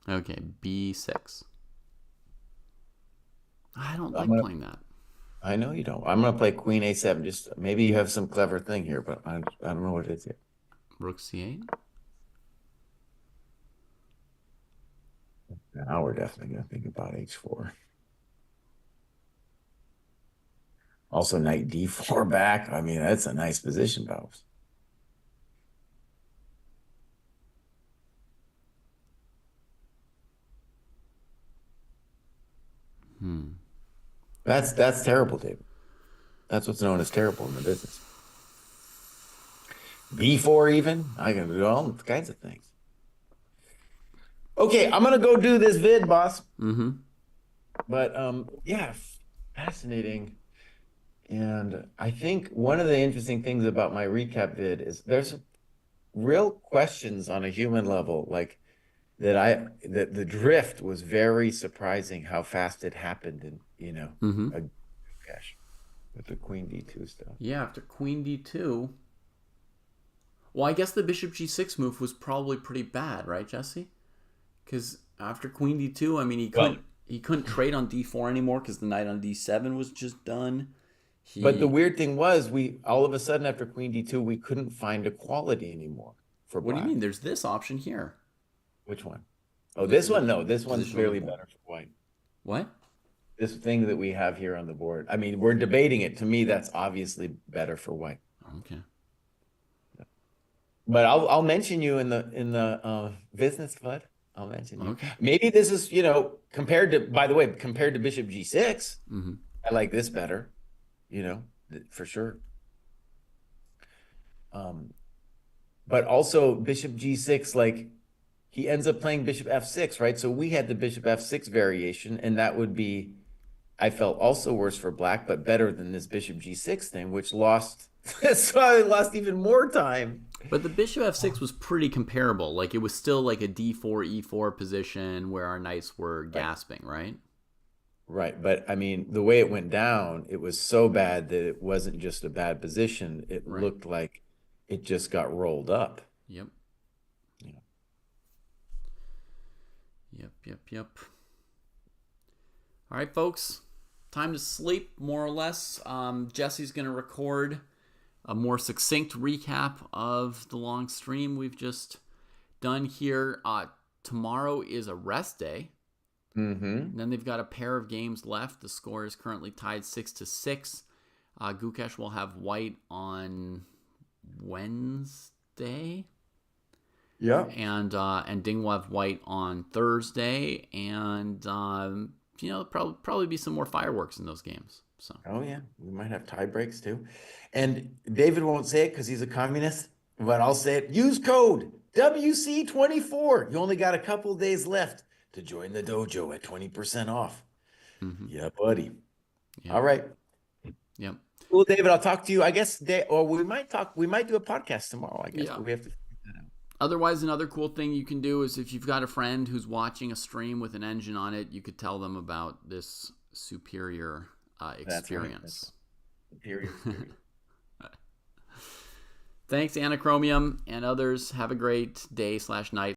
Okay, b6. I don't like playing that. I know you don't. I'm going to play queen A7. Just maybe you have some clever thing here, but I don't know what it is yet. Rook c8. Now we're definitely going to think about H4. Also, knight D4 back. I mean, that's a nice position, Babs. That's terrible, David. That's what's known as terrible in the business. B4 even. I can do all kinds of things. Okay, I'm gonna go do this vid, boss. Mm-hmm. But yeah, fascinating. And I think one of the interesting things about my recap vid is there's real questions on a human level, like that the drift was very surprising how fast it happened, and gosh, with the queen d2 stuff. Yeah, after queen d2. Well, I guess the bishop g6 move was probably pretty bad, right, Jesse? Because after queen d2, I mean, he couldn't trade on d4 anymore because the knight on d7 was just done. But the weird thing was, we all of a sudden after queen d2, we couldn't find equality anymore for black. What do you mean? There's this option here. Which one? Oh, this one? No, this one's clearly better for white. What? This thing that we have here on the board. I mean, we're debating it. To me, that's obviously better for white. Okay. But I'll mention you in the business club. I'll mention you. Okay. Maybe this is, compared to, by the way, compared to bishop g6, I like this better, for sure. But also bishop g6, like he ends up playing bishop f6, right? So we had the bishop f6 variation, and that would be, I felt, also worse for black, but better than this bishop g6 thing, which lost, so I lost even more time. But the bishop f6 was pretty comparable. Like, it was still like a d4, e4 position where our knights were gasping, right? Right, but I mean, the way it went down, it was so bad that it wasn't just a bad position. It looked like it just got rolled up. Yep. Yep. All right, folks. Time to sleep, more or less. Jesse's going to record a more succinct recap of the long stream we've just done here. Tomorrow is a rest day. Mm-hmm. Then they've got a pair of games left. The score is currently tied 6-6. Gukesh will have white on Wednesday. Yeah. And Ding will have white on Thursday, and probably be some more fireworks in those games. So. Oh yeah, we might have tie breaks too. And David won't say it because he's a communist, but I'll say it. Use code WC24. You only got a couple days left to join the dojo at 20% off. Mm-hmm. Yeah, buddy. Yeah. All right. Yep. Well, David, I'll talk to you. I guess we might do a podcast tomorrow. I guess Yeah. but we have to. Otherwise, another cool thing you can do is if you've got a friend who's watching a stream with an engine on it, you could tell them about this superior experience. Superior experience. Thanks, Anachromium and others. Have a great day/night.